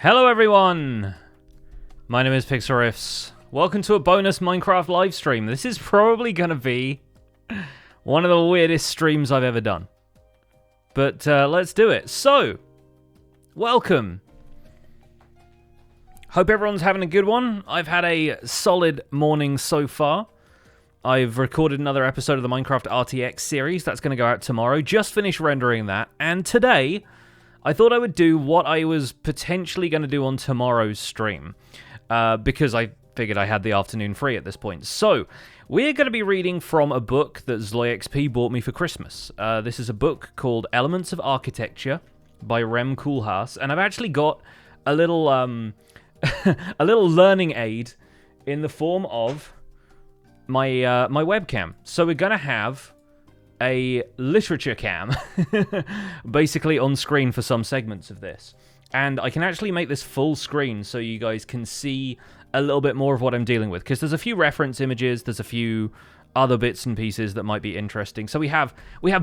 Hello everyone! My name is Pixelriffs. Welcome to a bonus Minecraft live stream. This is probably going to be one of the weirdest streams I've ever done. But let's do it. So, welcome. Hope everyone's having a good one. I've had a solid morning so far. I've recorded another episode of the Minecraft RTX series. That's going to go out tomorrow. Just finished rendering that. And today, I thought I would do what I was potentially going to do on tomorrow's stream. Because I figured I had the afternoon free at this point. So, we're going to be reading from a book that ZloYxp bought me for Christmas. This is a book called Elements of Architecture by Koolhaas. And I've actually got a little, a little learning aid in the form of my my webcam. So we're going to have a literature cam basically on screen for some segments of this. And I can actually make this full screen so you guys can see a little bit more of what I'm dealing with. Because there's a few reference images, there's a few other bits and pieces that might be interesting. So we have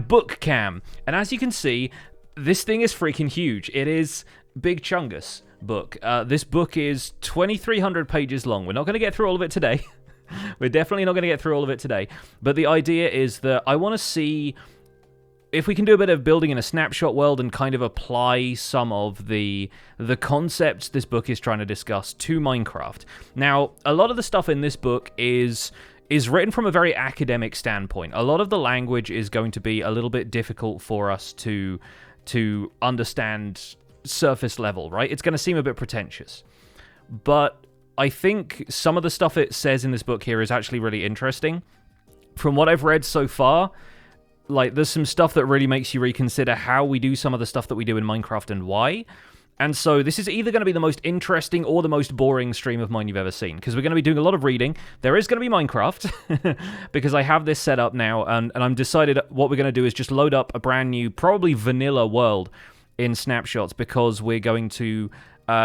book cam. And as you can see, this thing is freaking huge. It is Big Chungus book. This book is 2,300 pages long. We're not going to get through all of it today. We're definitely not going to get through all of it today. But the idea is that I want to see if we can do a bit of building in a snapshot world and kind of apply some of the concepts this book is trying to discuss to Minecraft. Now, a lot of the stuff in this book is written from a very academic standpoint. A lot of the language is going to be a little bit difficult for us to understand surface level, right? It's going to seem a bit pretentious. But I think some of the stuff it says in this book here is actually really interesting. From what I've read so far, like, there's some stuff that really makes you reconsider how we do some of the stuff that we do in Minecraft and why. And so this is either going to be the most interesting or the most boring stream of mine you've ever seen, because we're going to be doing a lot of reading. There is going to be Minecraft, because I have this set up now, and I'm decided what we're going to do is just load up a brand new, probably vanilla world in snapshots, because we're going to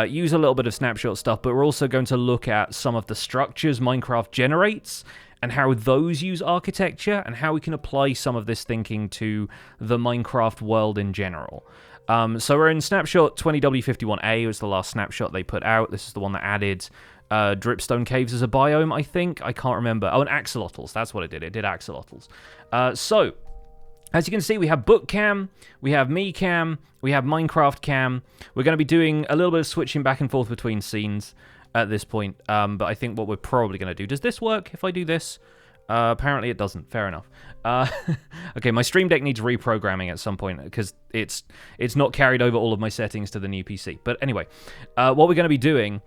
use a little bit of snapshot stuff, but we're also going to look at some of the structures Minecraft generates and how those use architecture and how we can apply some of this thinking to the Minecraft world in general. So we're in snapshot 20W51A. It was the last snapshot they put out. This is the one that added dripstone caves as a biome, I think. I can't remember. Oh, and axolotls. That's what it did. It did axolotls. So, as you can see, we have book cam, we have me cam, we have Minecraft cam. We're going to be doing a little bit of switching back and forth between scenes at this point. But I think what we're probably going to do... Does this work if I do this? Apparently it doesn't. Fair enough. Okay, my Stream Deck needs reprogramming at some point because it's not carried over all of my settings to the new PC. But anyway, what we're going to be doing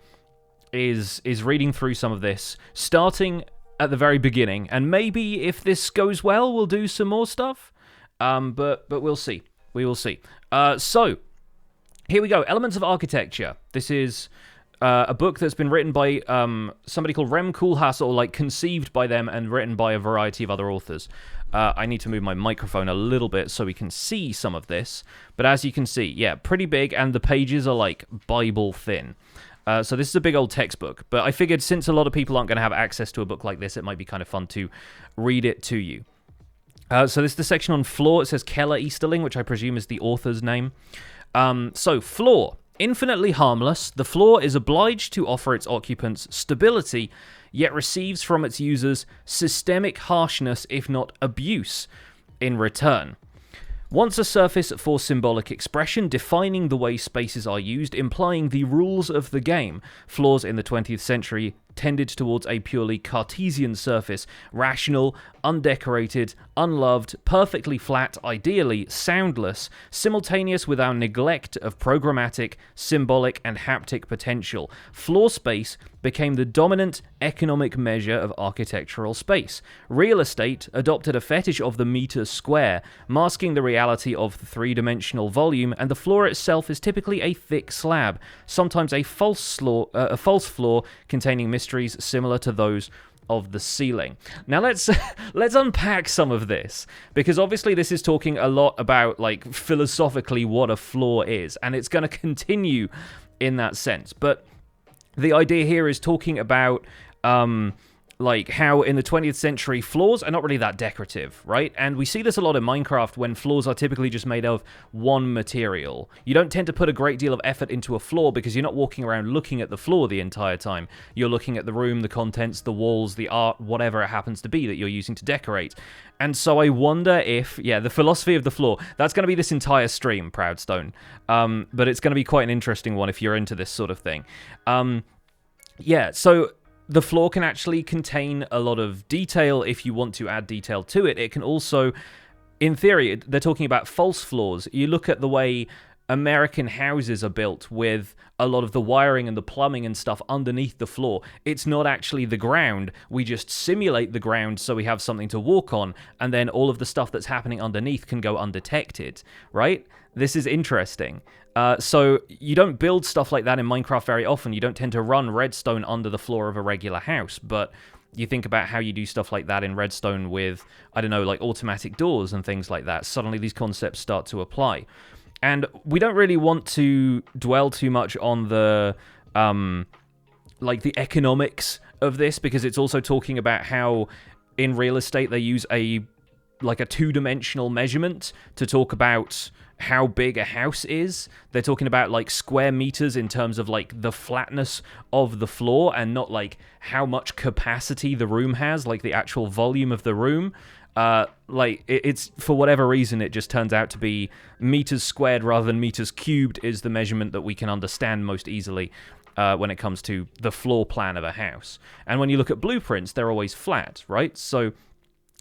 is reading through some of this, starting at the very beginning. And maybe if this goes well, we'll do some more stuff. But we'll see. We will see. So, here we go. Elements of Architecture. This is a book that's been written by somebody called Koolhaas, or like conceived by them and written by a variety of other authors. I need to move my microphone a little bit so we can see some of this. But as you can see, yeah, pretty big, and the pages are like Bible thin. So this is a big old textbook. But I figured since a lot of people aren't going to have access to a book like this, it might be kind of fun to read it to you. So this is the section on Floor. It says Keller Easterling, which I presume is the author's name. So, Floor. Infinitely harmless, the floor is obliged to offer its occupants stability, yet receives from its users systemic harshness, if not abuse, in return. Once a surface for symbolic expression, defining the way spaces are used, implying the rules of the game, floors in the 20th century tended towards a purely Cartesian surface, rational, undecorated, unloved, perfectly flat, ideally soundless, simultaneous with our neglect of programmatic, symbolic, and haptic potential. Floor space became the dominant economic measure of architectural space. Real estate adopted a fetish of the meter square, masking the reality of the three-dimensional volume, and the floor itself is typically a thick slab, sometimes a false floor containing mysteries similar to those of the ceiling. Now let's unpack some of this, because obviously this is talking a lot about, like, philosophically what a floor is, and it's going to continue in that sense. But the idea here is talking about like how in the 20th century floors are not really that decorative, right? And we see this a lot in Minecraft when floors are typically just made of one material. You don't tend to put a great deal of effort into a floor because you're not walking around looking at the floor the entire time. You're looking at the room, the contents, the walls, the art, whatever it happens to be that you're using to decorate. And so I wonder if, yeah, the philosophy of the floor, that's going to be this entire stream, Proudstone. But it's going to be quite an interesting one if you're into this sort of thing. Yeah, so the floor can actually contain a lot of detail if you want to add detail to it. It can also, in theory, they're talking about false floors. You look at the way American houses are built with a lot of the wiring and the plumbing and stuff underneath the floor. It's not actually the ground. We just simulate the ground so we have something to walk on, and then all of the stuff that's happening underneath can go undetected, right? This is interesting. So you don't build stuff like that in Minecraft very often. You don't tend to run redstone under the floor of a regular house, but you think about how you do stuff like that in redstone with, I don't know, like automatic doors and things like that. Suddenly these concepts start to apply. And we don't really want to dwell too much on the, like the economics of this, because it's also talking about how in real estate they use a two-dimensional measurement to talk about how big a house is. They're talking about like square meters in terms of like the flatness of the floor and not like how much capacity the room has, like the actual volume of the room. It's for whatever reason, it just turns out to be meters squared rather than meters cubed is the measurement that we can understand most easily when it comes to the floor plan of a house. And when you look at blueprints, they're always flat, right? So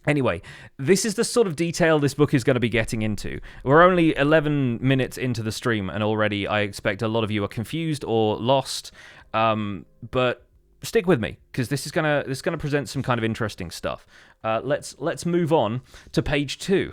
anyway, this is the sort of detail this book is going to be getting into. We're only 11 minutes into the stream, and already I expect a lot of you are confused or lost. But stick with me, because this is gonna present some kind of interesting stuff. Let's move on to page 2.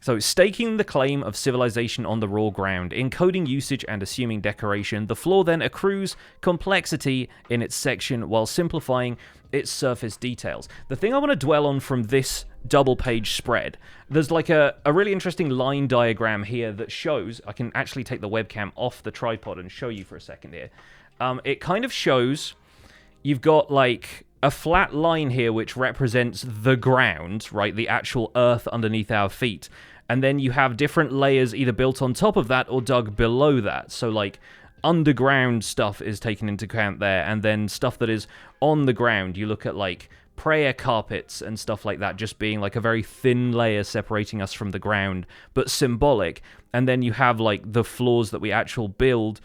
So, staking the claim of civilization on the raw ground, encoding usage and assuming decoration, the floor then accrues complexity in its section while simplifying its surface details. The thing I want to dwell on from this double-page spread, there's like a really interesting line diagram here that shows, I can actually take the webcam off the tripod and show you for a second here. It kind of shows you've got like a flat line here which represents the ground, right? The actual earth underneath our feet. And then you have different layers either built on top of that or dug below that. So like underground stuff is taken into account there, and then stuff that is on the ground. You look at like prayer carpets and stuff like that just being like a very thin layer separating us from the ground, but symbolic. And then you have like the floors that we actually build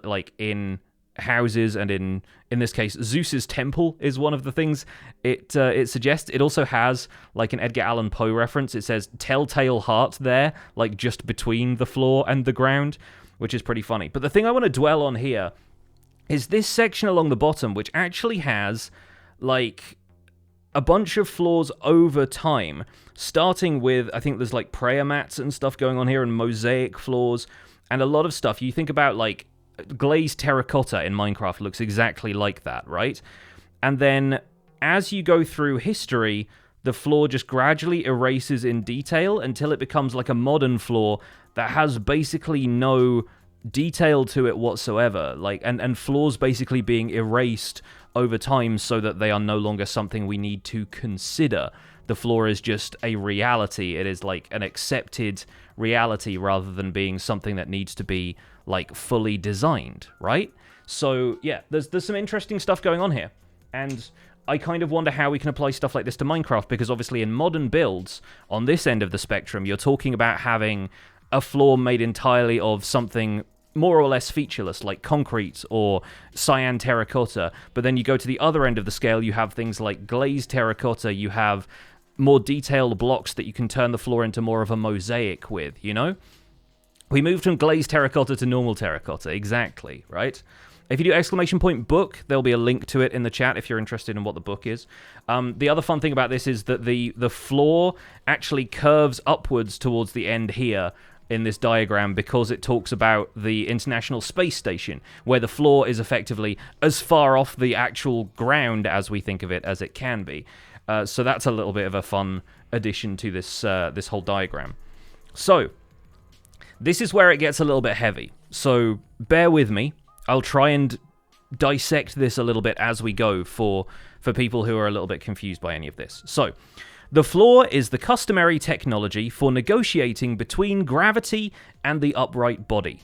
like in houses, and in this case Zeus's temple is one of the things it suggests. It also has like an Edgar Allan Poe reference. It says telltale heart there, like just between the floor and the ground, which is pretty funny. But the thing I want to dwell on here is this section along the bottom, which actually has like a bunch of floors over time, starting with, I think there's like prayer mats and stuff going on here, and mosaic floors and a lot of stuff. You think about like glazed terracotta in Minecraft looks exactly like that, right? And then as you go through history, the floor just gradually erases in detail until it becomes like a modern floor that has basically no detail to it whatsoever, like and floors basically being erased over time so that they are no longer something we need to consider. The floor is just a reality. It is like an accepted reality rather than being something that needs to be like fully designed, right? So yeah, there's some interesting stuff going on here, and I kind of wonder how we can apply stuff like this to Minecraft, because obviously in modern builds on this end of the spectrum, you're talking about having a floor made entirely of something more or less featureless, like concrete or cyan terracotta. But then you go to the other end of the scale, you have things like glazed terracotta, you have more detailed blocks that you can turn the floor into more of a mosaic with, you know? We moved from glazed terracotta to normal terracotta, exactly, right? If you do ! book, there'll be a link to it in the chat if you're interested in what the book is. The other fun thing about this is that the floor actually curves upwards towards the end here in this diagram, because it talks about the International Space Station, where the floor is effectively as far off the actual ground as we think of it as it can be. So that's a little bit of a fun addition to this this whole diagram. So this is where it gets a little bit heavy. So bear with me. I'll try and dissect this a little bit as we go for people who are a little bit confused by any of this. So, the floor is the customary technology for negotiating between gravity and the upright body.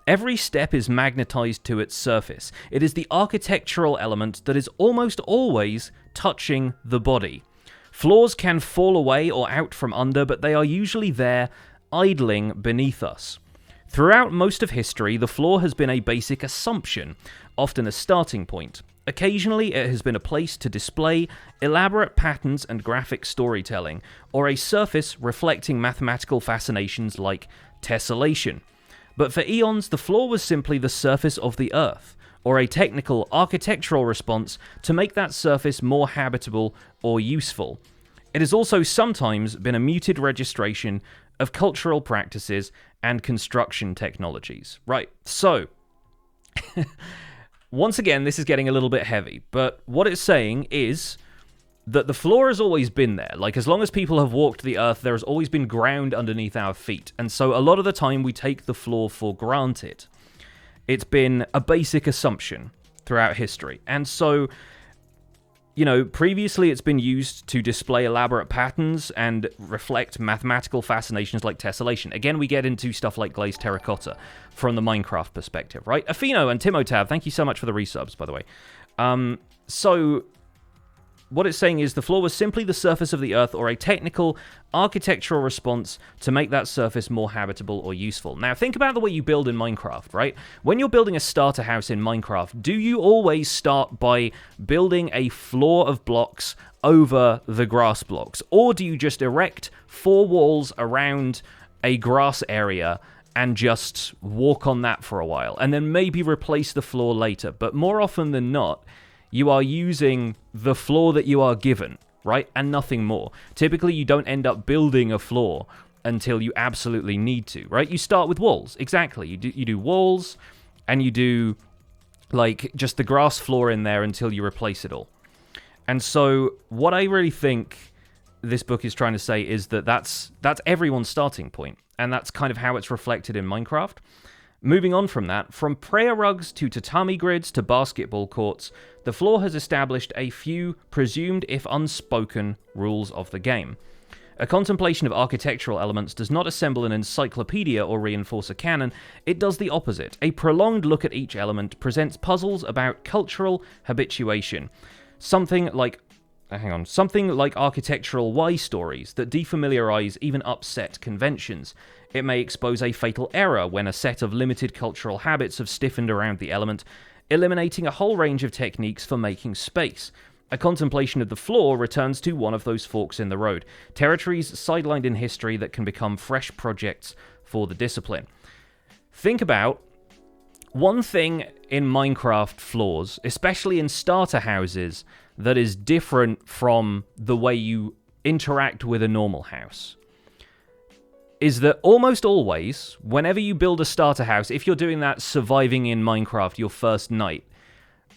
Every step is magnetized to its surface. It is the architectural element that is almost always touching the body. Floors can fall away or out from under, but they are usually there, idling beneath us. Throughout most of history, the floor has been a basic assumption, often a starting point. Occasionally, it has been a place to display elaborate patterns and graphic storytelling, or a surface reflecting mathematical fascinations like tessellation. But for eons, the floor was simply the surface of the Earth, or a technical architectural response to make that surface more habitable or useful. It has also sometimes been a muted registration of cultural practices and construction technologies. Right, so once again, this is getting a little bit heavy, but what it's saying is that the floor has always been there. Like, as long as people have walked the Earth, there has always been ground underneath our feet. And so a lot of the time, we take the floor for granted. It's been a basic assumption throughout history. And so, you know, previously it's been used to display elaborate patterns and reflect mathematical fascinations like tessellation. Again, we get into stuff like glazed terracotta from the Minecraft perspective, right? Afino and Timotab, thank you so much for the resubs, by the way. So what it's saying is the floor was simply the surface of the Earth, or a technical architectural response to make that surface more habitable or useful. Now, think about the way you build in Minecraft, right? When you're building a starter house in Minecraft, do you always start by building a floor of blocks over the grass blocks? Or do you just erect 4 walls around a grass area and just walk on that for a while, and then maybe replace the floor later? But more often than not, you are using the floor that you are given, right? And nothing more. Typically, you don't end up building a floor until you absolutely need to, right? You start with walls. Exactly. You do walls, and you do, like, just the grass floor in there until you replace it all. And so what I really think this book is trying to say is that that's everyone's starting point, and that's kind of how it's reflected in Minecraft. Moving on from that, from prayer rugs to tatami grids to basketball courts, the floor has established a few presumed, if unspoken, rules of the game. A contemplation of architectural elements does not assemble an encyclopedia or reinforce a canon, it does the opposite. A prolonged look at each element presents puzzles about cultural habituation. Something like architectural why stories that defamiliarize even upset conventions. It may expose a fatal error when a set of limited cultural habits have stiffened around the element, eliminating a whole range of techniques for making space. A contemplation of the floor returns to one of those forks in the road, territories sidelined in history that can become fresh projects for the discipline. Think about one thing in Minecraft floors, especially in starter houses, that is different from the way you interact with a normal house, is that almost always, whenever you build a starter house, if you're doing that surviving in Minecraft your first night,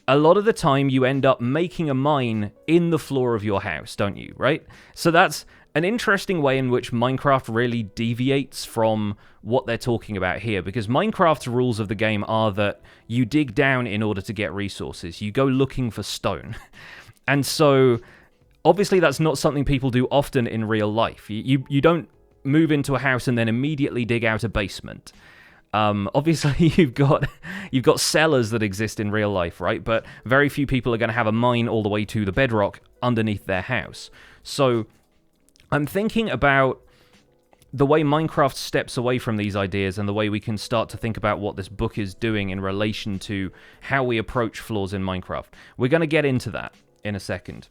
a lot of the time you end up making a mine in the floor of your house, don't you, right? So that's an interesting way in which Minecraft really deviates from what they're talking about here, because Minecraft's rules of the game are that you dig down in order to get resources. You go looking for stone. And so, obviously that's not something people do often in real life. You don't move into a house and then immediately dig out a basement. Obviously, you've got cellars that exist in real life, right? But very few people are going to have a mine all the way to the bedrock underneath their house. So I'm thinking about the way Minecraft steps away from these ideas and the way we can start to think about what this book is doing in relation to how we approach floors in Minecraft. We're going to get into that in a second.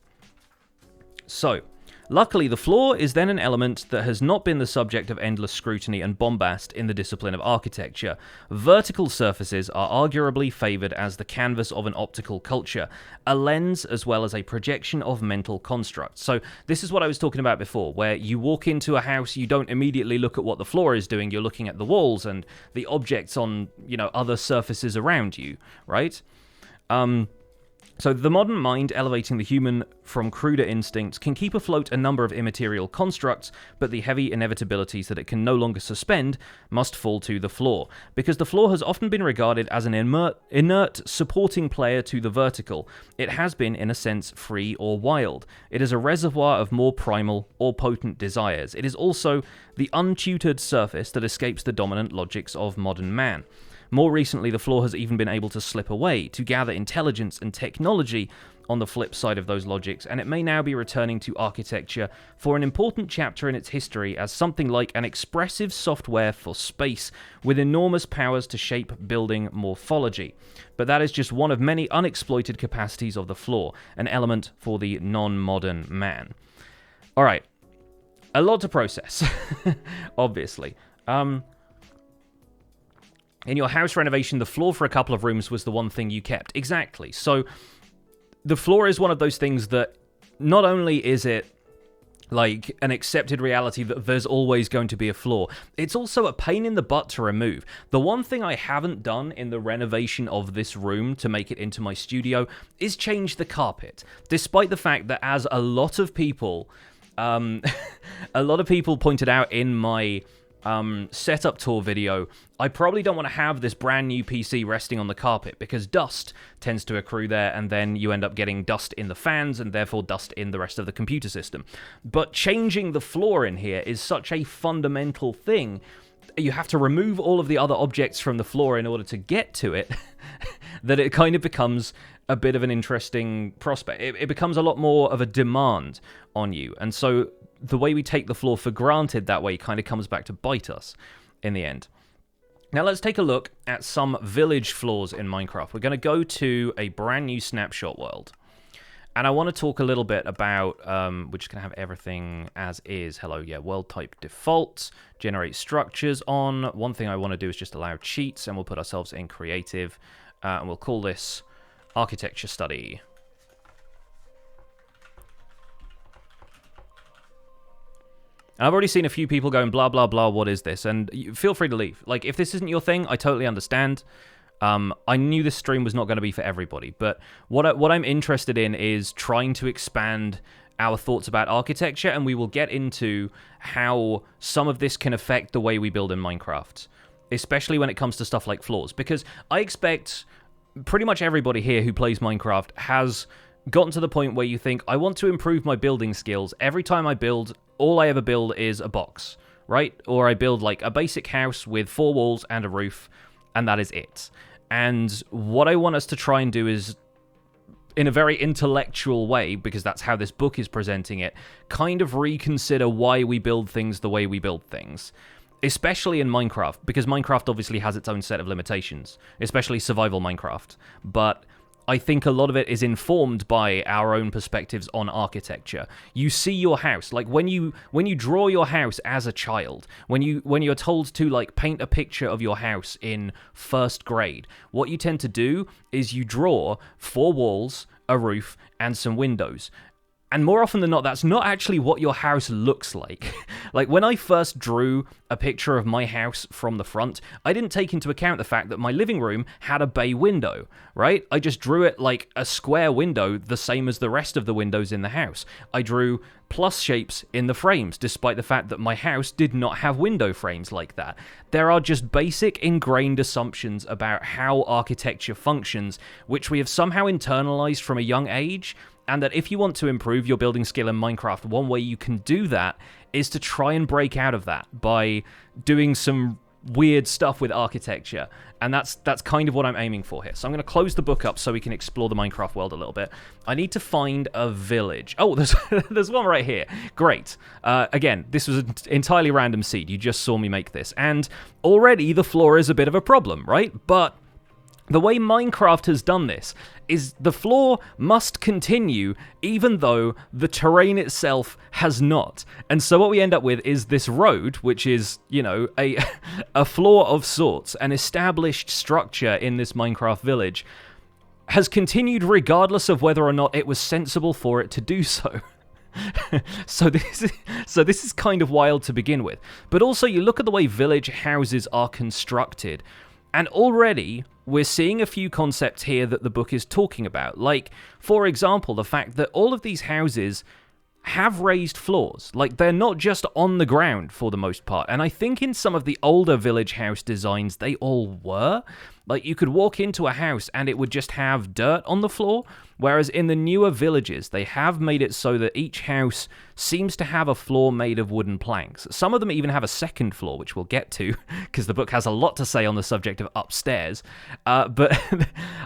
So, luckily, the floor is then an element that has not been the subject of endless scrutiny and bombast in the discipline of architecture. Vertical surfaces are arguably favoured as the canvas of an optical culture, a lens as well as a projection of mental constructs. So this is what I was talking about before, where you walk into a house, you don't immediately look at what the floor is doing, you're looking at the walls and the objects on, other surfaces around you, right? So the modern mind, elevating the human from cruder instincts, can keep afloat a number of immaterial constructs, but the heavy inevitabilities that it can no longer suspend must fall to the floor, because the floor has often been regarded as an inert supporting player to the vertical. It has been, in a sense, free or wild. It is a reservoir of more primal or potent desires. It is also the untutored surface that escapes the dominant logics of modern man. More recently, the floor has even been able to slip away, to gather intelligence and technology on the flip side of those logics, and it may now be returning to architecture for an important chapter in its history as something like an expressive software for space, with enormous powers to shape building morphology. But that is just one of many unexploited capacities of the floor, an element for the non-modern man. Alright, a lot to process, obviously. In your house renovation, the floor for a couple of rooms was the one thing you kept. Exactly. So the floor is one of those things that not only is it like an accepted reality that there's always going to be a floor, it's also a pain in the butt to remove. The one thing I haven't done in the renovation of this room to make it into my studio is change the carpet, despite the fact that, as a lot of people pointed out in my setup tour video, I probably don't want to have this brand new PC resting on the carpet because dust tends to accrue there, and then you end up getting dust in the fans and therefore dust in the rest of the computer system. But changing the floor in here is such a fundamental thing. You have to remove all of the other objects from the floor in order to get to it, that it kind of becomes a bit of an interesting prospect. It becomes a lot more of a demand on you, and so the way we take the floor for granted that way kind of comes back to bite us in the end. Now let's take a look at some village floors in Minecraft. We're going to go to a brand new snapshot world. And I want to talk a little bit about, we're just going to have everything as is. Hello, yeah, world type default, generate structures on. One thing I want to do is just allow cheats, and we'll put ourselves in creative, and we'll call this architecture study. And I've already seen a few people going, blah, blah, blah, what is this? And feel free to leave. Like, if this isn't your thing, I totally understand. I knew this stream was not going to be for everybody, but what I'm interested in is trying to expand our thoughts about architecture, and we will get into how some of this can affect the way we build in Minecraft, especially when it comes to stuff like floors, because I expect pretty much everybody here who plays Minecraft has gotten to the point where you think, I want to improve my building skills. Every time I build, all I ever build is a box, right? Or I build like a basic house with 4 walls and a roof, and that is it. And what I want us to try and do is, in a very intellectual way, because that's how this book is presenting it, kind of reconsider why we build things the way we build things. Especially in Minecraft, because Minecraft obviously has its own set of limitations, especially survival Minecraft. But I think a lot of it is informed by our own perspectives on architecture. You see your house, like when you draw your house as a child, when you're told to like paint a picture of your house in 1st grade, what you tend to do is you draw 4 walls, a roof, and some windows. And more often than not, that's not actually what your house looks like. Like, when I first drew a picture of my house from the front, I didn't take into account the fact that my living room had a bay window, right? I just drew it like a square window, the same as the rest of the windows in the house. I drew plus shapes in the frames, despite the fact that my house did not have window frames like that. There are just basic ingrained assumptions about how architecture functions, which we have somehow internalized from a young age, and that if you want to improve your building skill in Minecraft, one way you can do that is to try and break out of that by doing some weird stuff with architecture. And that's kind of what I'm aiming for here. So I'm going to close the book up so we can explore the Minecraft world a little bit. I need to find a village. Oh, there's one right here. Great. Again, this was an entirely random seed. You just saw me make this. And already the floor is a bit of a problem, right? But the way Minecraft has done this is the floor must continue even though the terrain itself has not. And so what we end up with is this road, which is, you know, a floor of sorts, an established structure in this Minecraft village, has continued regardless of whether or not it was sensible for it to do so. So this is kind of wild to begin with. But also, you look at the way village houses are constructed, and already we're seeing a few concepts here that the book is talking about. Like, for example, the fact that all of these houses have raised floors. Like, they're not just on the ground for the most part. And I think in some of the older village house designs, they all were. Like, you could walk into a house and it would just have dirt on the floor. Whereas in the newer villages, they have made it so that each house seems to have a floor made of wooden planks. Some of them even have a second floor, which we'll get to, because the book has a lot to say on the subject of upstairs. But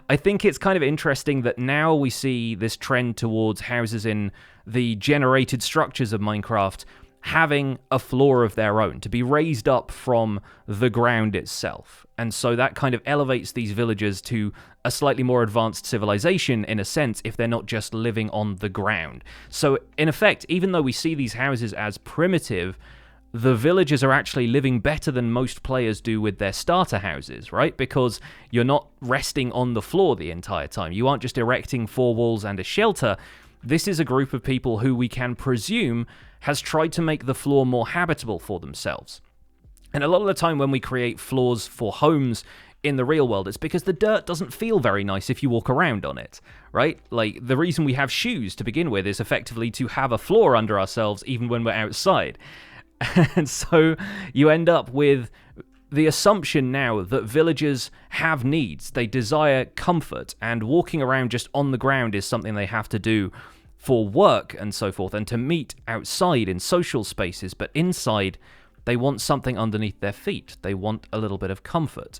I think it's kind of interesting that now we see this trend towards houses in the generated structures of Minecraft having a floor of their own, to be raised up from the ground itself. And so that kind of elevates these villagers to a slightly more advanced civilization, in a sense, if they're not just living on the ground. So, in effect, even though we see these houses as primitive, the villagers are actually living better than most players do with their starter houses, right? Because you're not resting on the floor the entire time. You aren't just erecting 4 walls and a shelter. This is a group of people who we can presume has tried to make the floor more habitable for themselves. And a lot of the time when we create floors for homes in the real world, it's because the dirt doesn't feel very nice if you walk around on it, right? Like, the reason we have shoes to begin with is effectively to have a floor under ourselves even when we're outside. And so you end up with the assumption now that villagers have needs. They desire comfort, and walking around just on the ground is something they have to do for work and so forth, and to meet outside in social spaces. But inside, they want something underneath their feet. They want a little bit of comfort.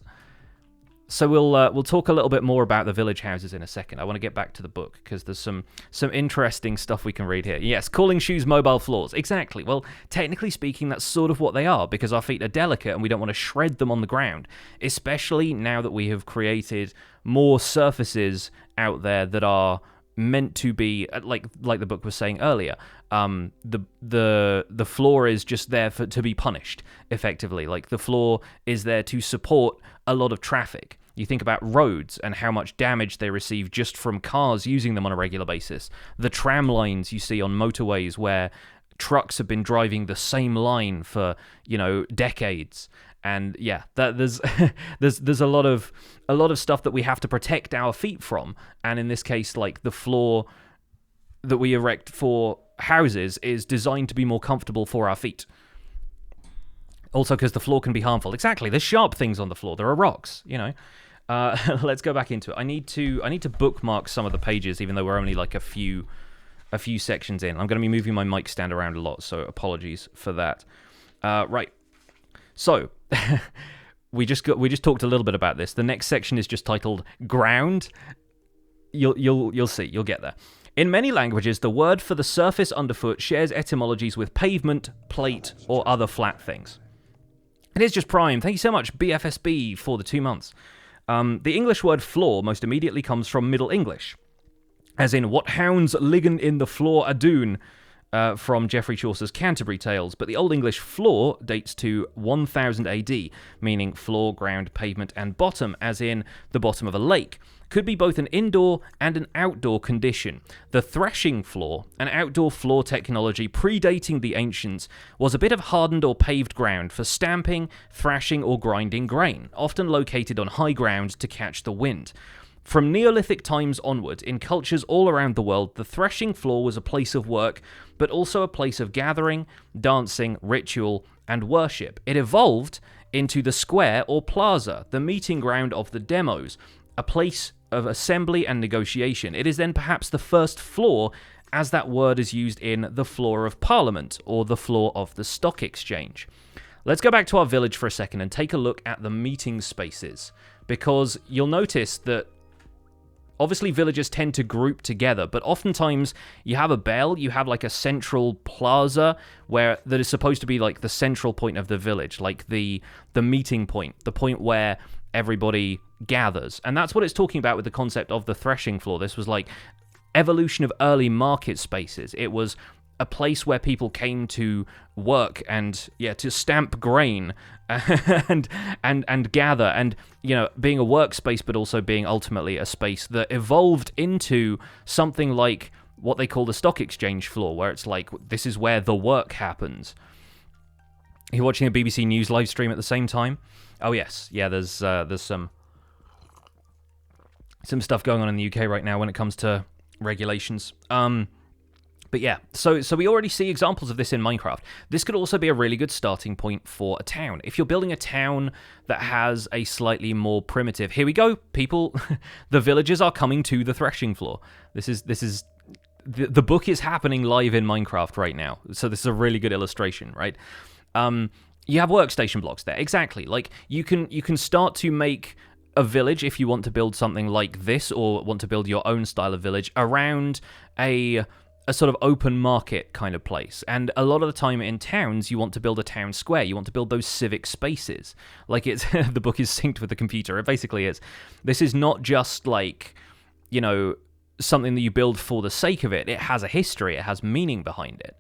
So we'll talk a little bit more about the village houses in a second. I want to get back to the book because there's some interesting stuff we can read here. Yes, calling shoes mobile floors. Exactly. Well, technically speaking, that's sort of what they are, because our feet are delicate and we don't want to shred them on the ground, especially now that we have created more surfaces out there that are meant to be, like the book was saying earlier, the floor is just there to be punished, effectively. Like, the floor is there to support a lot of traffic. You think about roads and how much damage they receive just from cars using them on a regular basis. The tram lines you see on motorways where trucks have been driving the same line for, decades. And yeah, there's there's a lot of stuff that we have to protect our feet from. And in this case, like, the floor that we erect for houses is designed to be more comfortable for our feet. Also, because the floor can be harmful. Exactly, there's sharp things on the floor. There are rocks. Let's go back into it. I need to bookmark some of the pages, even though we're only like a few sections in. I'm going to be moving my mic stand around a lot, so apologies for that. Right. So, we just talked a little bit about this. The next section is just titled "Ground." You'll see. You'll get there. In many languages, the word for the surface underfoot shares etymologies with pavement, plate, or other flat things. It is just Prime. Thank you so much, BFSB, for the 2 months. The English word floor most immediately comes from Middle English, as in what hounds liggen in the floor adoon, from Geoffrey Chaucer's Canterbury Tales, but the Old English floor dates to 1000 AD, meaning floor, ground, pavement, and bottom, as in the bottom of a lake. Could be both an indoor and an outdoor condition. The threshing floor, an outdoor floor technology predating the ancients, was a bit of hardened or paved ground for stamping, thrashing, or grinding grain, often located on high ground to catch the wind. From Neolithic times onward, in cultures all around the world, the threshing floor was a place of work, but also a place of gathering, dancing, ritual, and worship. It evolved into the square or plaza, the meeting ground of the demos, a place of assembly and negotiation. It is then perhaps the first floor, as that word is used in the floor of Parliament, or the floor of the stock exchange. Let's go back to our village for a second and take a look at the meeting spaces, because you'll notice that obviously villagers tend to group together, but oftentimes you have a bell, you have like a central plaza that is supposed to be like the central point of the village, like the meeting point, the point where everybody gathers. And that's what it's talking about with the concept of the threshing floor. This was like evolution of early market spaces. It was a place where people came to work and to stamp grain and gather, and being a workspace, but also being ultimately a space that evolved into something like what they call the stock exchange floor, where it's like, this is where the work happens. You're watching a BBC News live stream at the same time? Oh yes, yeah. There's some some stuff going on in the UK right now when it comes to regulations. But yeah, so we already see examples of this in Minecraft. This could also be a really good starting point for a town. If you're building a town that has a slightly more primitive... Here we go, people. The villagers are coming to the threshing floor. This is the book is happening live in Minecraft right now. So this is a really good illustration, right? You have workstation blocks there. Exactly. Like, you can start to make a village if you want to build something like this, or want to build your own style of village around a sort of open market kind of place. And a lot of the time in towns, you want to build a town square. You want to build those civic spaces. Like, it's the book is synced with the computer. It basically is. This is not just like, you know, something that you build for the sake of it. It has a history. It has meaning behind it.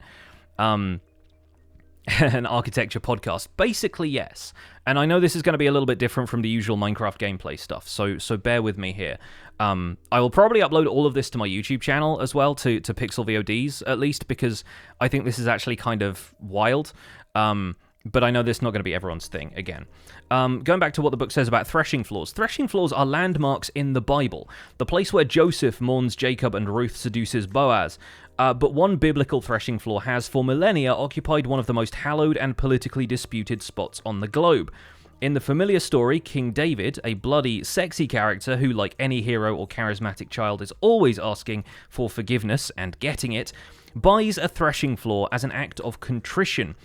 An architecture podcast. Basically, yes. And I know this is going to be a little bit different from the usual Minecraft gameplay stuff, so bear with me here. I will probably upload all of this to my YouTube channel as well, to Pixel VODs, at least, because I think this is actually kind of wild. But I know this is not going to be everyone's thing, again. Going back to what the book says about threshing floors. Threshing floors are landmarks in the Bible. The place where Joseph mourns Jacob and Ruth seduces Boaz. But one biblical threshing floor has, for millennia, occupied one of the most hallowed and politically disputed spots on the globe. In the familiar story, King David, a bloody, sexy character who, like any hero or charismatic child, is always asking for forgiveness and getting it, buys a threshing floor as an act of contrition.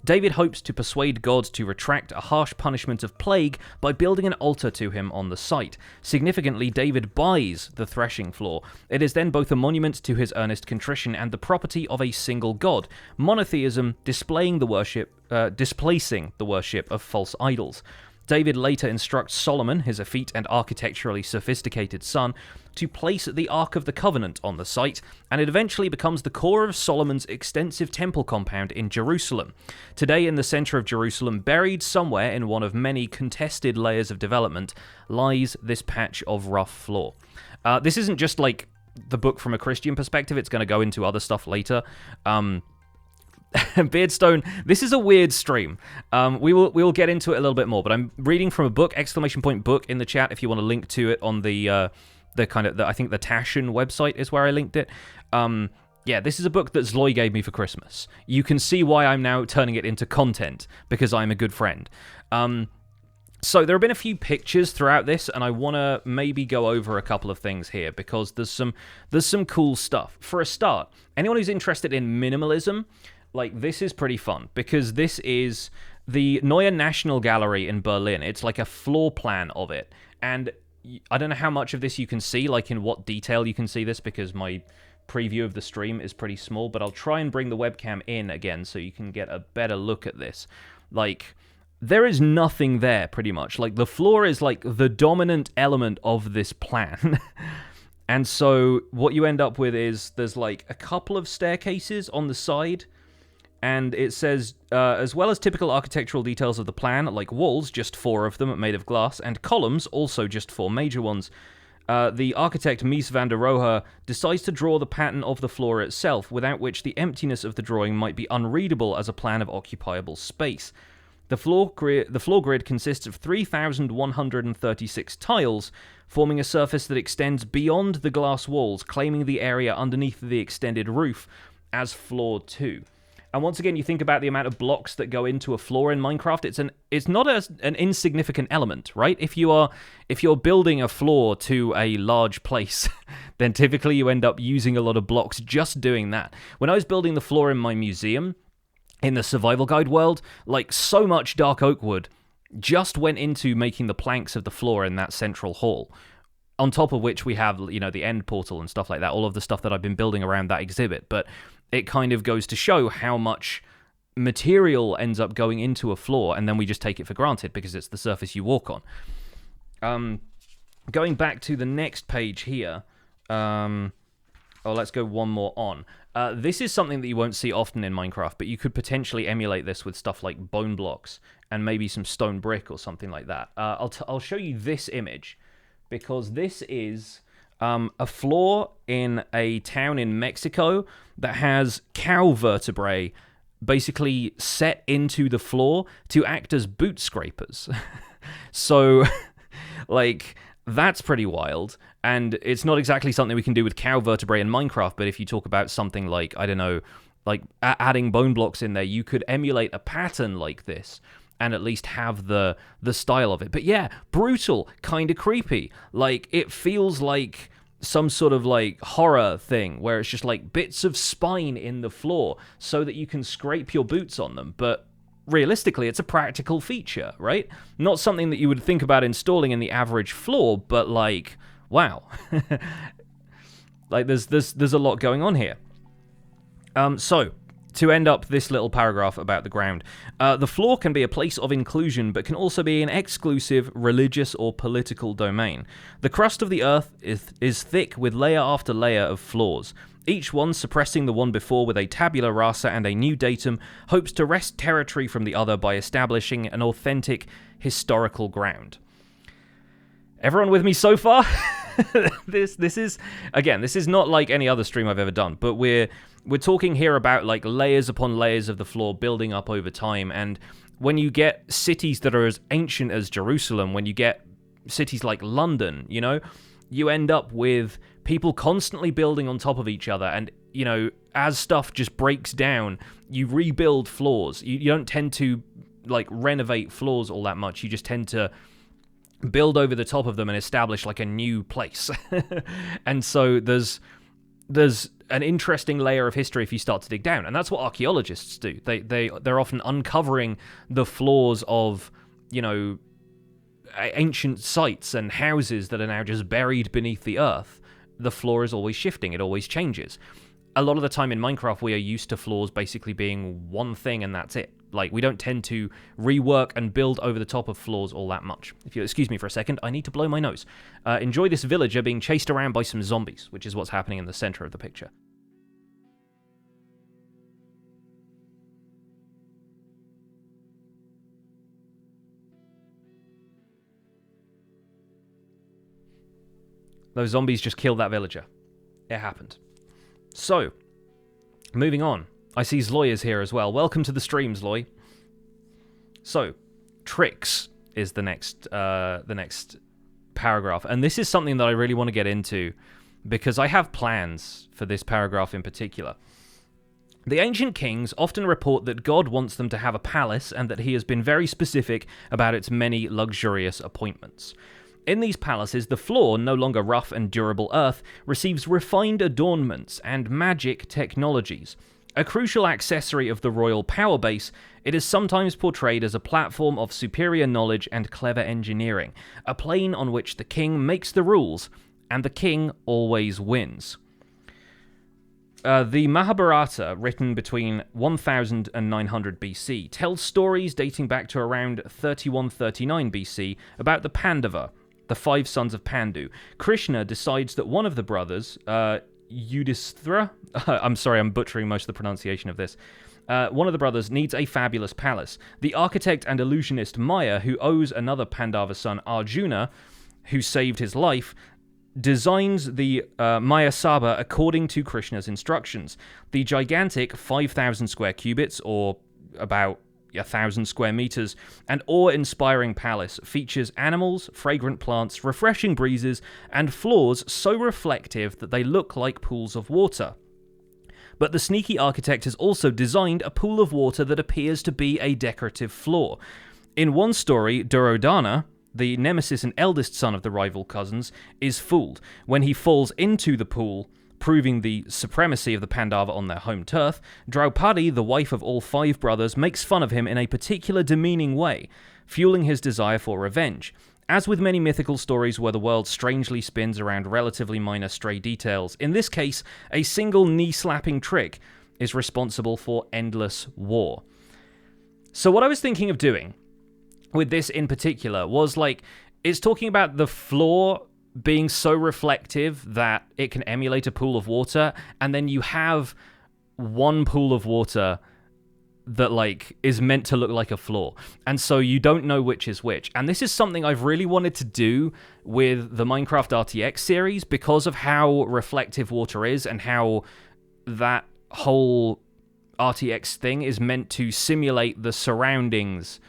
David hopes to persuade God to retract a harsh punishment of plague by building an altar to him on the site. Significantly, David buys the threshing floor. It is then both a monument to his earnest contrition and the property of a single god, monotheism displacing the worship of false idols. David later instructs Solomon, his effete and architecturally sophisticated son, to place the Ark of the Covenant on the site, and it eventually becomes the core of Solomon's extensive temple compound in Jerusalem. Today, in the center of Jerusalem, buried somewhere in one of many contested layers of development, lies this patch of rough floor. This isn't just like the book from a Christian perspective, it's going to go into other stuff later. Beardstone, this is a weird stream. We will get into it a little bit more, but I'm reading from a book, !book in the chat if you want to link to it on the kind of, I think the Tashin website is where I linked it. Yeah, this is a book that Zloy gave me for Christmas. You can see why I'm now turning it into content, because I'm a good friend. So there have been a few pictures throughout this, and I want to maybe go over a couple of things here, because there's some cool stuff. For a start, anyone who's interested in minimalism, like, this is pretty fun, because this is the Neue National Gallery in Berlin. It's like a floor plan of it, and I don't know how much of this you can see, like in what detail you can see this, because my preview of the stream is pretty small, but I'll try and bring the webcam in again so you can get a better look at this. Like, there is nothing there, pretty much. Like, the floor is like the dominant element of this plan. And so what you end up with is there's like a couple of staircases on the side, and it says, as well as typical architectural details of the plan, like walls, just 4 of them made of glass, and columns, also just 4 major ones, the architect Mies van der Rohe decides to draw the pattern of the floor itself, without which the emptiness of the drawing might be unreadable as a plan of occupiable space. The floor grid consists of 3,136 tiles, forming a surface that extends beyond the glass walls, claiming the area underneath the extended roof as floor 2. And once again, you think about the amount of blocks that go into a floor in Minecraft. It's not an insignificant element, right? If you're building a floor to a large place, then typically you end up using a lot of blocks just doing that. When I was building the floor in my museum, in the survival guide world, like, so much dark oak wood just went into making the planks of the floor in that central hall. On top of which we have, you know, the end portal and stuff like that, all of the stuff that I've been building around that exhibit. But it kind of goes to show how much material ends up going into a floor, and then we just take it for granted because it's the surface you walk on. Going back to the next page here, let's go one more on. This is something that you won't see often in Minecraft, but you could potentially emulate this with stuff like bone blocks and maybe some stone brick or something like that. I'll show you this image, because this is a floor in a town in Mexico that has cow vertebrae basically set into the floor to act as boot scrapers. So, like, that's pretty wild. And it's not exactly something we can do with cow vertebrae in Minecraft, but if you talk about something like, I don't know, like adding bone blocks in there, you could emulate a pattern like this and at least have the style of it. But yeah, brutal, kind of creepy. Like, it feels like some sort of like horror thing where it's just like bits of spine in the floor so that you can scrape your boots on them. But realistically, it's a practical feature, right? Not something that you would think about installing in the average floor, but like, wow. Like, there's a lot going on here. So, to end up this little paragraph about the ground, the floor can be a place of inclusion, but can also be an exclusive religious or political domain. The crust of the earth is thick with layer after layer of floors. Each one, suppressing the one before with a tabula rasa and a new datum, hopes to wrest territory from the other by establishing an authentic historical ground. Everyone with me so far? This is, again, this is not like any other stream I've ever done, but we're talking here about like layers upon layers of the floor building up over time. And when you get cities that are as ancient as Jerusalem, when you get cities like London, you know, you end up with people constantly building on top of each other. And, you know, as stuff just breaks down, you rebuild floors. You don't tend to like renovate floors all that much. You just tend to build over the top of them and establish like a new place. And so there's an interesting layer of history if you start to dig down, and that's what archaeologists do. They're often uncovering the flaws of, you know, ancient sites and houses that are now just buried beneath the earth. The floor is always shifting, it always changes. A lot of the time in Minecraft, we are used to floors basically being one thing and that's it. Like, we don't tend to rework and build over the top of floors all that much. If you'll excuse me for a second, I need to blow my nose. Enjoy this villager being chased around by some zombies, which is what's happening in the center of the picture. Those zombies just killed that villager. It happened. So, moving on. I see ZloY is here as well. Welcome to the stream, ZloY. So, tricks is the next paragraph, and this is something that I really want to get into because I have plans for this paragraph in particular. The ancient kings often report that God wants them to have a palace and that he has been very specific about its many luxurious appointments. In these palaces, the floor, no longer rough and durable earth, receives refined adornments and magic technologies. A crucial accessory of the royal power base, it is sometimes portrayed as a platform of superior knowledge and clever engineering, a plane on which the king makes the rules, and the king always wins. The Mahabharata, written between 1000 and 900 BC, tells stories dating back to around 3139 BC about the Pandava, the 5 sons of Pandu. Krishna decides that one of the brothers, Yudhisthira, I'm sorry, I'm butchering most of the pronunciation of this. One of the brothers needs a fabulous palace. The architect and illusionist Maya, who owes another Pandava son Arjuna, who saved his life, designs the Maya Sabha according to Krishna's instructions. The gigantic 5,000 square cubits, or about 1,000 square meters, and awe-inspiring palace features animals, fragrant plants, refreshing breezes, and floors so reflective that they look like pools of water. But the sneaky architect has also designed a pool of water that appears to be a decorative floor. In one story, Duryodhana, the nemesis and eldest son of the rival cousins, is fooled. When he falls into the pool, proving the supremacy of the Pandava on their home turf, Draupadi, the wife of all 5 brothers, makes fun of him in a particular demeaning way, fueling his desire for revenge. As with many mythical stories where the world strangely spins around relatively minor stray details, in this case, a single knee-slapping trick is responsible for endless war. So what I was thinking of doing with this in particular was, like, it's talking about the floor being so reflective that it can emulate a pool of water, and then you have one pool of water that, like, is meant to look like a floor, and so you don't know which is which. And this is something I've really wanted to do with the Minecraft RTX series because of how reflective water is and how that whole RTX thing is meant to simulate the surroundings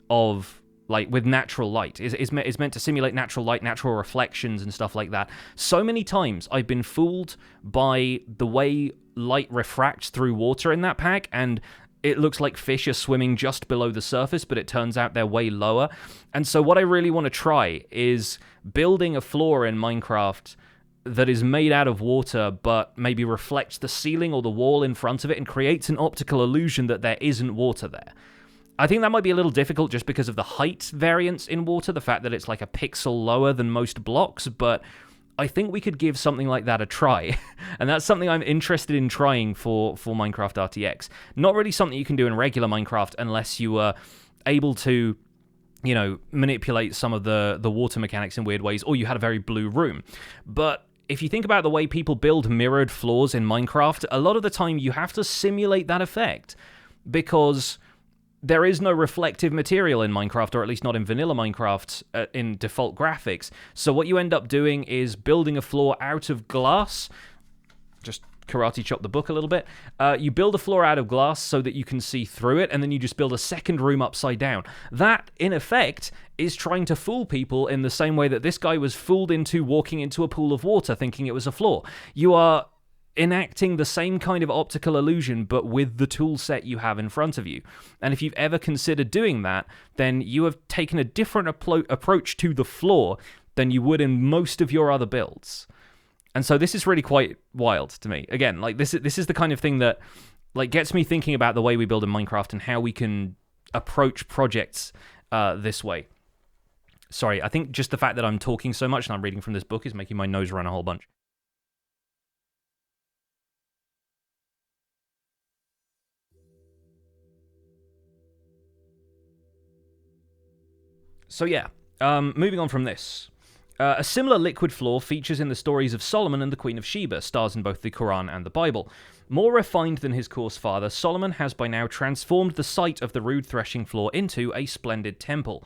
of like with natural light. Is meant to simulate natural light, natural reflections and stuff like that. So many times I've been fooled by the way light refracts through water in that pack, and it looks like fish are swimming just below the surface, but it turns out they're way lower. And so what I really want to try is building a floor in Minecraft that is made out of water, but maybe reflects the ceiling or the wall in front of it and creates an optical illusion that there isn't water there. I think that might be a little difficult just because of the height variance in water, the fact that it's like a pixel lower than most blocks, but I think we could give something like that a try, and that's something I'm interested in trying for Minecraft RTX. Not really something you can do in regular Minecraft unless you are able to, you know, manipulate some of the water mechanics in weird ways, or you had a very blue room. But if you think about the way people build mirrored floors in Minecraft, a lot of the time you have to simulate that effect, because there is no reflective material in Minecraft, or at least not in vanilla Minecraft in default graphics. So what you end up doing is building a floor out of glass. Just karate chop the book a little bit. You build a floor out of glass so that you can see through it, and then you just build a second room upside down. That, in effect, is trying to fool people in the same way that this guy was fooled into walking into a pool of water thinking it was a floor. You are enacting the same kind of optical illusion, but with the tool set you have in front of you. And if you've ever considered doing that, then you have taken a different approach to the floor than you would in most of your other builds. And so this is really quite wild to me. Again, like this is the kind of thing that like gets me thinking about the way we build in Minecraft and how we can approach projects this way. Sorry, I think just the fact that I'm talking so much and I'm reading from this book is making my nose run a whole bunch. So yeah, moving on from this. A similar liquid floor features in the stories of Solomon and the Queen of Sheba, stars in both the Quran and the Bible. More refined than his coarse father, Solomon has by now transformed the site of the rude threshing floor into a splendid temple.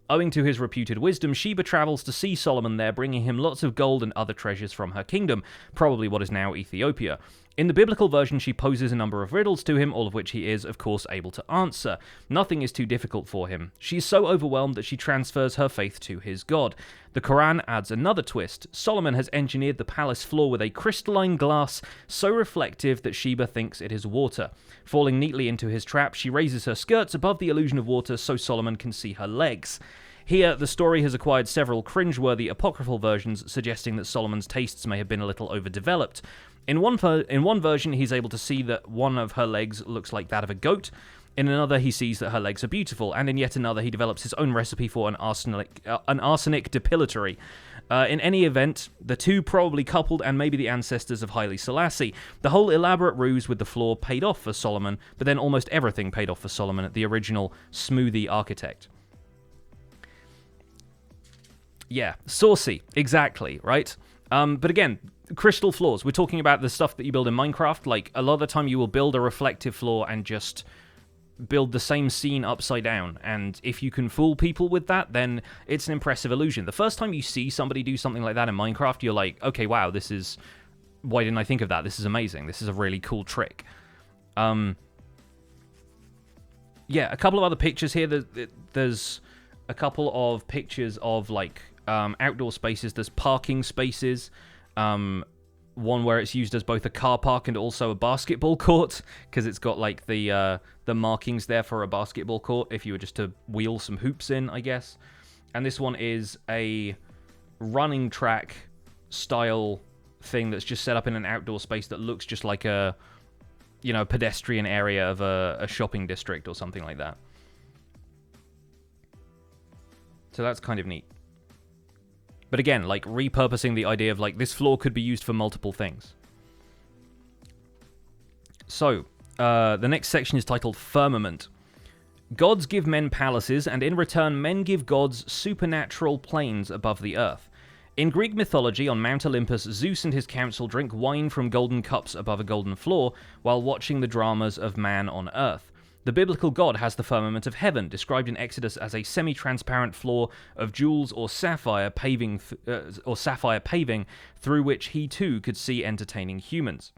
Owing to his reputed wisdom, Sheba travels to see Solomon there, bringing him lots of gold and other treasures from her kingdom, probably what is now Ethiopia. In the biblical version, she poses a number of riddles to him, all of which he is, of course, able to answer. Nothing is too difficult for him. She is so overwhelmed that she transfers her faith to his god. The Quran adds another twist. Solomon has engineered the palace floor with a crystalline glass so reflective that Sheba thinks it is water. Falling neatly into his trap, she raises her skirts above the illusion of water so Solomon can see her legs. Here, the story has acquired several cringeworthy apocryphal versions, suggesting that Solomon's tastes may have been a little overdeveloped. In one version, he's able to see that one of her legs looks like that of a goat. In another, he sees that her legs are beautiful, and in yet another, he develops his own recipe for an arsenic depilatory. In any event, the two probably coupled and maybe the ancestors of Haile Selassie. The whole elaborate ruse with the floor paid off for Solomon, but then almost everything paid off for Solomon, the original smoothie architect. Yeah, saucy, exactly, right? But again, crystal floors. We're talking about the stuff that you build in Minecraft. Like, a lot of the time you will build a reflective floor and just build the same scene upside down. And if you can fool people with that, then it's an impressive illusion. The first time you see somebody do something like that in Minecraft, you're like, okay, wow, this is... Why didn't I think of that? This is amazing. This is a really cool trick. Yeah, a couple of other pictures here. There's a couple of pictures of, like, outdoor spaces. There's parking spaces. One where it's used as both a car park and also a basketball court, because it's got like the markings there for a basketball court if you were just to wheel some hoops in, I guess. And this one is a running track style thing that's just set up in an outdoor space that looks just like a, you know, pedestrian area of a shopping district or something like that. So that's kind of neat. But again, like, repurposing the idea of, like, this floor could be used for multiple things. So, the next section is titled Firmament. Gods give men palaces, and in return men give gods supernatural planes above the earth. In Greek mythology, on Mount Olympus, Zeus and his council drink wine from golden cups above a golden floor, while watching the dramas of man on earth. The biblical God has the firmament of heaven, described in Exodus as a semi-transparent floor of jewels or sapphire paving, through which he too could see entertaining humans.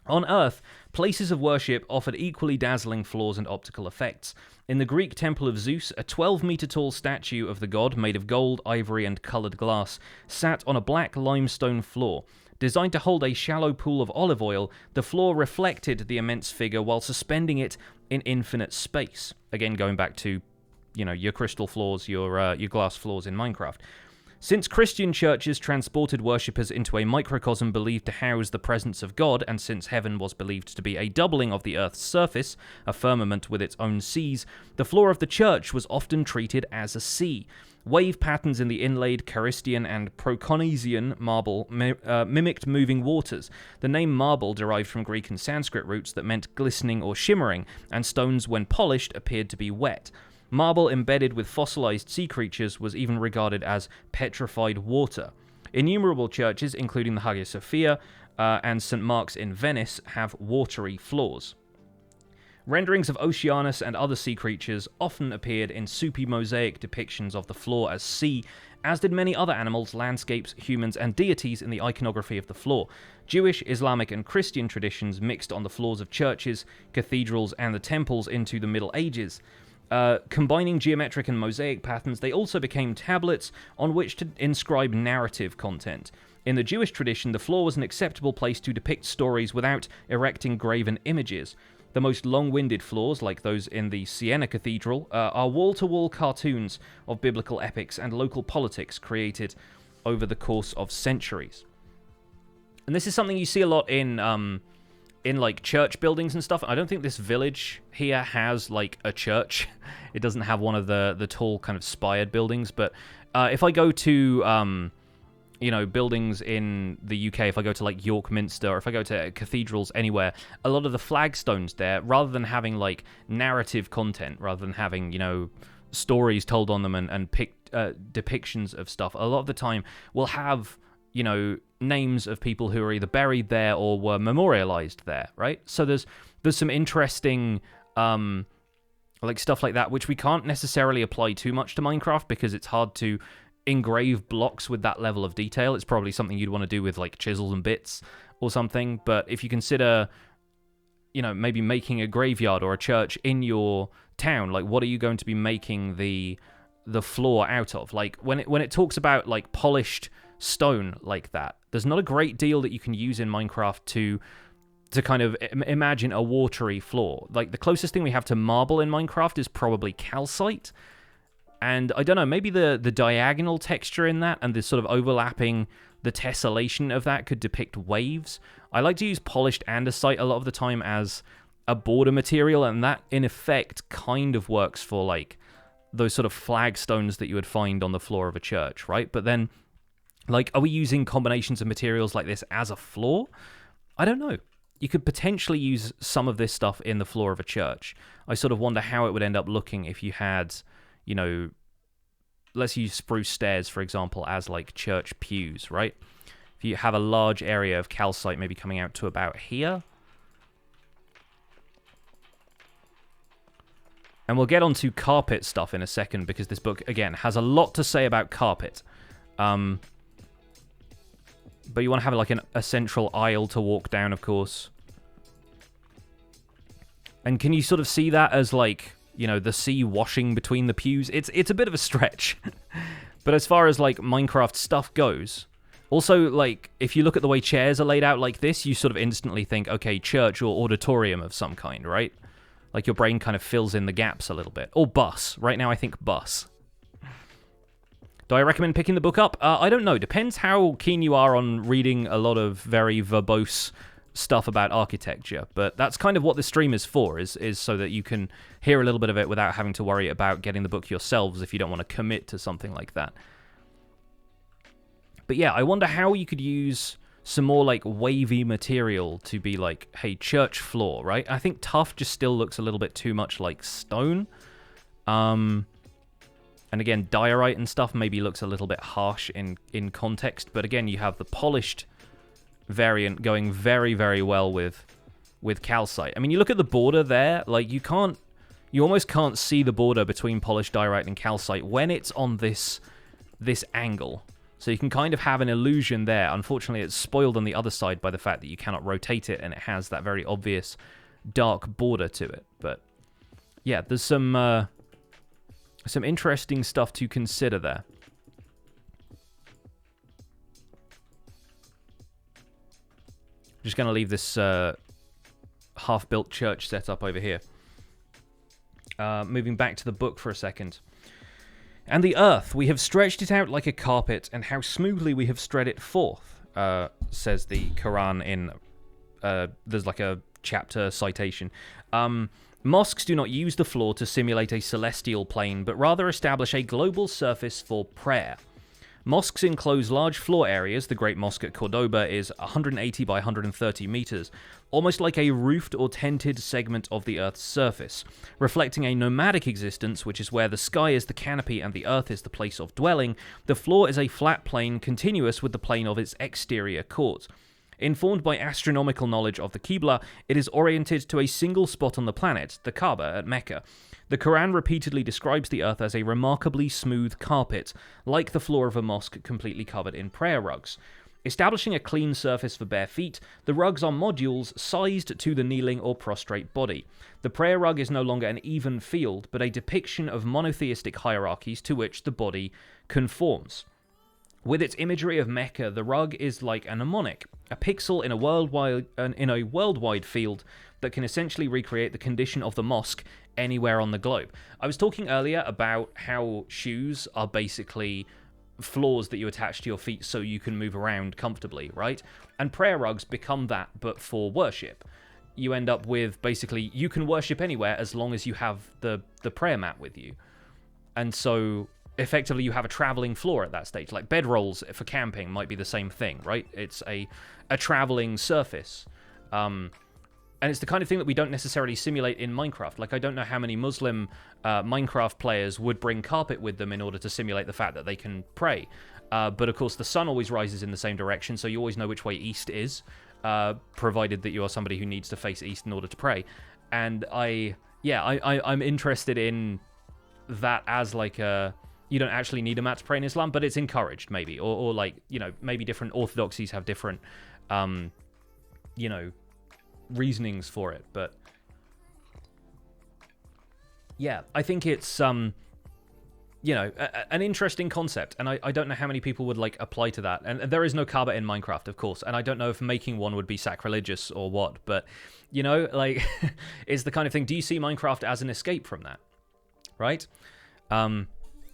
On Earth, places of worship offered equally dazzling floors and optical effects. In the Greek Temple of Zeus, a 12-meter-tall statue of the god, made of gold, ivory, and coloured glass, sat on a black limestone floor. Designed to hold a shallow pool of olive oil, the floor reflected the immense figure while suspending it in infinite space. Again, going back to, your crystal floors, your glass floors in Minecraft. Since Christian churches transported worshippers into a microcosm believed to house the presence of God, and since heaven was believed to be a doubling of the earth's surface, a firmament with its own seas, the floor of the church was often treated as a sea. Wave patterns in the inlaid Carystian and Proconnesian marble mimicked moving waters. The name marble derived from Greek and Sanskrit roots that meant glistening or shimmering, and stones, when polished, appeared to be wet. Marble embedded with fossilized sea creatures was even regarded as petrified water. Innumerable churches, including the Hagia Sophia and St. Mark's in Venice, have watery floors. Renderings of Oceanus and other sea creatures often appeared in soupy mosaic depictions of the floor as sea, as did many other animals, landscapes, humans, and deities in the iconography of the floor. Jewish, Islamic, and Christian traditions mixed on the floors of churches, cathedrals, and the temples into the Middle Ages. Combining geometric and mosaic patterns, they also became tablets on which to inscribe narrative content. In the Jewish tradition, the floor was an acceptable place to depict stories without erecting graven images. The most long-winded floors, like those in the Siena Cathedral, are wall-to-wall cartoons of biblical epics and local politics created over the course of centuries. And this is something you see a lot in like church buildings and stuff. I don't think this village here has like a church. It doesn't have one of the tall kind of spired buildings. But if I go to buildings in the UK, if I go to like York Minster, or if I go to cathedrals anywhere, a lot of the flagstones there, rather than having like narrative content, rather than having stories told on them and depictions of stuff, a lot of the time will have names of people who are either buried there or were memorialized there, right? So there's some interesting like stuff like that, which we can't necessarily apply too much to Minecraft because it's hard to engrave blocks with that level of detail. It's probably something you'd want to do with like chisels and bits or something. But if you consider, maybe making a graveyard or a church in your town, like what are you going to be making the floor out of? Like when it talks about like polished stone like that, there's not a great deal that you can use in Minecraft to kind of imagine a watery floor. Like the closest thing we have to marble in Minecraft is probably calcite, and I don't know, maybe the diagonal texture in that and the sort of overlapping, the tessellation of that could depict waves. I like to use polished andesite a lot of the time as a border material, and that in effect kind of works for like those sort of flagstones that you would find on the floor of a church, right? But then, like, are we using combinations of materials like this as a floor? I don't know. You could potentially use some of this stuff in the floor of a church. I sort of wonder how it would end up looking if you had, let's use spruce stairs, for example, as like church pews, right? If you have a large area of calcite maybe coming out to about here. And we'll get onto carpet stuff in a second because this book, again, has a lot to say about carpet. But you want to have like a central aisle to walk down, of course. And can you sort of see that as like, the sea washing between the pews? It's a bit of a stretch. But as far as like Minecraft stuff goes, also like if you look at the way chairs are laid out like this, you sort of instantly think, okay, church or auditorium of some kind, right? Like your brain kind of fills in the gaps a little bit. Or bus. Right now I think bus. Do I recommend picking the book up? I don't know. Depends how keen you are on reading a lot of very verbose stuff about architecture. But that's kind of what this stream is for, is so that you can hear a little bit of it without having to worry about getting the book yourselves if you don't want to commit to something like that. But yeah, I wonder how you could use some more like wavy material to be like, hey, church floor, right? I think tuff just still looks a little bit too much like stone. And again, diorite and stuff maybe looks a little bit harsh in context. But again, you have the polished variant going very, very well with calcite. I mean, you look at the border there, like you almost can't see the border between polished diorite and calcite when it's on this angle. So you can kind of have an illusion there. Unfortunately, it's spoiled on the other side by the fact that you cannot rotate it, and it has that very obvious dark border to it. But yeah, there's some interesting stuff to consider there. Just going to leave this half-built church set up over here. Moving back to the book for a second. And the earth, we have stretched it out like a carpet, and how smoothly we have spread it forth, says the Quran in... there's like a chapter citation. Mosques do not use the floor to simulate a celestial plane, but rather establish a global surface for prayer. Mosques enclose large floor areas. The Great Mosque at Cordoba is 180 by 130 meters, almost like a roofed or tented segment of the Earth's surface, reflecting a nomadic existence, which is where the sky is the canopy and the Earth is the place of dwelling. The floor is a flat plane continuous with the plane of its exterior court. Informed by astronomical knowledge of the Qibla, it is oriented to a single spot on the planet, the Kaaba at Mecca. The Quran repeatedly describes the earth as a remarkably smooth carpet, like the floor of a mosque completely covered in prayer rugs. Establishing a clean surface for bare feet, the rugs are modules sized to the kneeling or prostrate body. The prayer rug is no longer an even field, but a depiction of monotheistic hierarchies to which the body conforms. With its imagery of Mecca, the rug is like a mnemonic, a pixel in a worldwide field that can essentially recreate the condition of the mosque anywhere on the globe. I was talking earlier about how shoes are basically floors that you attach to your feet so you can move around comfortably, right? And prayer rugs become that, but for worship. You end up with, basically, you can worship anywhere as long as you have the prayer mat with you. And so, effectively, you have a traveling floor at that stage. Like bedrolls for camping might be the same thing, right? It's a traveling surface. And it's the kind of thing that we don't necessarily simulate in Minecraft. Like, I don't know how many Muslim Minecraft players would bring carpet with them in order to simulate the fact that they can pray. But, of course, the sun always rises in the same direction, so you always know which way east is, provided that you are somebody who needs to face east in order to pray. And I'm interested in that as, like, you don't actually need a mat to pray in Islam, but it's encouraged, maybe. Or like, you know, maybe different orthodoxies have different, you know, reasonings for it. But yeah, I think it's you know, an interesting concept, and I don't know how many people would like apply to that. And there is no Kaaba in Minecraft, of course, and I don't know if making one would be sacrilegious or what, but you know, like it's the kind of thing. Do you see Minecraft as an escape from that? Right?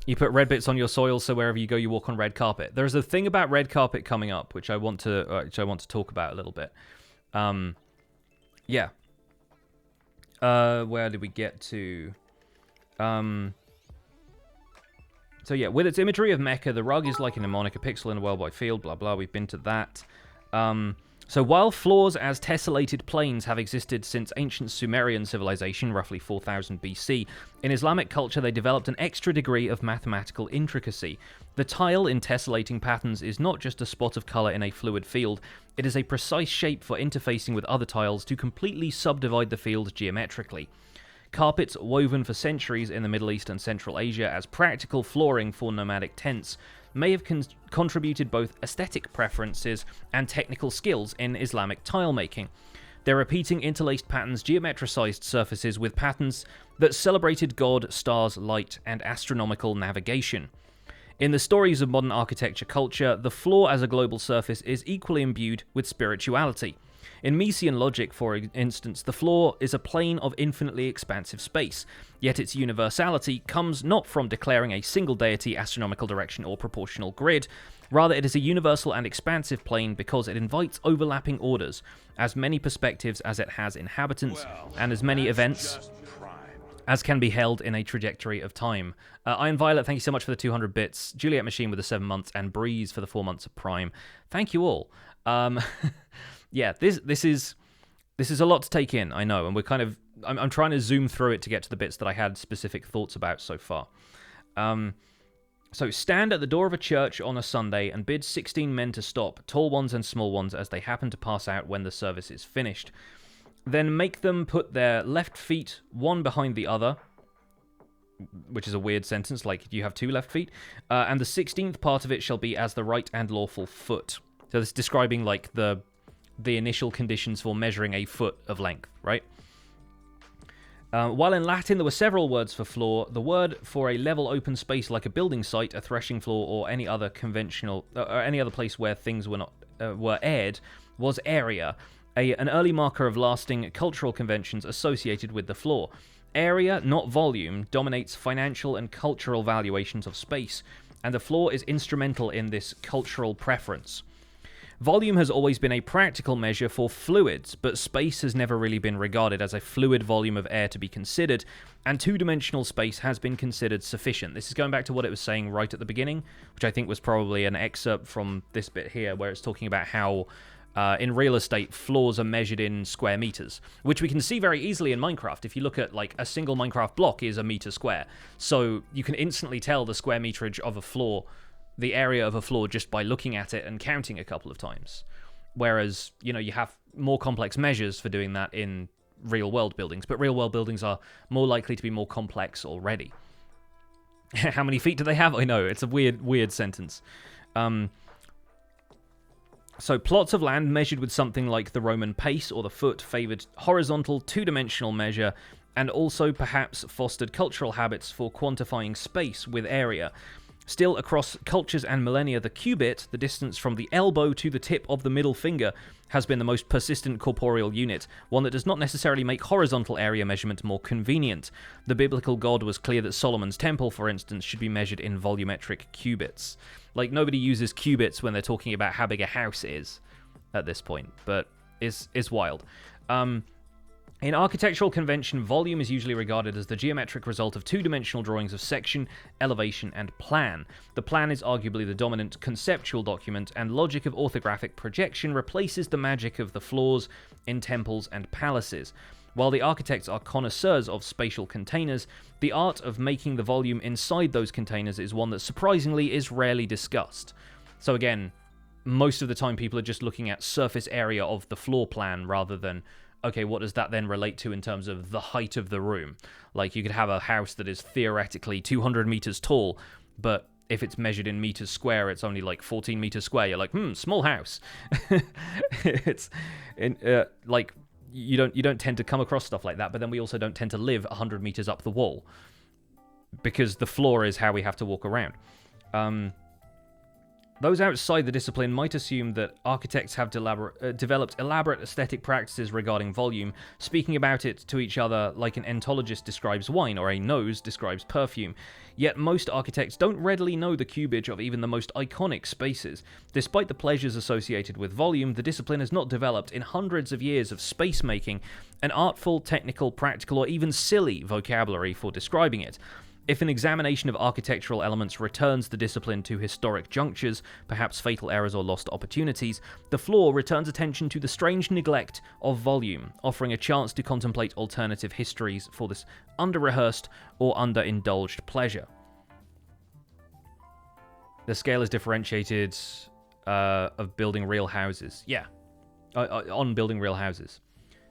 You put red bits on your soil, so wherever you go, you walk on red carpet. There's a thing about red carpet coming up, which I want to talk about a little bit. Yeah. Where did we get to? So yeah, with its imagery of Mecca, the rug is like a mnemonic, a pixel in a worldwide field, blah blah, we've been to that. So while floors as tessellated planes have existed since ancient Sumerian civilization, roughly 4000 BC, in Islamic culture they developed an extra degree of mathematical intricacy. The tile in tessellating patterns is not just a spot of color in a fluid field, it is a precise shape for interfacing with other tiles to completely subdivide the field geometrically. Carpets woven for centuries in the Middle East and Central Asia as practical flooring for nomadic tents may have contributed both aesthetic preferences and technical skills in Islamic tile making. Their repeating interlaced patterns geometricized surfaces with patterns that celebrated God, stars, light, and astronomical navigation. In the stories of modern architecture culture, the floor as a global surface is equally imbued with spirituality. In Mesian logic, for instance, the floor is a plane of infinitely expansive space, yet its universality comes not from declaring a single deity, astronomical direction, or proportional grid. Rather, it is a universal and expansive plane because it invites overlapping orders, as many perspectives as it has inhabitants, and as many events as can be held in a trajectory of time. Iron Violet, thank you so much for the 200 bits. Juliet Machine with the 7 months, and Breeze for the 4 months of Prime. Thank you all. Yeah, this is a lot to take in, I know, and we're kind of... I'm trying to zoom through it to get to the bits that I had specific thoughts about so far. So, stand at the door of a church on a Sunday and bid 16 men to stop, tall ones and small ones, as they happen to pass out when the service is finished. Then make them put their left feet one behind the other. which is a weird sentence, like you have 2 left feet, and the 16th part of it shall be as the right and lawful foot. So this is describing like the initial conditions for measuring a foot of length, right? While in Latin there were several words for floor, the word for a level open space like a building site, a threshing floor, or any other conventional, or any other place where things were aired, was area, an early marker of lasting cultural conventions associated with the floor. Area, not volume, dominates financial and cultural valuations of space, and the floor is instrumental in this cultural preference. Volume has always been a practical measure for fluids, but space has never really been regarded as a fluid volume of air to be considered, and two-dimensional space has been considered sufficient. This is going back to what it was saying right at the beginning, which I think was probably an excerpt from this bit here, where it's talking about how in real estate, floors are measured in square meters, which we can see very easily in Minecraft. If you look at, like, a single Minecraft block is a meter square, so you can instantly tell the square meterage of a floor, the area of a floor, just by looking at it and counting a couple of times. Whereas, you know, you have more complex measures for doing that in real-world buildings, but real-world buildings are more likely to be more complex already. How many feet do they have? I know, it's a weird sentence. So plots of land measured with something like the Roman pace or the foot favoured horizontal, two-dimensional measure, and also perhaps fostered cultural habits for quantifying space with area. Still, across cultures and millennia, the cubit, the distance from the elbow to the tip of the middle finger, has been the most persistent corporeal unit, one that does not necessarily make horizontal area measurement more convenient. The biblical God was clear that Solomon's temple, for instance, should be measured in volumetric cubits. Like, nobody uses cubits when they're talking about how big a house is at this point, but it's wild. In architectural convention, volume is usually regarded as the geometric result of two-dimensional drawings of section, elevation, and plan. The plan is arguably the dominant conceptual document, and logic of orthographic projection replaces the magic of the floors in temples and palaces. While the architects are connoisseurs of spatial containers, the art of making the volume inside those containers is one that surprisingly is rarely discussed. So again, most of the time people are just looking at surface area of the floor plan rather than, okay, what does that then relate to in terms of the height of the room? Like, you could have a house that is theoretically 200 meters tall, but if it's measured in meters square, it's only like 14 meters square. You're like, small house. It's like, you don't tend to come across stuff like that, but then we also don't tend to live 100 meters up the wall because the floor is how we have to walk around. Those outside the discipline might assume that architects have developed elaborate aesthetic practices regarding volume, speaking about it to each other like an entologist describes wine or a nose describes perfume. Yet most architects don't readily know the cubage of even the most iconic spaces. Despite the pleasures associated with volume, the discipline has not developed in hundreds of years of space making an artful, technical, practical, or even silly vocabulary for describing it. If an examination of architectural elements returns the discipline to historic junctures, perhaps fatal errors or lost opportunities, the floor returns attention to the strange neglect of volume, offering a chance to contemplate alternative histories for this under-rehearsed or under-indulged pleasure. The scale is differentiated of building real houses. Yeah, on building real houses.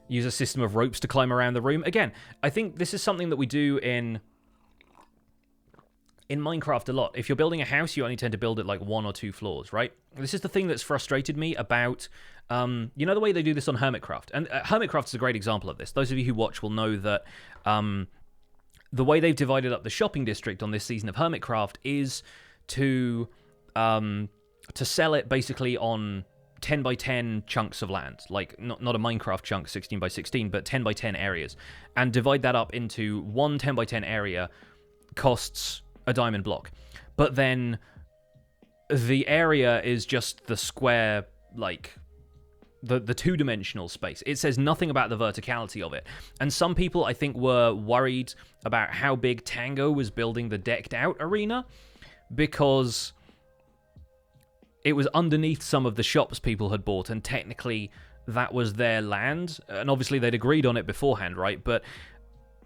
Use a system of ropes to climb around the room. Again, I think this is something that we do in Minecraft a lot. If you're building a house, you only tend to build it like 1 or 2 floors, right? This is the thing that's frustrated me about, you know, the way they do this on Hermitcraft. And Hermitcraft is a great example of this. Those of you who watch will know that the way they've divided up the shopping district on this season of Hermitcraft is to sell it basically on 10 by 10 chunks of land, like not a Minecraft chunk 16 by 16, but 10 by 10 areas, and divide that up into one 10 by 10 area costs a diamond block, but then the area is just the square, like the two-dimensional space. It says nothing about the verticality of it, and some people I think were worried about how big Tango was building the decked out arena because it was underneath some of the shops people had bought, and technically that was their land, and obviously they'd agreed on it beforehand, right? But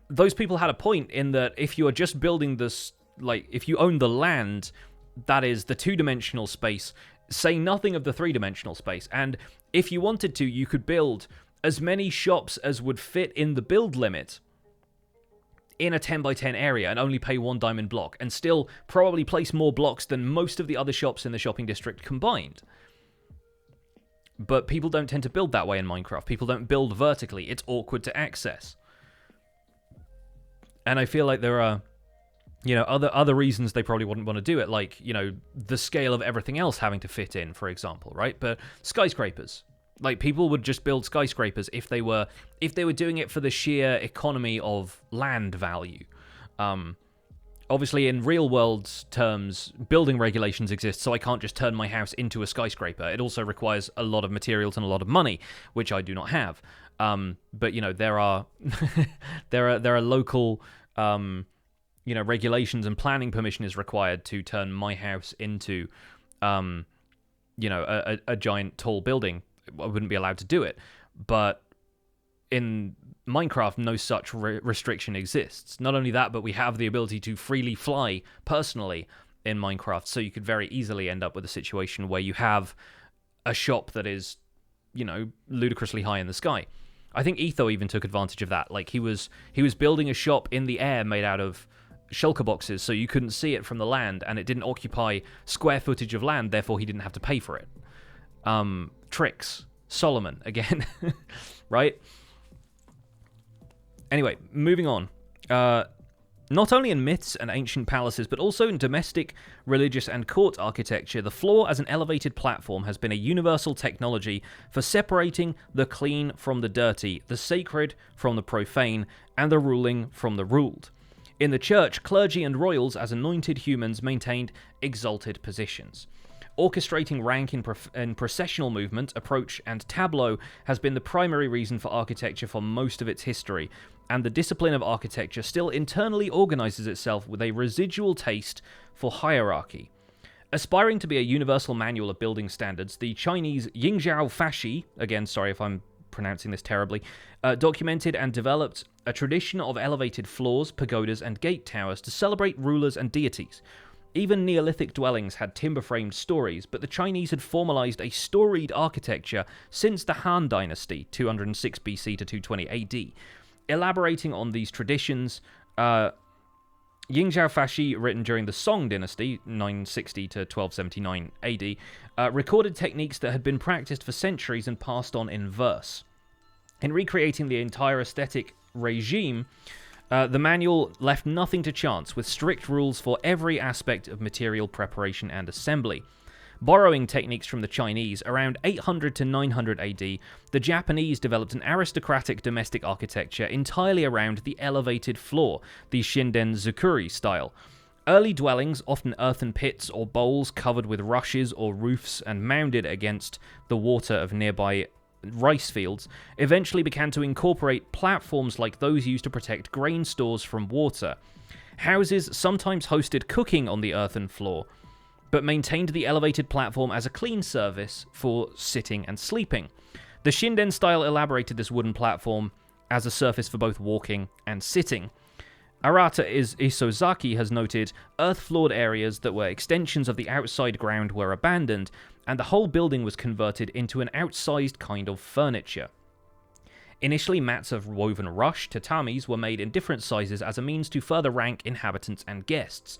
those people had a point in that if you are just building this, like, if you own the land, that is the two-dimensional space, say nothing of the three-dimensional space. And if you wanted to, you could build as many shops as would fit in the build limit in a 10 by 10 area and only pay 1 diamond block and still probably place more blocks than most of the other shops in the shopping district combined. But people don't tend to build that way in Minecraft. People don't build vertically. It's awkward to access. And I feel like there are, you know, other reasons they probably wouldn't want to do it, like, you know, the scale of everything else having to fit in, for example, right? But skyscrapers. Like, people would just build skyscrapers if they were doing it for the sheer economy of land value. Obviously, in real-world terms, building regulations exist, so I can't just turn my house into a skyscraper. It also requires a lot of materials and a lot of money, which I do not have. But, you know, there are there are local, you know, regulations and planning permission is required to turn my house into, you know, a giant tall building. I wouldn't be allowed to do it. But in Minecraft, no such restriction exists. Not only that, but we have the ability to freely fly personally in Minecraft, so you could very easily end up with a situation where you have a shop that is, you know, ludicrously high in the sky. I think Etho even took advantage of that. Like, he was building a shop in the air made out of shulker boxes, so you couldn't see it from the land, and it didn't occupy square footage of land, therefore he didn't have to pay for it. Tricks. Solomon, again. Right? Anyway, moving on. Not only in myths and ancient palaces, but also in domestic, religious, and court architecture, the floor as an elevated platform has been a universal technology for separating the clean from the dirty, the sacred from the profane, and the ruling from the ruled. In the church, clergy and royals, as anointed humans, maintained exalted positions. Orchestrating rank in processional movement, approach, and tableau has been the primary reason for architecture for most of its history, and the discipline of architecture still internally organizes itself with a residual taste for hierarchy. Aspiring to be a universal manual of building standards, the Chinese Yingzhou Fashi, again, sorry if I'm pronouncing this terribly, documented and developed a tradition of elevated floors, pagodas, and gate towers to celebrate rulers and deities. Even Neolithic dwellings had timber-framed stories, but the Chinese had formalized a storied architecture since the Han Dynasty, 206 BC to 220 AD. Elaborating on these traditions, Yingzhou Fashi, written during the Song Dynasty, 960 to 1279 AD, recorded techniques that had been practiced for centuries and passed on in verse. In recreating the entire aesthetic regime, the manual left nothing to chance, with strict rules for every aspect of material preparation and assembly. Borrowing techniques from the Chinese, around 800 to 900 AD, the Japanese developed an aristocratic domestic architecture entirely around the elevated floor, the Shinden Zukuri style. Early dwellings, often earthen pits or bowls covered with rushes or roofs and mounded against the water of nearby rice fields, eventually began to incorporate platforms like those used to protect grain stores from water. Houses sometimes hosted cooking on the earthen floor, but maintained the elevated platform as a clean surface for sitting and sleeping. The Shinden style elaborated this wooden platform as a surface for both walking and sitting. Arata Isozaki has noted earth-floored areas that were extensions of the outside ground were abandoned, and the whole building was converted into an outsized kind of furniture. Initially, mats of woven rush, tatamis, were made in different sizes as a means to further rank inhabitants and guests.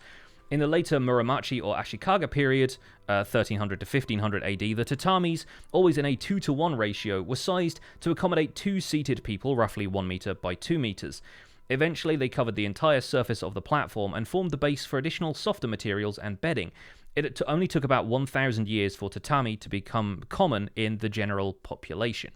In the later Muromachi or Ashikaga period, 1300 to 1500 AD, the tatamis, always in a 2-to-1 ratio, were sized to accommodate 2 seated people, roughly 1 meter by 2 meters. Eventually, they covered the entire surface of the platform and formed the base for additional softer materials and bedding. It only took about 1,000 years for tatami to become common in the general population.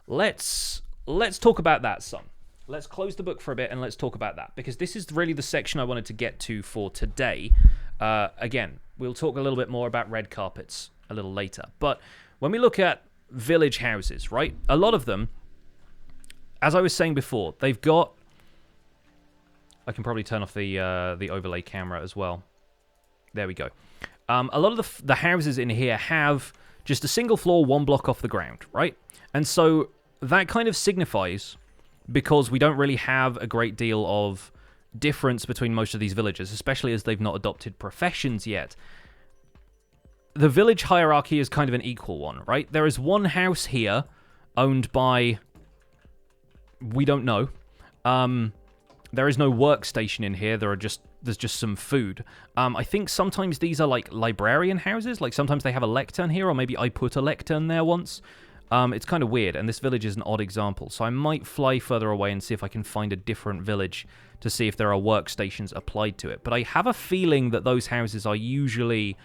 Let's talk about that some. Let's close the book for a bit and let's talk about that, because this is really the section I wanted to get to for today. Again, we'll talk a little bit more about red carpets a little later. But when we look at village houses, right, a lot of them, as I was saying before, they've got... I can probably turn off the overlay camera as well. There we go. A lot of the houses in here have just a single floor, 1 block off the ground, right? And so that kind of signifies, because we don't really have a great deal of difference between most of these villages, especially as they've not adopted professions yet. The village hierarchy is kind of an equal one, right? There is one house here owned by... we don't know. There is no workstation in here. There's just some food. I think sometimes these are like librarian houses. Like sometimes they have a lectern here, or maybe I put a lectern there once. It's kind of weird, and this village is an odd example. So I might fly further away and see if I can find a different village to see if there are workstations applied to it. But I have a feeling that those houses are usually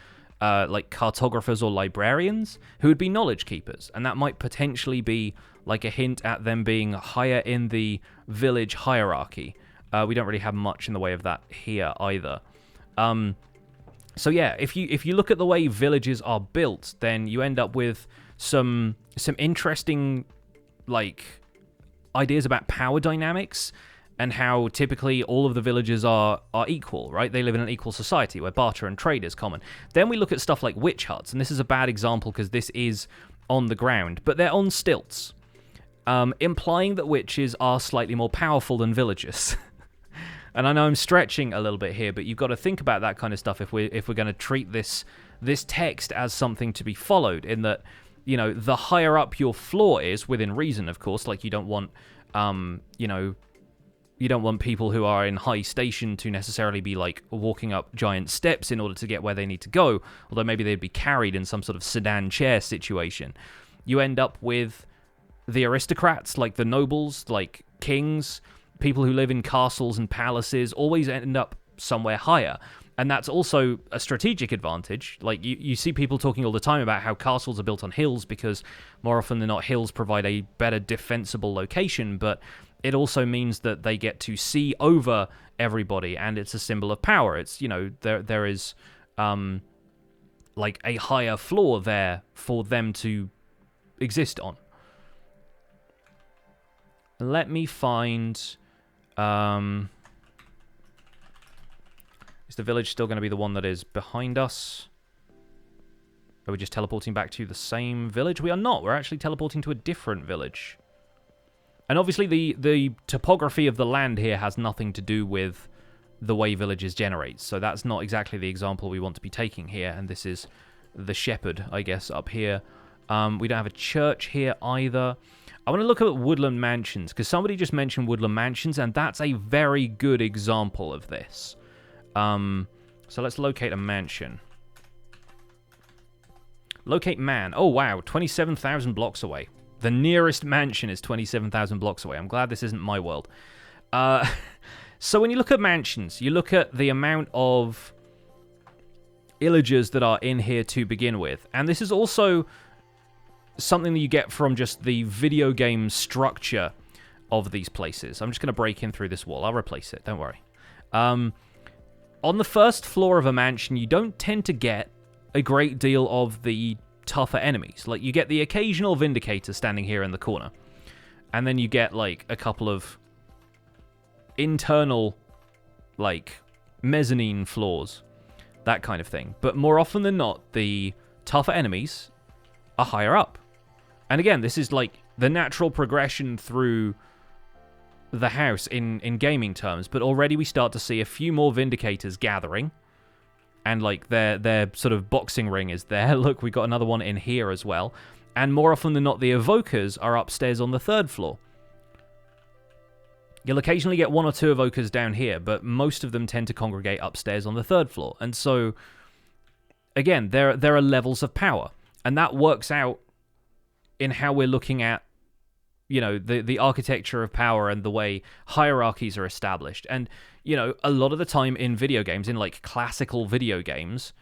like cartographers or librarians who would be knowledge keepers, and that might potentially be like a hint at them being higher in the village hierarchy. We don't really have much in the way of that here either. So yeah, if you look at the way villages are built, then you end up with some interesting like ideas about power dynamics and how typically all of the villages are equal, right? They live in an equal society where barter and trade is common. Then we look at stuff like witch huts, and this is a bad example because this is on the ground, but they're on stilts, implying that witches are slightly more powerful than villagers. And I know I'm stretching a little bit here, but you've got to think about that kind of stuff if we're going to treat this text as something to be followed, in that, you know, the higher up your floor is, within reason, of course, like you don't want, you don't want people who are in high station to necessarily be, like, walking up giant steps in order to get where they need to go, although maybe they'd be carried in some sort of sedan chair situation. You end up with the aristocrats, like the nobles, like kings, people who live in castles and palaces, always end up somewhere higher. And that's also a strategic advantage. Like, you see people talking all the time about how castles are built on hills because more often than not, hills provide a better defensible location, but it also means that they get to see over everybody, and it's a symbol of power. It's, you know, there is like a higher floor there for them to exist on. Let me find... is the village still going to be the one that is behind us? Are we just teleporting back to the same village? We are not. We're actually teleporting to a different village. And obviously the topography of the land here has nothing to do with the way villages generate. So that's not exactly the example we want to be taking here. And this is the shepherd, I guess, up here. We don't have a church here either. I want to look at woodland mansions, because somebody just mentioned woodland mansions, and that's a very good example of this. So let's locate a mansion. Locate man. Oh, wow. 27,000 blocks away. The nearest mansion is 27,000 blocks away. I'm glad this isn't my world. So when you look at mansions, you look at the amount of illagers that are in here to begin with. And this is also something that you get from just the video game structure of these places. I'm just going to break in through this wall. I'll replace it. Don't worry. On the first floor of a mansion, you don't tend to get a great deal of the tougher enemies. Like, you get the occasional Vindicator standing here in the corner. And then you get, like, a couple of internal, like, mezzanine floors. That kind of thing. But more often than not, the tougher enemies are higher up. And again, this is, like, the natural progression through the house in gaming terms, but already we start to see a few more Vindicators gathering, and like their sort of boxing ring is there. Look, we got another one in here as well, and more often than not, the Evokers are upstairs on the third floor. You'll occasionally get one or two Evokers down here, but most of them tend to congregate upstairs on the third floor, and so again, there are levels of power, and that works out in how we're looking at, you know, the architecture of power and the way hierarchies are established. And, you know, a lot of the time in video games, in like classical video games,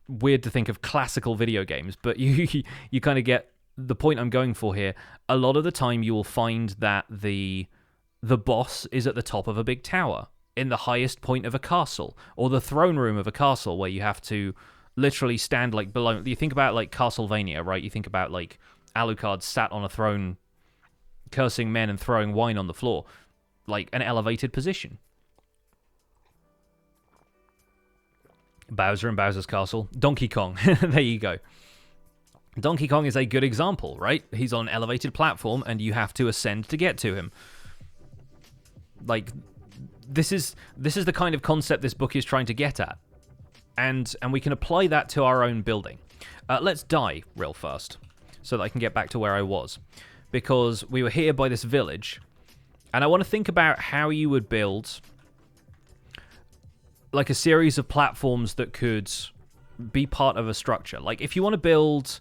weird to think of classical video games, but you kind of get the point I'm going for here. A lot of the time you will find that the boss is at the top of a big tower, in the highest point of a castle, or the throne room of a castle, where you have to literally stand like below. You think about like Castlevania, right? You think about like Alucard sat on a throne, cursing men and throwing wine on the floor, like an elevated position. Bowser and Bowser's Castle. Donkey Kong. There you go. Donkey Kong is a good example, right? He's on an elevated platform, and you have to ascend to get to him. Like, this is the kind of concept this book is trying to get at. And we can apply that to our own building. Let's die real fast, so that I can get back to where I was. Because we were here by this village, And I want to think about how you would build like a series of platforms that could be part of a structure. Like if you want to build...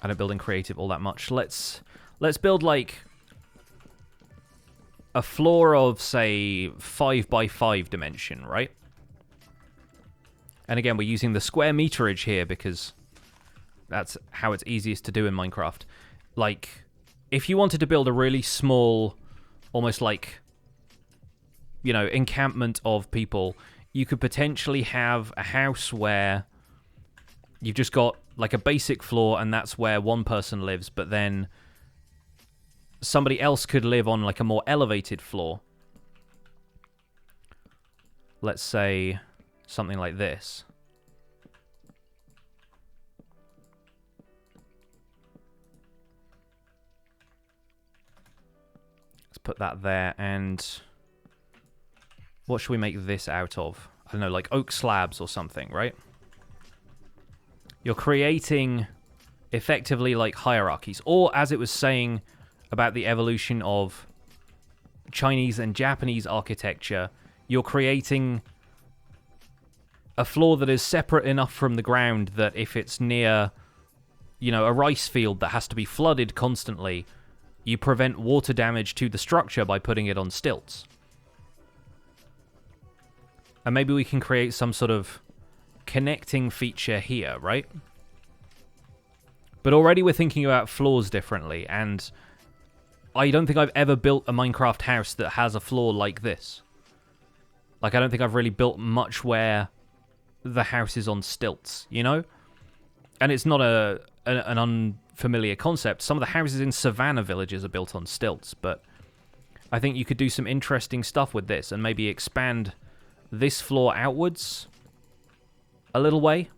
I don't build in creative all that much. Let's build like a floor of, say, 5 by 5 dimension, right? And again, we're using the square meterage here because that's how it's easiest to do in Minecraft. Like, if you wanted to build a really small, almost like, you know, encampment of people, you could potentially have a house where you've just got like a basic floor and that's where one person lives, but then somebody else could live on like a more elevated floor. Let's say something like this. Let's put that there, and what should we make this out of? I don't know, like oak slabs or something, right? You're creating effectively like hierarchies, or as it was saying about the evolution of Chinese and Japanese architecture, you're creating a floor that is separate enough from the ground that if it's near, you know, a rice field that has to be flooded constantly, you prevent water damage to the structure by putting it on stilts. And maybe we can create some sort of connecting feature here, right? But already we're thinking about floors differently, and I don't think I've ever built a Minecraft house that has a floor like this. Like, I don't think I've really built much where the house is on stilts, you know? And it's not an unfamiliar concept. Some of the houses in savannah villages are built on stilts, but I think you could do some interesting stuff with this and maybe expand this floor outwards a little way.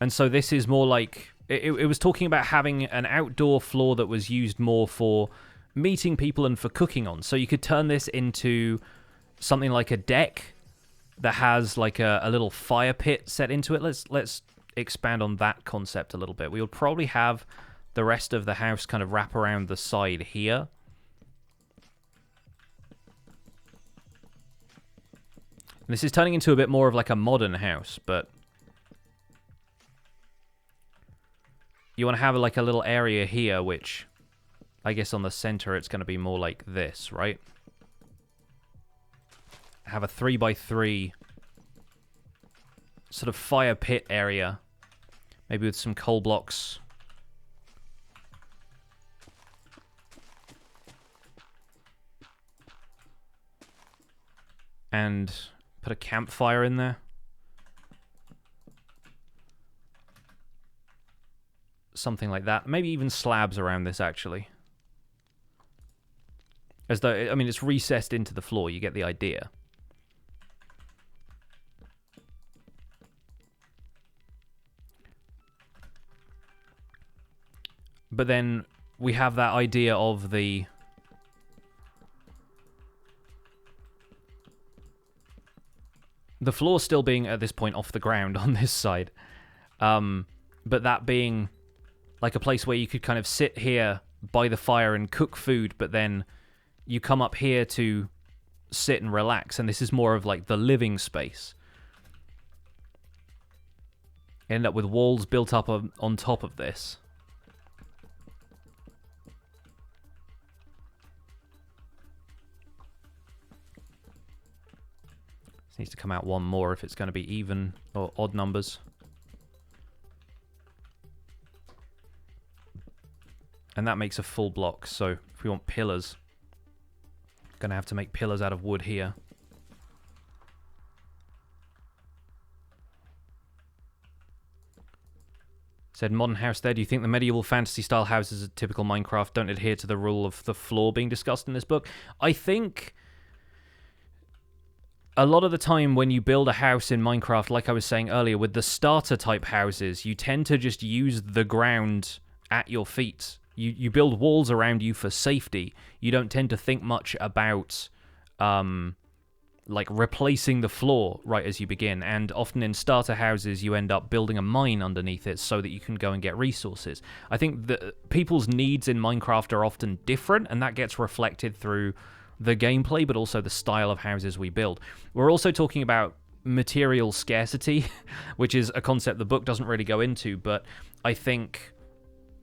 And so this is more like... It was talking about having an outdoor floor that was used more for meeting people and for cooking on. So you could turn this into something like a deck that has like a little fire pit set into it. Let's expand on that concept a little bit. We would probably have the rest of the house kind of wrap around the side here. And this is turning into a bit more of like a modern house, but you want to have like a little area here, which I guess on the center it's going to be more like this, right? Have a 3 by 3 sort of fire pit area, maybe with some coal blocks. And put a campfire in there. Something like that. Maybe even slabs around this, actually. As though, I mean, it's recessed into the floor. You get the idea. But then we have that idea of the... the floor still being, at this point, off the ground on this side. But that being like a place where you could kind of sit here by the fire and cook food, but then you come up here to sit and relax, and this is more of like the living space. You end up with walls built up on top of this. This needs to come out one more if it's going to be even or odd numbers. And that makes a full block, so if we want pillars, going to have to make pillars out of wood here. Said, modern house there. Do you think the medieval fantasy style houses of typical Minecraft don't adhere to the rule of the floor being discussed in this book? I think a lot of the time when you build a house in Minecraft, like I was saying earlier, with the starter type houses, you tend to just use the ground at your feet. You build walls around you for safety. You don't tend to think much about like replacing the floor right as you begin, and often in starter houses you end up building a mine underneath it so that you can go and get resources. I think that people's needs in Minecraft are often different, and that gets reflected through the gameplay, but also the style of houses we build. We're also talking about material scarcity, which is a concept the book doesn't really go into, but I think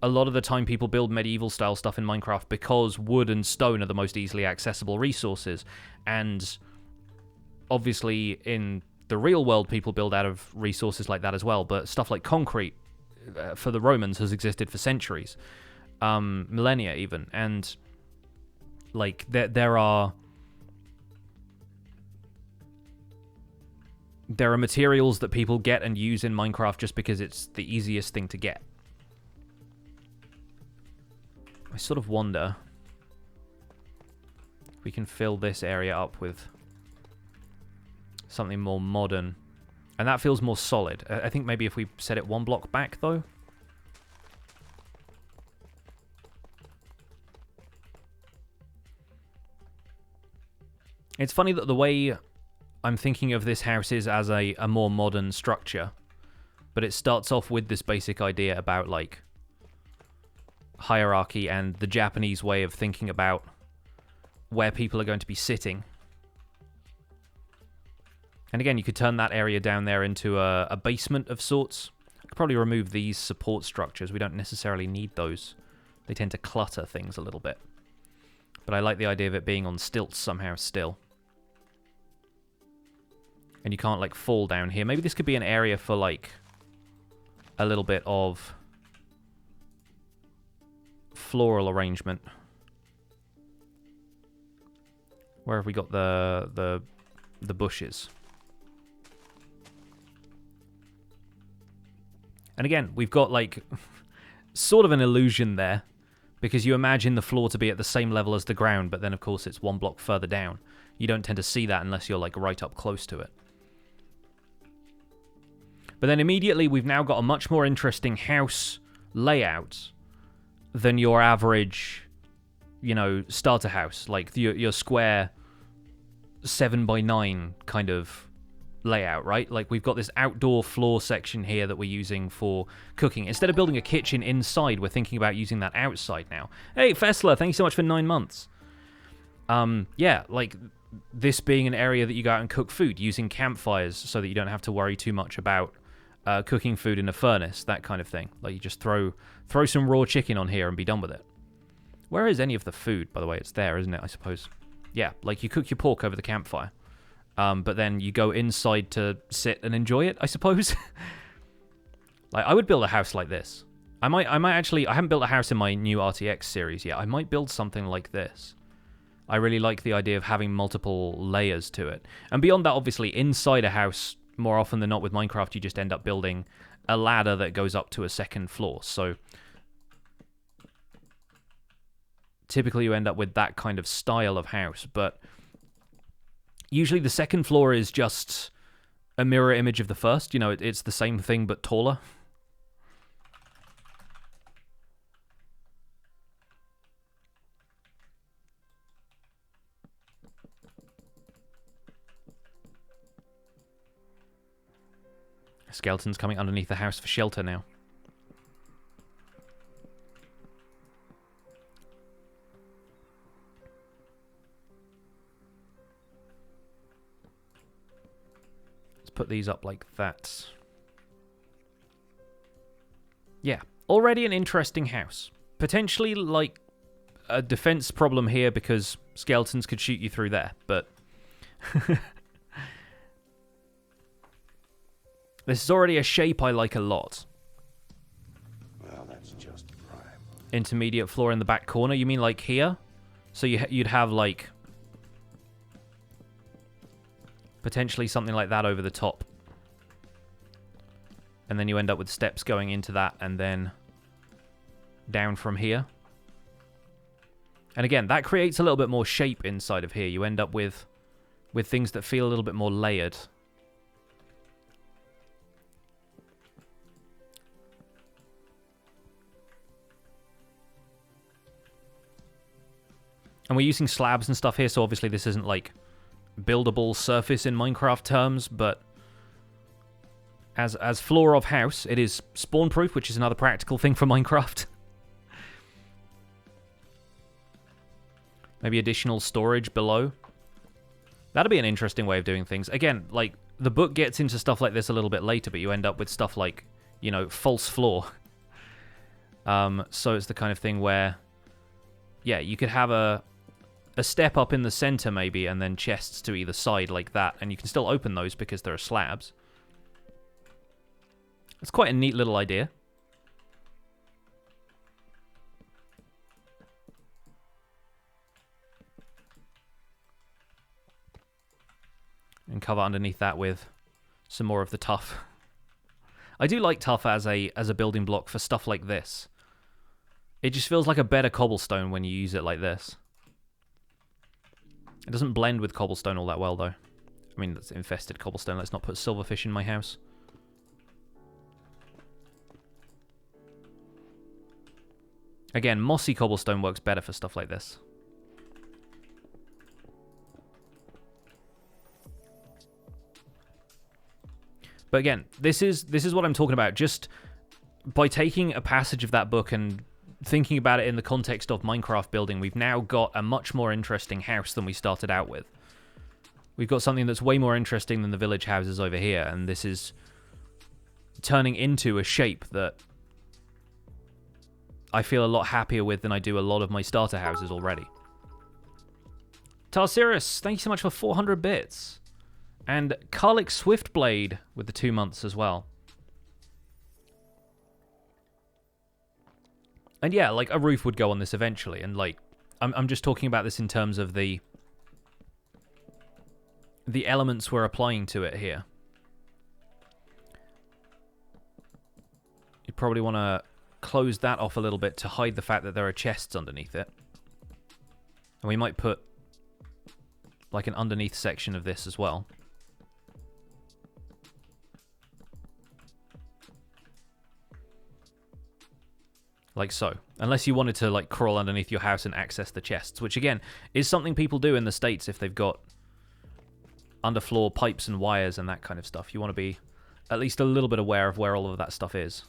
a lot of the time people build medieval style stuff in Minecraft because wood and stone are the most easily accessible resources, and obviously in the real world people build out of resources like that as well, but stuff like concrete for the Romans has existed for centuries, millennia even, and like there are materials that people get and use in Minecraft just because it's the easiest thing to get. I sort of wonder if we can fill this area up with something more modern. And that feels more solid. I think maybe if we set it one block back, though. It's funny that the way I'm thinking of this house is as a more modern structure. But it starts off with this basic idea about, like, hierarchy and the Japanese way of thinking about where people are going to be sitting. And again, you could turn that area down there into a basement of sorts. I could probably remove these support structures. We don't necessarily need those. They tend to clutter things a little bit. But I like the idea of it being on stilts somehow still. And you can't, like, fall down here. Maybe this could be an area for, like, a little bit of floral arrangement. Where have we got the bushes? And again, we've got, like, sort of an illusion there, because you imagine the floor to be at the same level as the ground, but then, of course, it's one block further down. You don't tend to see that unless you're, like, right up close to it. But then immediately, we've now got a much more interesting house layout than your average, you know, starter house. Like, your square 7x9 kind of layout, right? Like, we've got this outdoor floor section here that we're using for cooking. Instead of building a kitchen inside, we're thinking about using that outside now. Hey, Fessler, thank you so much for 9 months. Yeah, like, this being an area that you go out and cook food, using campfires so that you don't have to worry too much about cooking food in a furnace, that kind of thing. Like, you just throw some raw chicken on here and be done with it. Where is any of the food, by the way? It's there, isn't it, I suppose? Yeah, like, you cook your pork over the campfire. But then you go inside to sit and enjoy it, I suppose. Like, I would build a house like this. I might actually... I haven't built a house in my new RTX series yet. I might build something like this. I really like the idea of having multiple layers to it. And beyond that, obviously, inside a house, more often than not with Minecraft, you just end up building a ladder that goes up to a second floor. So typically you end up with that kind of style of house. But usually the second floor is just a mirror image of the first. You know, it's the same thing but taller. Skeletons coming underneath the house for shelter now. Let's put these up like that. Yeah, already an interesting house. Potentially, like, a defense problem here because skeletons could shoot you through there, but... This is already a shape I like a lot. Well, that's just prime. Intermediate floor in the back corner. You mean like here? So you'd have like potentially something like that over the top. And then you end up with steps going into that and then down from here. And again, that creates a little bit more shape inside of here. You end up with things that feel a little bit more layered. And we're using slabs and stuff here, so obviously this isn't, like, buildable surface in Minecraft terms, but as floor of house, it is spawn proof, which is another practical thing for Minecraft. Maybe additional storage below. That'd be an interesting way of doing things. Again, like, the book gets into stuff like this a little bit later, but you end up with stuff like, you know, false floor. So it's the kind of thing where, yeah, you could have a step up in the center maybe, and then chests to either side like that, and you can still open those because there are slabs. It's quite a neat little idea. And cover underneath that with some more of the tuff. I do like tuff as a building block for stuff like this. It just feels like a better cobblestone when you use it like this. It doesn't blend with cobblestone all that well, though. I mean, that's infested cobblestone. Let's not put silverfish in my house. Again, mossy cobblestone works better for stuff like this. But again, this is what I'm talking about. Just by taking a passage of that book and thinking about it in the context of Minecraft building, we've now got a much more interesting house than we started out with. We've got something that's way more interesting than the village houses over here, and this is turning into a shape that I feel a lot happier with than I do a lot of my starter houses already. Tarsiris, thank you so much for 400 bits. And Karlik Swiftblade with the 2 months as well. And yeah, like, a roof would go on this eventually, and like, I'm just talking about this in terms of the elements we're applying to it here. You probably want to close that off a little bit to hide the fact that there are chests underneath it. And we might put like an underneath section of this as well. Like so. Unless you wanted to like crawl underneath your house and access the chests, which again is something people do in the States if they've got underfloor pipes and wires and that kind of stuff. You want to be at least a little bit aware of where all of that stuff is.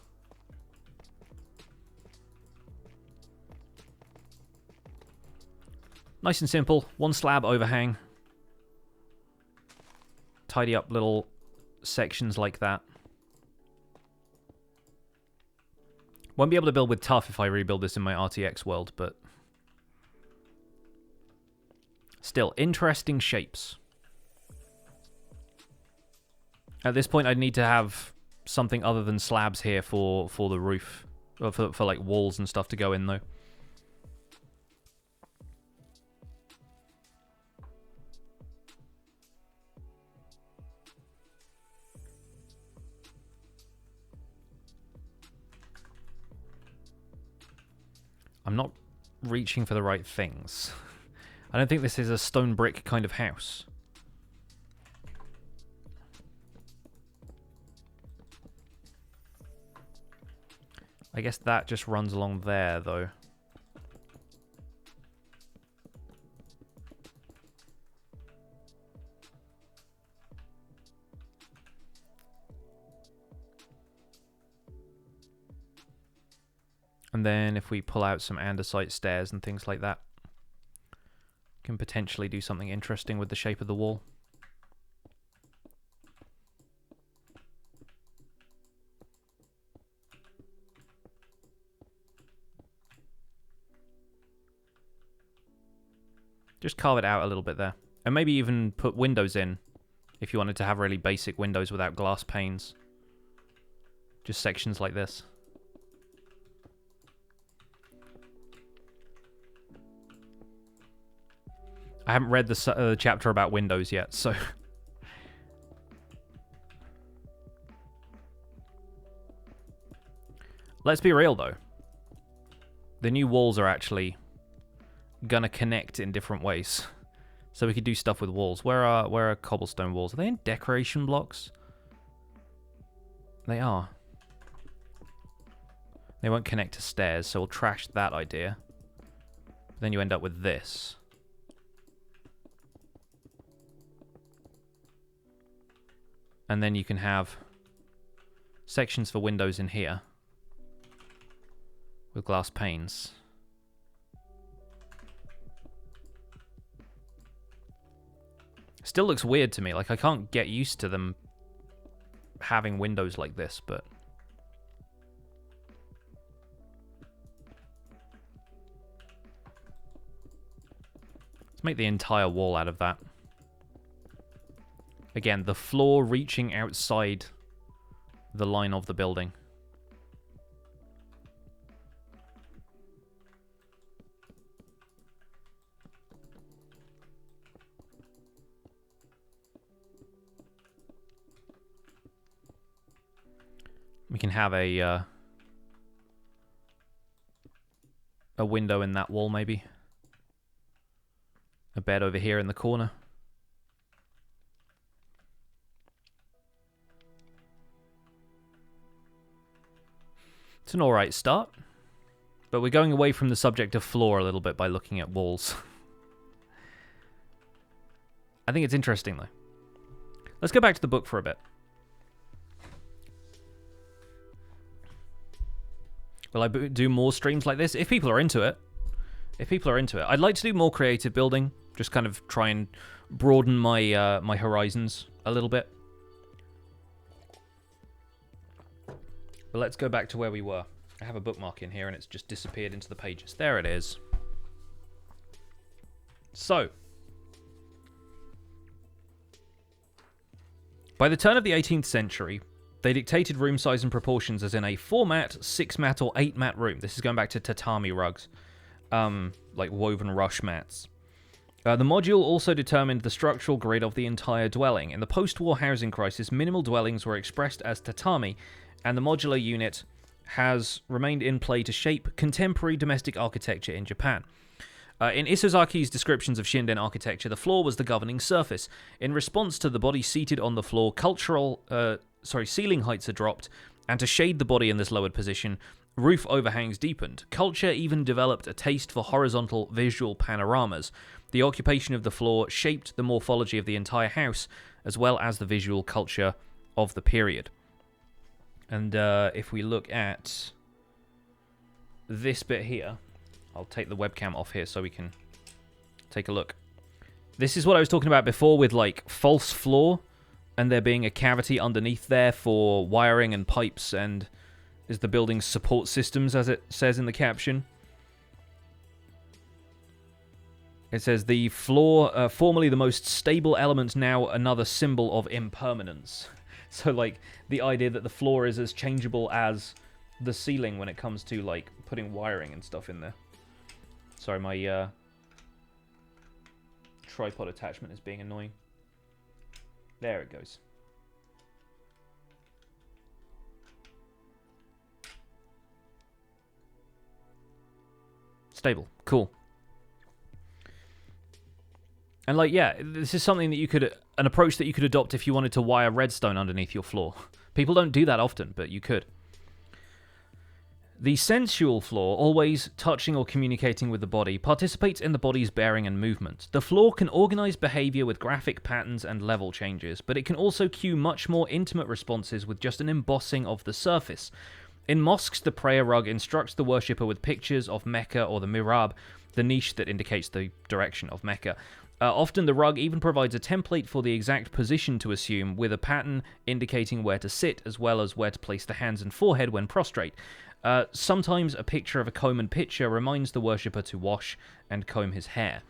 Nice and simple. One slab overhang. Tidy up little sections like that. Won't be able to build with tuff if I rebuild this in my RTX world, but still, interesting shapes. At this point, I'd need to have something other than slabs here for the roof, or for like walls and stuff to go in, though. I'm not reaching for the right things. I don't think this is a stone brick kind of house. I guess that just runs along there, though. And then if we pull out some andesite stairs and things like that, can potentially do something interesting with the shape of the wall. Just carve it out a little bit there. And maybe even put windows in if you wanted to have really basic windows without glass panes. Just sections like this. I haven't read the chapter about windows yet, so... Let's be real, though. The new walls are actually gonna connect in different ways. So we could do stuff with walls. Where are cobblestone walls? Are they in decoration blocks? They are. They won't connect to stairs, so we'll trash that idea. Then you end up with this. And then you can have sections for windows in here with glass panes. Still looks weird to me. Like, I can't get used to them having windows like this, but... let's make the entire wall out of that. Again, the floor reaching outside the line of the building. We can have a window in that wall, maybe. A bed over here in the corner. It's an alright start. But we're going away from the subject of floor a little bit by looking at walls. I think it's interesting, though. Let's go back to the book for a bit. Will I do more streams like this? If people are into it. If people are into it. I'd like to do more creative building. Just kind of try and broaden my my horizons a little bit. But let's go back to where we were. I have a bookmark in here and it's just disappeared into the pages. There it is. So. By the turn of the 18th century, they dictated room size and proportions as in a 4-mat, 6-mat, or 8-mat room. This is going back to tatami rugs. Like woven rush mats. The module also determined the structural grid of the entire dwelling. In the post-war housing crisis, minimal dwellings were expressed as tatami, and the modular unit has remained in play to shape contemporary domestic architecture in Japan. In Isazaki's descriptions of Shinden architecture, the floor was the governing surface. In response to the body seated on the floor, ceiling heights are dropped, and to shade the body in this lowered position, roof overhangs deepened. Culture even developed a taste for horizontal visual panoramas. The occupation of the floor shaped the morphology of the entire house, as well as the visual culture of the period. And if we look at this bit here, I'll take the webcam off here so we can take a look. This is what I was talking about before with, like, false floor, and there being a cavity underneath there for wiring and pipes and is the building's support systems, as it says in the caption. It says, the floor, formerly the most stable element, now another symbol of impermanence. So, like, the idea that the floor is as changeable as the ceiling when it comes to, like, putting wiring and stuff in there. Sorry, my tripod attachment is being annoying. There it goes. Stable. Cool. And, like, yeah, this is something that you could... an approach that you could adopt if you wanted to wire redstone underneath your floor. People don't do that often, but you could. The sensual floor, always touching or communicating with the body, participates in the body's bearing and movement. The floor can organize behavior with graphic patterns and level changes, but it can also cue much more intimate responses with just an embossing of the surface. In mosques, the prayer rug instructs the worshipper with pictures of Mecca or the mihrab, the niche that indicates the direction of Mecca. Often the rug even provides a template for the exact position to assume, with a pattern indicating where to sit, as well as where to place the hands and forehead when prostrate. Sometimes a picture of a comb and pitcher reminds the worshipper to wash and comb his hair.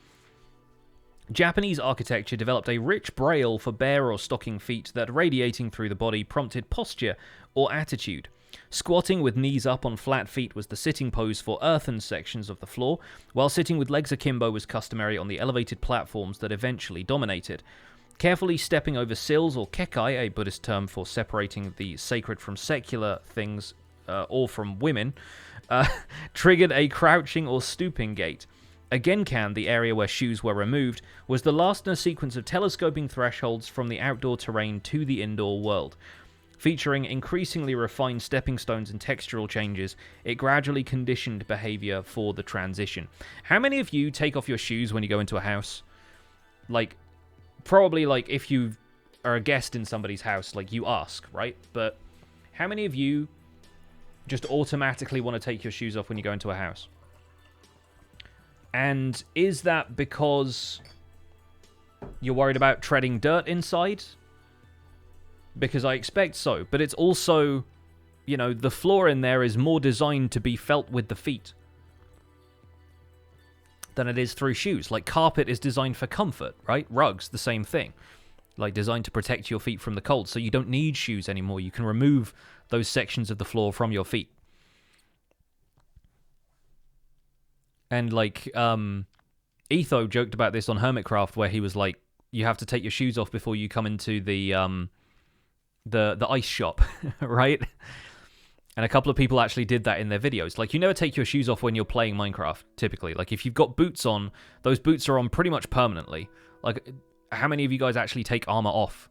Japanese architecture developed a rich braille for bare or stocking feet that, radiating through the body, prompted posture or attitude. Squatting with knees up on flat feet was the sitting pose for earthen sections of the floor, while sitting with legs akimbo was customary on the elevated platforms that eventually dominated. Carefully stepping over sills, or kekai, a Buddhist term for separating the sacred from secular things, or from women, triggered a crouching or stooping gait. A genkan, the area where shoes were removed, was the last in a sequence of telescoping thresholds from the outdoor terrain to the indoor world. Featuring increasingly refined stepping stones and textural changes, it gradually conditioned behavior for the transition. How many of you take off your shoes when you go into a house? Like, probably, like, if you are a guest in somebody's house, like, you ask, right? But how many of you just automatically want to take your shoes off when you go into a house? And is that because you're worried about treading dirt inside? Because I expect so. But it's also, you know, the floor in there is more designed to be felt with the feet than it is through shoes. Like, carpet is designed for comfort, right? Rugs, the same thing. Like, designed to protect your feet from the cold. So you don't need shoes anymore. You can remove those sections of the floor from your feet. And, like, Etho joked about this on Hermitcraft, where he was like, you have to take your shoes off before you come into the ice shop, right? And a couple of people actually did that in their videos. Like, you never take your shoes off when you're playing Minecraft, typically. Like, if you've got boots on, those boots are on pretty much permanently. Like, how many of you guys actually take armor off?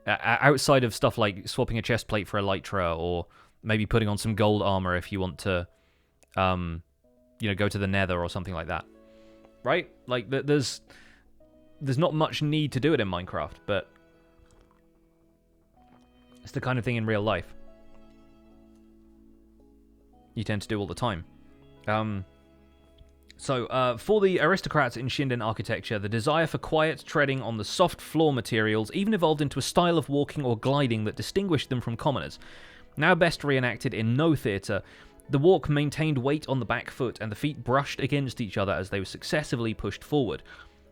Outside of stuff like swapping a chest plate for elytra, or maybe putting on some gold armor if you want to, you know, go to the nether or something like that. Right? Like, there's not much need to do it in Minecraft, but it's the kind of thing in real life you tend to do all the time. So, for the aristocrats in Shinden architecture, the desire for quiet treading on the soft floor materials even evolved into a style of walking or gliding that distinguished them from commoners. Now best reenacted in No Theatre, the walk maintained weight on the back foot, and the feet brushed against each other as they were successively pushed forward.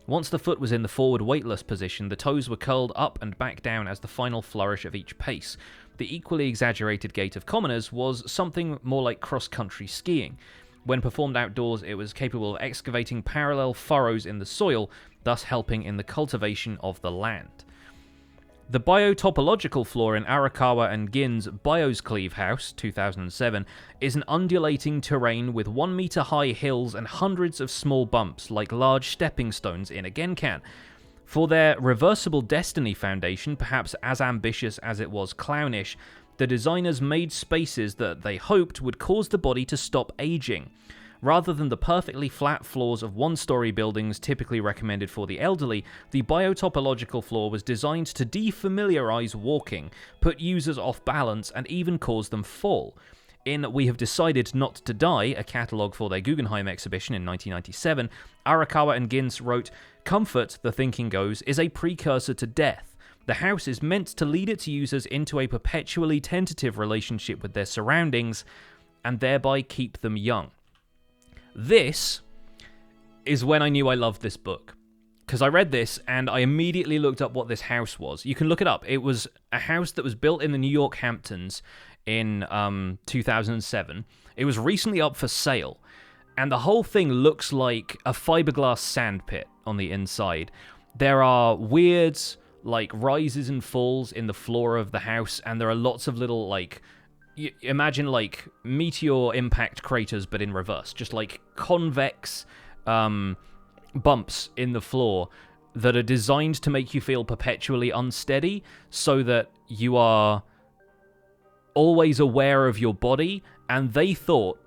Once the foot was in the forward weightless position, the toes were curled up and back down as the final flourish of each pace. The equally exaggerated gait of commoners was something more like cross-country skiing. When performed outdoors, it was capable of excavating parallel furrows in the soil, thus helping in the cultivation of the land. The biotopological floor in Arakawa and Gin's Bioscleve House, 2007, is an undulating terrain with 1-meter-high hills and hundreds of small bumps, like large stepping stones in a Genkan. For their reversible destiny foundation, perhaps as ambitious as it was clownish, the designers made spaces that they hoped would cause the body to stop aging. Rather than the perfectly flat floors of one-story buildings typically recommended for the elderly, the biotopological floor was designed to defamiliarize walking, put users off balance, and even cause them fall. In We Have Decided Not to Die, a catalogue for their Guggenheim exhibition in 1997, Arakawa and Gins wrote, "Comfort, the thinking goes, is a precursor to death. The house is meant to lead its users into a perpetually tentative relationship with their surroundings, and thereby keep them young." This is when I knew I loved this book. Because I read this and I immediately looked up what this house was. You can look it up. It was a house that was built in the New York Hamptons in 2007. It was recently up for sale. And the whole thing looks like a fiberglass sandpit on the inside. There are weird, like, rises and falls in the floor of the house. And there are lots of little, like, imagine, like, meteor impact craters, but in reverse. Just, like, convex bumps in the floor that are designed to make you feel perpetually unsteady, so that you are always aware of your body. And they thought,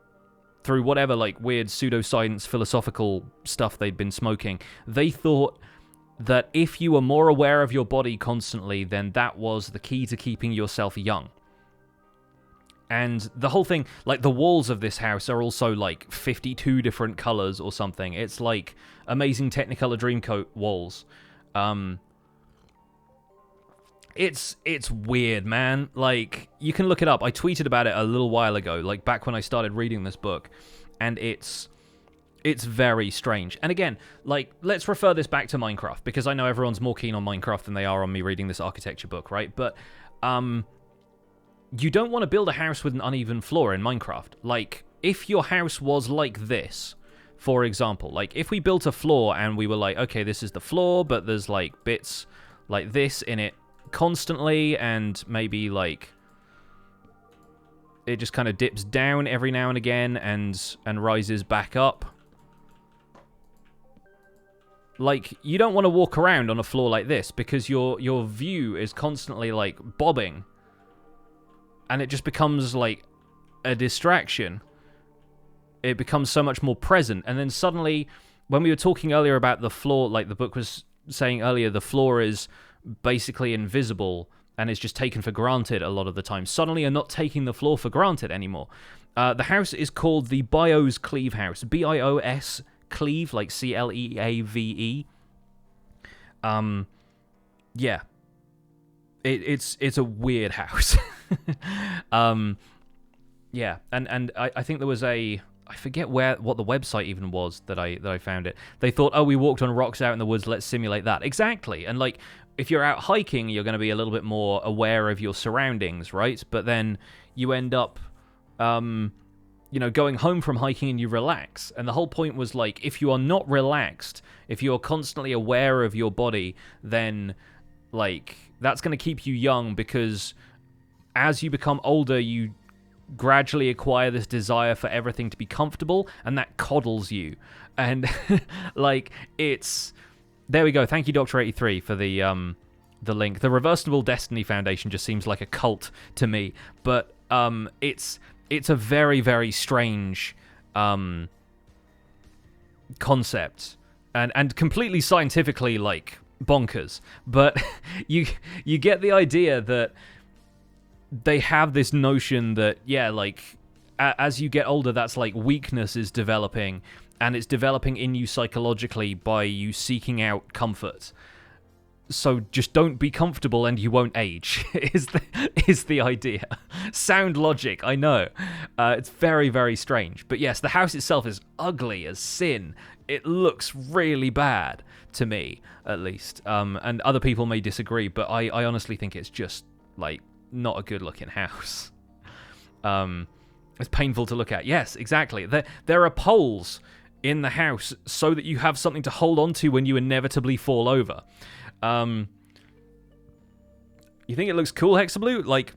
through whatever, like, weird pseudoscience philosophical stuff they'd been smoking, they thought that if you were more aware of your body constantly, then that was the key to keeping yourself young. And the whole thing, like, the walls of this house are also, like, 52 different colors or something. It's like amazing Technicolor Dreamcoat walls. It's weird, man. Like, you can look it up. I tweeted about it a little while ago, like, back when I started reading this book. And it's very strange. And again, like, let's refer this back to Minecraft, because I know everyone's more keen on Minecraft than they are on me reading this architecture book, right? But, you don't want to build a house with an uneven floor in Minecraft. Like, if your house was like this, for example, like, if we built a floor and we were like, okay, this is the floor, but there's, like, bits like this in it constantly, and maybe, like, it just kind of dips down every now and again and rises back up. Like, you don't want to walk around on a floor like this, because your view is constantly, like, bobbing. And it just becomes, like, a distraction. It becomes so much more present. And then suddenly, when we were talking earlier about the floor, like the book was saying earlier, the floor is basically invisible and is just taken for granted a lot of the time, suddenly are not taking the floor for granted anymore. The house is called the Bios Cleave House. B-I-O-S Cleave, like C-L-E-A-V-E. Yeah. It's a weird house. Yeah, and I think there was I forget what the website even was that I found it. They thought, oh, we walked on rocks out in the woods, let's simulate that. Exactly. And like, if you're out hiking, you're going to be a little bit more aware of your surroundings, right? But then you end up, going home from hiking and you relax. And the whole point was, like, if you are not relaxed, if you're constantly aware of your body, then, like, that's going to keep you young, because as you become older, you gradually acquire this desire for everything to be comfortable, and that coddles you. And like, it's there we go. Thank you, Dr. 83, for the link. The Reversible Destiny Foundation just seems like a cult to me, but it's a very, very strange concept, and completely scientifically, like, bonkers. But you get the idea that they have this notion that, yeah, like, as you get older, that's like weakness is developing, and it's developing in you psychologically by you seeking out comfort. So just don't be comfortable and you won't age, is the idea. Sound logic, I know. It's very, very strange. But yes, the house itself is ugly as sin. It looks really bad, to me, at least. And other people may disagree, but I honestly think it's just, like, not a good-looking house. It's painful to look at. Yes, exactly. There are poles in the house so that you have something to hold on to when you inevitably fall over. You think it looks cool, Hexablue? Like,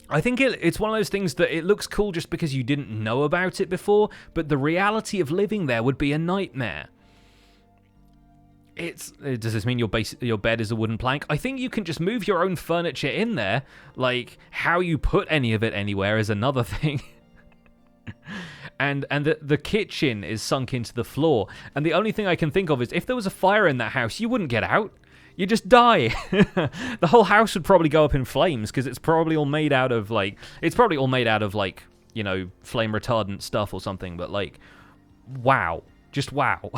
I think it's one of those things that it looks cool just because you didn't know about it before, but the reality of living there would be a nightmare. Does this mean your bed is a wooden plank? I think you can just move your own furniture in there. Like, how you put any of it anywhere is another thing. And the kitchen is sunk into the floor. And the only thing I can think of is, if there was a fire in that house, you wouldn't get out. You just die. The whole house would probably go up in flames, because it's probably all made out of, like, flame retardant stuff or something. But, like, wow. Just wow.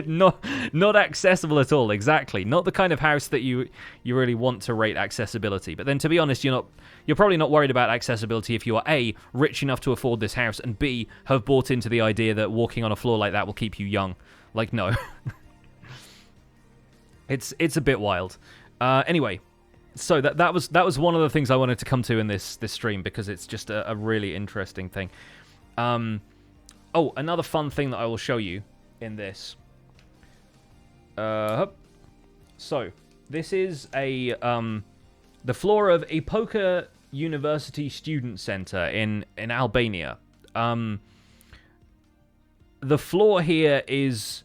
Not accessible at all, exactly. Not the kind of house that you really want to rate accessibility. But then, to be honest, you're probably not worried about accessibility if you are A, rich enough to afford this house, and B, have bought into the idea that walking on a floor like that will keep you young. Like, no. It's a bit wild. Anyway, so that was one of the things I wanted to come to in this stream, because it's just a really interesting thing. Oh, another fun thing that I will show you in this. So, this is the floor of Epoka University Student Center in Albania. The floor here is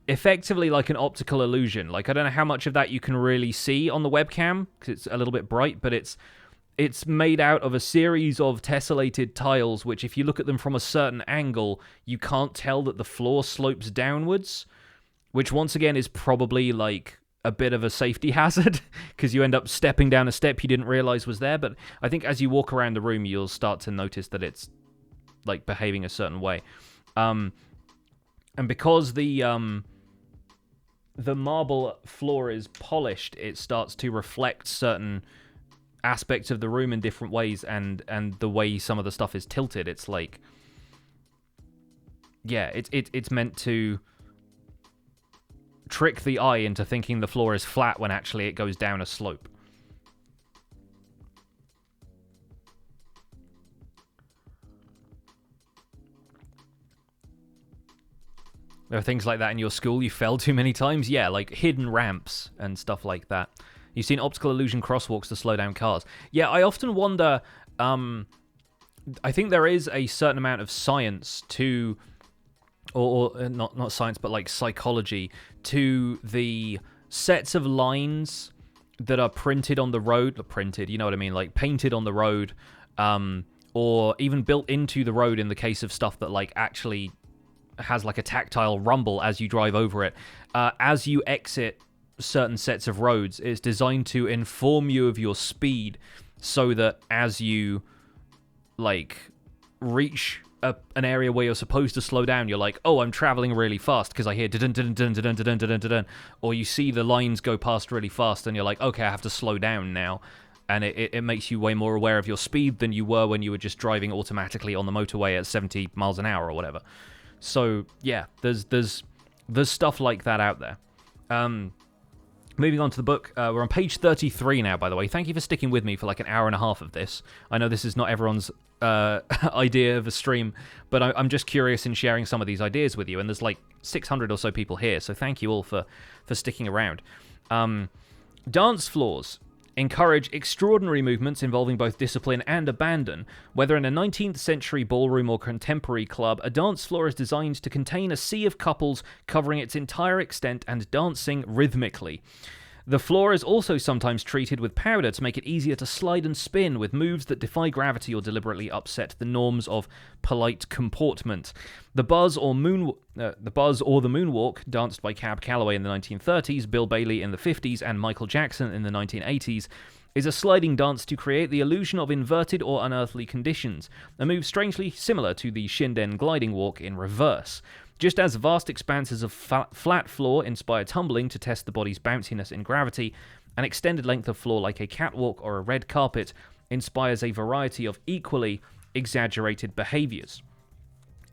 effectively like an optical illusion. Like, I don't know how much of that you can really see on the webcam, because it's a little bit bright, but it's made out of a series of tessellated tiles, which, if you look at them from a certain angle, you can't tell that the floor slopes downwards, which, once again, is probably, like, a bit of a safety hazard, because you end up stepping down a step you didn't realize was there. But I think as you walk around the room, you'll start to notice that it's, like, behaving a certain way. And because the marble floor is polished, it starts to reflect certain aspects of the room in different ways, and the way some of the stuff is tilted, it's like, yeah, it's meant to trick the eye into thinking the floor is flat when actually it goes down a slope. There are things like that in your school. You fell too many times? Yeah, like hidden ramps and stuff like that. You've seen optical illusion crosswalks to slow down cars. Yeah, I often wonder, I think there is a certain amount of science to, or not science, but like psychology, to the sets of lines that are printed on the road, printed, you know what I mean, like painted on the road, or even built into the road in the case of stuff that like actually has like a tactile rumble as you drive over it. As you exit certain sets of roads. It's designed to inform you of your speed so that as you, like, reach an area where you're supposed to slow down, you're like, oh, I'm traveling really fast because I hear dun-dun-dun-dun-dun-dun-dun-dun-dun, or you see the lines go past really fast and you're like, okay, I have to slow down now. And it makes you way more aware of your speed than you were when you were just driving automatically on the motorway at 70 miles an hour or whatever. So, yeah, there's stuff like that out there. Moving on to the book, we're on page 33 now, by the way. Thank you for sticking with me for like an hour and a half of this. I know this is not everyone's idea of a stream, but I'm just curious in sharing some of these ideas with you, and there's like 600 or so people here, so thank you all for sticking around. Dance floors encourage extraordinary movements involving both discipline and abandon. Whether in a 19th century ballroom or contemporary club, a dance floor is designed to contain a sea of couples covering its entire extent and dancing rhythmically. The floor is also sometimes treated with powder to make it easier to slide and spin with moves that defy gravity or deliberately upset the norms of polite comportment. The buzz or the moonwalk, danced by Cab Calloway in the 1930s, Bill Bailey in the 50s, and Michael Jackson in the 1980s, is a sliding dance to create the illusion of inverted or unearthly conditions, a move strangely similar to the Shinden gliding walk in reverse. Just as vast expanses of flat floor inspire tumbling to test the body's bounciness in gravity, an extended length of floor like a catwalk or a red carpet inspires a variety of equally exaggerated behaviors.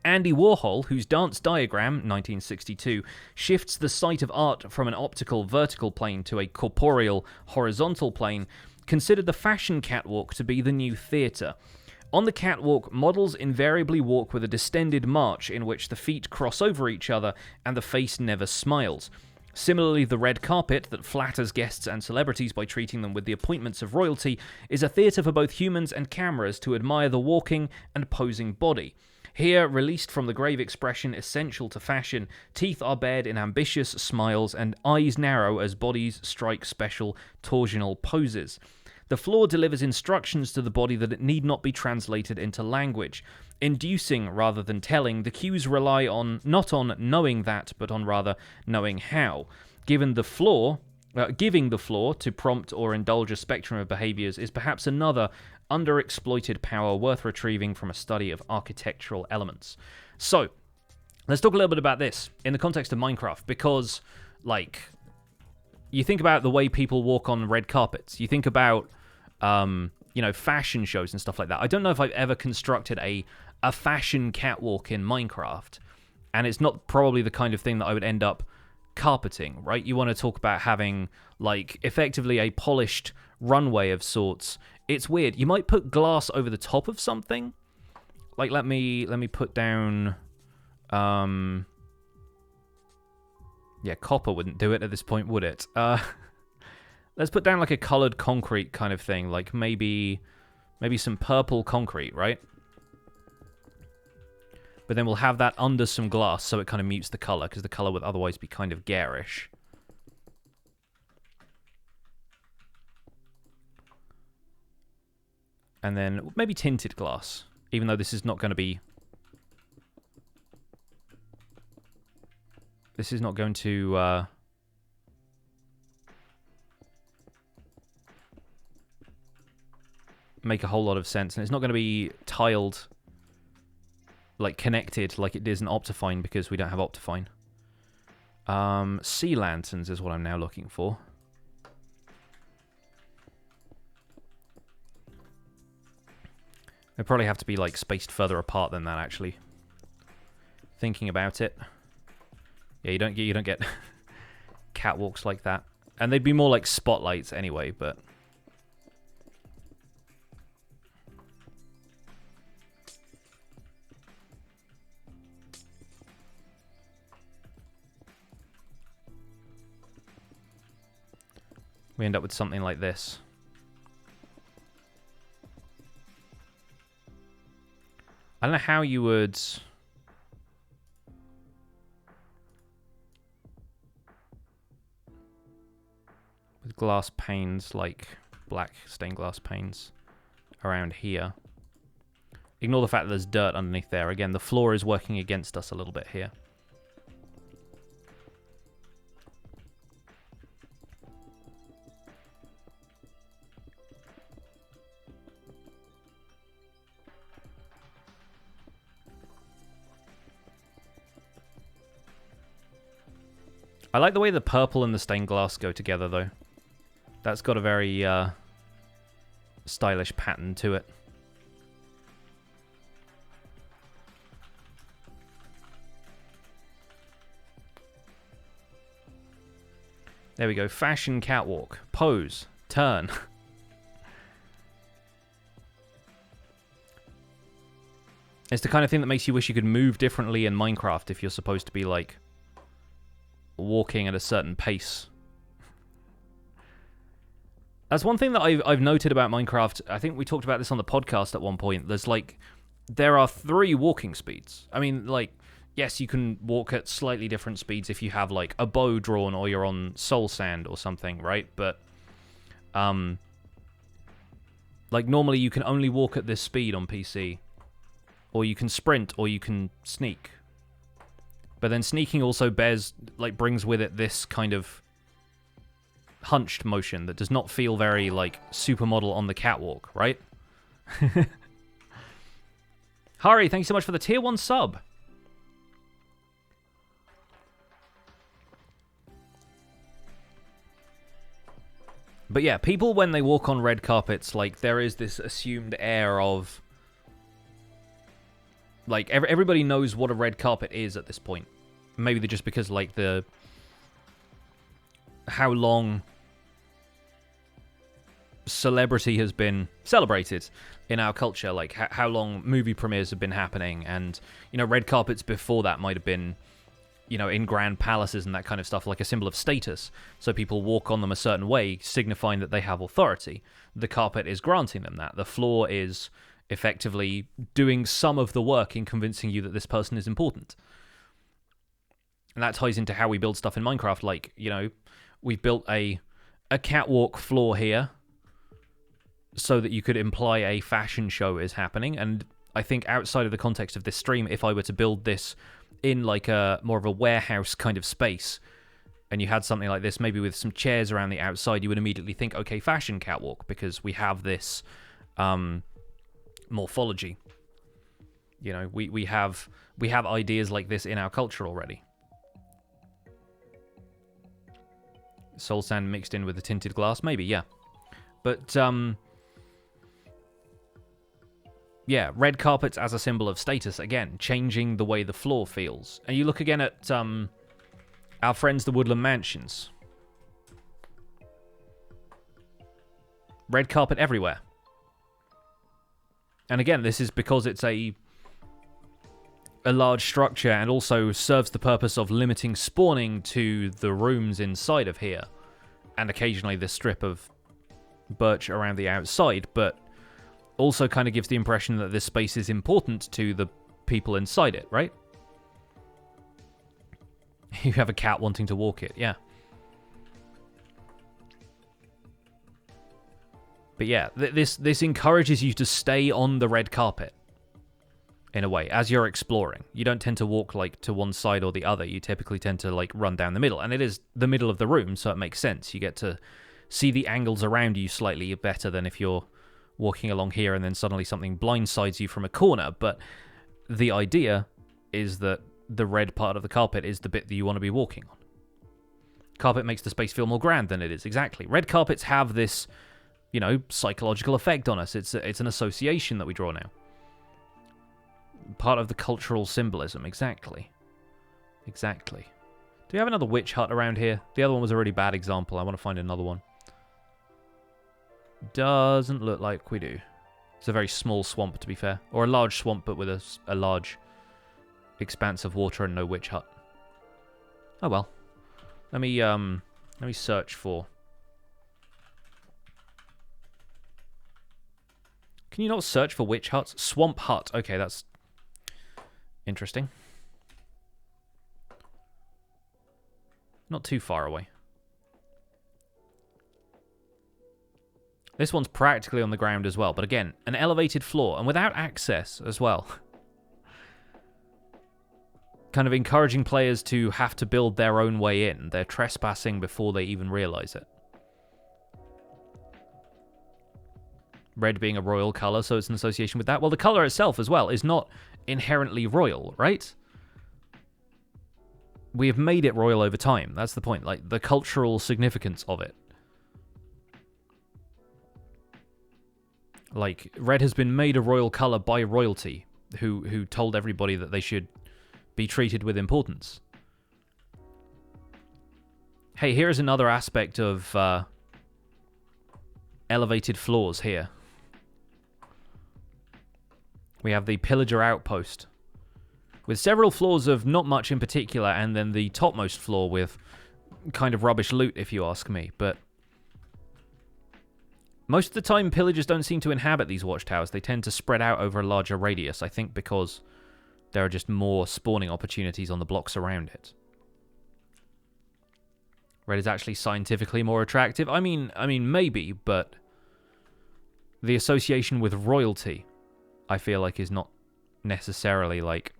Andy Warhol, whose dance diagram, 1962, shifts the sight of art from an optical vertical plane to a corporeal horizontal plane, considered the fashion catwalk to be the new theatre. On the catwalk, models invariably walk with a distended march in which the feet cross over each other and the face never smiles. Similarly, the red carpet that flatters guests and celebrities by treating them with the appointments of royalty is a theatre for both humans and cameras to admire the walking and posing body. Here, released from the grave expression essential to fashion, teeth are bared in ambitious smiles and eyes narrow as bodies strike special torsional poses. The floor delivers instructions to the body that it need not be translated into language. Inducing rather than telling, the cues rely on not on knowing that, but on rather knowing how. Giving the floor to prompt or indulge a spectrum of behaviors is perhaps another underexploited power worth retrieving from a study of architectural elements. So, let's talk a little bit about this in the context of Minecraft, because, like, you think about the way people walk on red carpets. You think about, fashion shows and stuff like that. I don't know if I've ever constructed a fashion catwalk in Minecraft, and it's not probably the kind of thing that I would end up carpeting, right? You want to talk about having, like, effectively a polished runway of sorts. It's weird. You might put glass over the top of something. Like, let me put down, yeah, copper wouldn't do it at this point, would it? Let's put down like a colored concrete kind of thing, like maybe some purple concrete, right? But then we'll have that under some glass so it kind of mutes the color, because the color would otherwise be kind of garish. And then maybe tinted glass, even though this is not going to be... This is not going to... make a whole lot of sense, and it's not going to be tiled, like connected like it is in Optifine, because we don't have Optifine. Sea lanterns is what I'm now looking for. They probably have to be like spaced further apart than that, actually. Thinking about it. Yeah, you don't get catwalks like that. And they'd be more like spotlights anyway, but we end up with something like this. I don't know how you would... with glass panes, like black stained glass panes around here. Ignore the fact that there's dirt underneath there. Again, the floor is working against us a little bit here. I like the way the purple and the stained glass go together, though. That's got a very stylish pattern to it. There we go. Fashion catwalk. Pose. Turn. It's the kind of thing that makes you wish you could move differently in Minecraft if you're supposed to be, like, walking at a certain pace. That's one thing that I've noted about Minecraft. I think we talked about this on the podcast at one point. There are 3 walking speeds. I mean, like, yes, you can walk at slightly different speeds if you have, like, a bow drawn or you're on soul sand or something, right? But, like, normally you can only walk at this speed on PC. Or you can sprint, or you can sneak. But then sneaking also brings with it this kind of hunched motion that does not feel very, like, supermodel on the catwalk, right? Hari, thank you so much for the tier 1 sub. But yeah, people, when they walk on red carpets, like, there is this assumed air of, like, everybody knows what a red carpet is at this point. Maybe just because, like, how long celebrity has been celebrated in our culture, like, how long movie premieres have been happening, and, you know, red carpets before that might have been, you know, in grand palaces and that kind of stuff, like a symbol of status. So people walk on them a certain way, signifying that they have authority. The carpet is granting them that. The floor is effectively doing some of the work in convincing you that this person is important. And that ties into how we build stuff in Minecraft. Like, you know, we've built a catwalk floor here so that you could imply a fashion show is happening. And I think outside of the context of this stream, if I were to build this in like a more of a warehouse kind of space, and you had something like this, maybe with some chairs around the outside, you would immediately think, okay, fashion catwalk, because we have this morphology. You know, we have ideas like this in our culture already. Soul sand mixed in with the tinted glass, maybe, yeah. But yeah, red carpets as a symbol of status, again, changing the way the floor feels. And you look again at our friends, the Woodland Mansions. Red carpet everywhere. And again, this is because it's a large structure and also serves the purpose of limiting spawning to the rooms inside of here. And occasionally this strip of birch around the outside, but also kind of gives the impression that this space is important to the people inside it, right? You have a cat wanting to walk it, yeah. But yeah, this encourages you to stay on the red carpet, in a way, as you're exploring. You don't tend to walk, like, to one side or the other. You typically tend to, like, run down the middle. And it is the middle of the room, so it makes sense. You get to see the angles around you slightly better than if you're walking along here and then suddenly something blindsides you from a corner. But the idea is that the red part of the carpet is the bit that you want to be walking on. Carpet makes the space feel more grand than it is, exactly. Red carpets have this, you know, psychological effect on us. It's an association that we draw now. Part of the cultural symbolism, exactly. Exactly. Do we have another witch hut around here? The other one was a really bad example. I want to find another one. Doesn't look like we do. It's a very small swamp, to be fair. Or a large swamp, but with a large expanse of water and no witch hut. Oh well. Let me search for... Can you not search for witch huts? Swamp hut. Okay, that's interesting. Not too far away. This one's practically on the ground as well, but again, an elevated floor and without access as well. Kind of encouraging players to have to build their own way in. They're trespassing before they even realize it. Red being a royal color, so it's an association with that. Well, the color itself as well is not inherently royal, right? we have made it royal over time. That's the point. Like, the cultural significance of it. Like, red has been made a royal color by royalty, who told everybody that they should be treated with importance. Hey, here is another aspect of elevated floors here. We have the Pillager Outpost, with several floors of not much in particular, and then the topmost floor with kind of rubbish loot, if you ask me. But most of the time, pillagers don't seem to inhabit these watchtowers. They tend to spread out over a larger radius, I think because there are just more spawning opportunities on the blocks around it. Red is actually scientifically more attractive. I mean, maybe, but the association with royalty, I feel like, is not necessarily, like,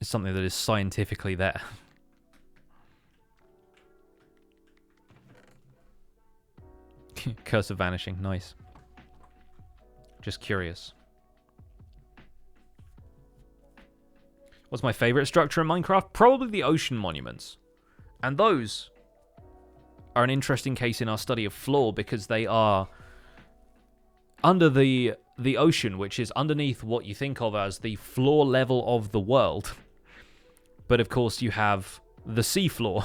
something that is scientifically there. Curse of Vanishing, nice. Just curious. What's my favorite structure in Minecraft? Probably the ocean monuments. And those are an interesting case in our study of floor because they are under the ocean, which is underneath what you think of as the floor level of the world. But of course you have the sea floor,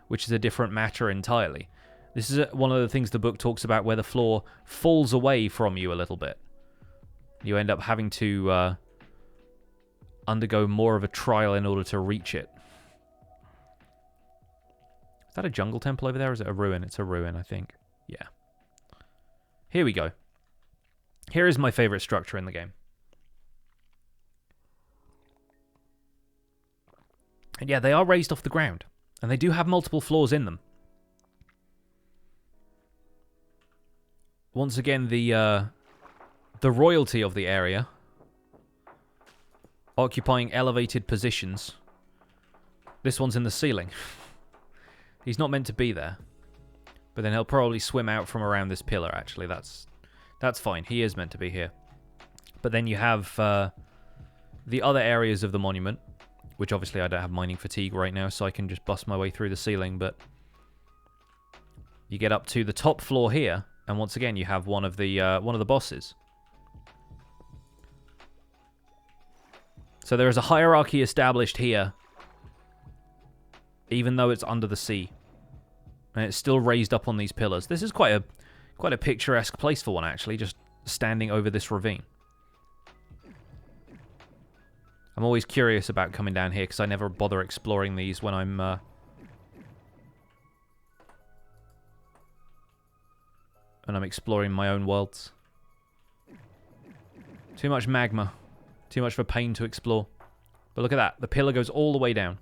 which is a different matter entirely. This is one of the things the book talks about, where the floor falls away from you a little bit. You end up having to undergo more of a trial in order to reach it. Is that a jungle temple over there, or is it a ruin? It's a ruin, I think. Yeah. Here we go. Here is my favorite structure in the game. And yeah, they are raised off the ground. And they do have multiple floors in them. Once again, the royalty of the area, occupying elevated positions. This one's in the ceiling. He's not meant to be there. But then he'll probably swim out from around this pillar, actually. That's fine. He is meant to be here. But then you have the other areas of the monument, which obviously I don't have mining fatigue right now, so I can just bust my way through the ceiling. But you get up to the top floor here, and once again you have one of the bosses. So there is a hierarchy established here, even though it's under the sea, and it's still raised up on these pillars. This is quite a picturesque place for one, actually, just standing over this ravine. I'm always curious about coming down here because I never bother exploring these when I'm exploring my own worlds. Too much magma. Too much of a pain to explore. But look at that. The pillar goes all the way down.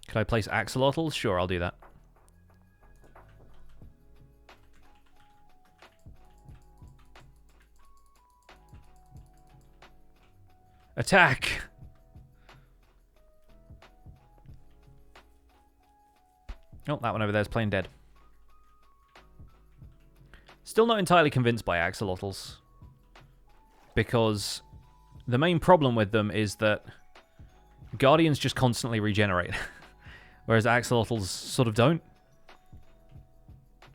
Could I place axolotls? Sure, I'll do that. Attack! Oh, that one over there is playing dead. Still not entirely convinced by axolotls, because the main problem with them is that guardians just constantly regenerate, whereas axolotls sort of don't.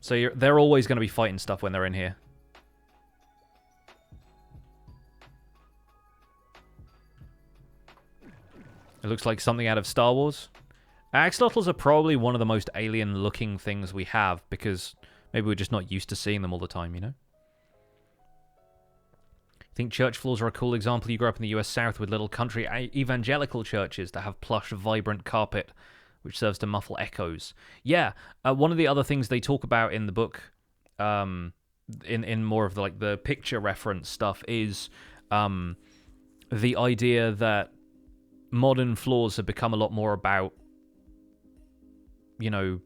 So they're always going to be fighting stuff when they're in here. It looks like something out of Star Wars. Axolotls are probably one of the most alien-looking things we have, because maybe we're just not used to seeing them all the time, you know? I think church floors are a cool example. You grew up in the US South with little country evangelical churches that have plush, vibrant carpet, which serves to muffle echoes. Yeah, one of the other things they talk about in the book, in more of the picture reference stuff, is the idea that modern floors have become a lot more about, you know,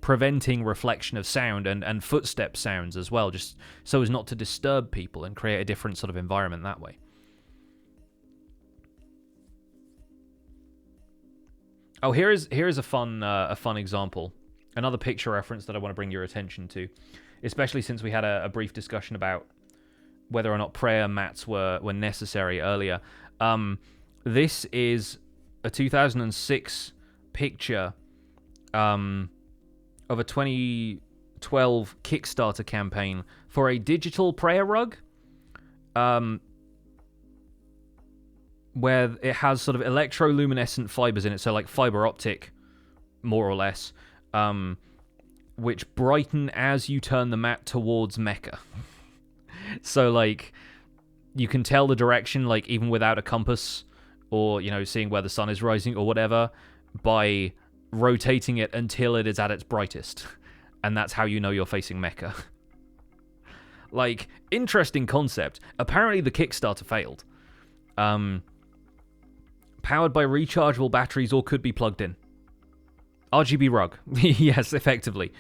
preventing reflection of sound and footstep sounds as well, just so as not to disturb people and create a different sort of environment that way. Oh, here is a fun example, another picture reference that I want to bring your attention to, especially since we had a brief discussion about whether or not prayer mats were necessary earlier. This is a 2006 picture of a 2012 Kickstarter campaign for a digital prayer rug, where it has sort of electroluminescent fibers in it, so like fiber optic, more or less, which brighten as you turn the mat towards Mecca. So, like, you can tell the direction, like, even without a compass, or, you know, seeing where the sun is rising or whatever, by rotating it until it is at its brightest. And that's how you know you're facing Mecca. Like, interesting concept. Apparently the Kickstarter failed. Powered by rechargeable batteries or could be plugged in. RGB rug. Yes, effectively.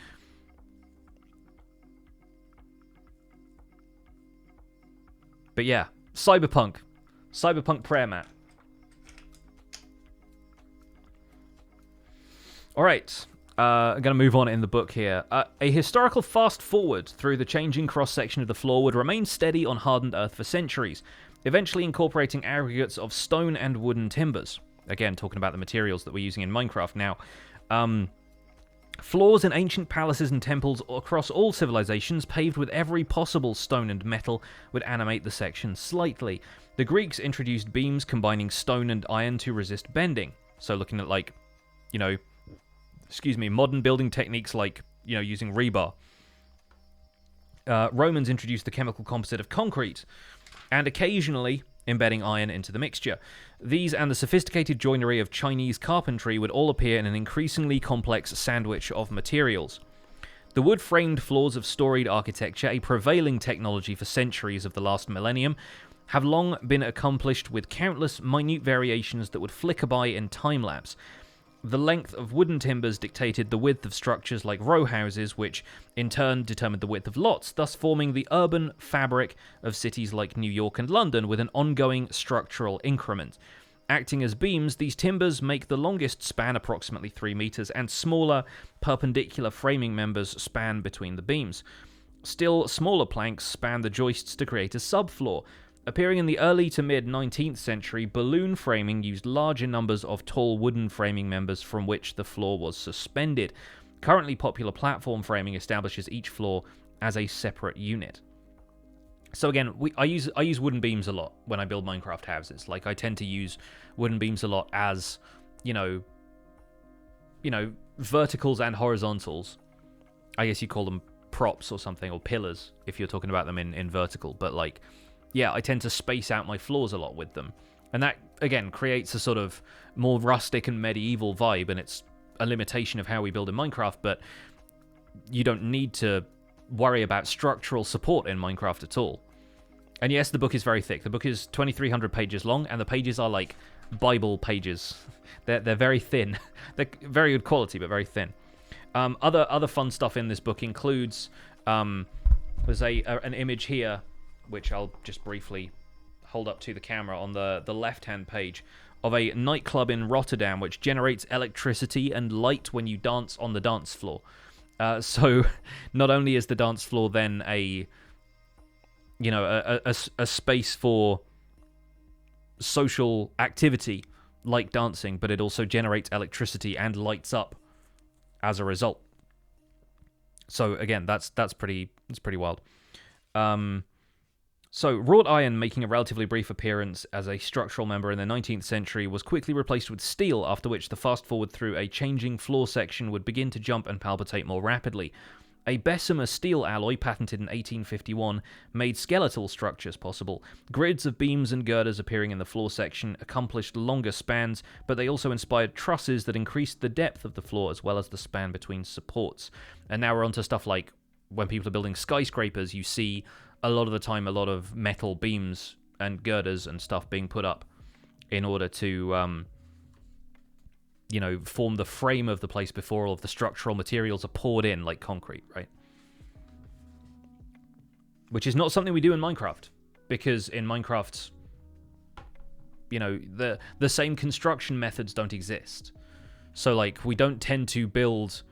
But yeah, Cyberpunk prayer mat. Alright, I'm going to move on in the book here. A historical fast-forward through the changing cross-section of the floor would remain steady on hardened earth for centuries, eventually incorporating aggregates of stone and wooden timbers. Again, talking about the materials that we're using in Minecraft now. Floors in ancient palaces and temples across all civilizations, paved with every possible stone and metal, would animate the section slightly. The Greeks introduced beams combining stone and iron to resist bending. So looking at, like, you know, modern building techniques like, you know, using rebar. Romans introduced the chemical composite of concrete, and occasionally embedding iron into the mixture. These and the sophisticated joinery of Chinese carpentry would all appear in an increasingly complex sandwich of materials. The wood-framed floors of storied architecture, a prevailing technology for centuries of the last millennium, have long been accomplished with countless minute variations that would flicker by in time-lapse. The length of wooden timbers dictated the width of structures like row houses, which in turn determined the width of lots, thus forming the urban fabric of cities like New York and London with an ongoing structural increment. Acting as beams, these timbers make the longest span approximately 3 meters, and smaller, perpendicular framing members span between the beams. Still smaller planks span the joists to create a subfloor. Appearing in the early to mid-19th century, balloon framing used larger numbers of tall wooden framing members from which the floor was suspended. Currently popular platform framing establishes each floor as a separate unit. So again, I use wooden beams a lot when I build Minecraft houses. Like, I tend to use wooden beams a lot as, you know, verticals and horizontals. I guess you call them props or something, or pillars if you're talking about them in vertical, but like, yeah, I tend to space out my floors a lot with them. And that, again, creates a sort of more rustic and medieval vibe, and it's a limitation of how we build in Minecraft, but you don't need to worry about structural support in Minecraft at all. And yes, the book is very thick. The book is 2,300 pages long, and the pages are like Bible pages. They're very thin. They're very good quality, but very thin. Other fun stuff in this book includes there's an image here, which I'll just briefly hold up to the camera on the left-hand page, of a nightclub in Rotterdam which generates electricity and light when you dance on the dance floor. So not only is the dance floor then a space for social activity like dancing, but it also generates electricity and lights up as a result. So again, that's pretty wild. So, wrought iron, making a relatively brief appearance as a structural member in the 19th century, was quickly replaced with steel, after which the fast-forward through a changing floor section would begin to jump and palpitate more rapidly. A Bessemer steel alloy, patented in 1851, made skeletal structures possible. Grids of beams and girders appearing in the floor section accomplished longer spans, but they also inspired trusses that increased the depth of the floor as well as the span between supports. And now we're onto stuff like when people are building skyscrapers, you see a lot of the time a lot of metal beams and girders and stuff being put up in order to form the frame of the place before all of the structural materials are poured in, like concrete, right? Which is not something we do in Minecraft, because in Minecraft, the same construction methods don't exist. So, like, we don't tend to build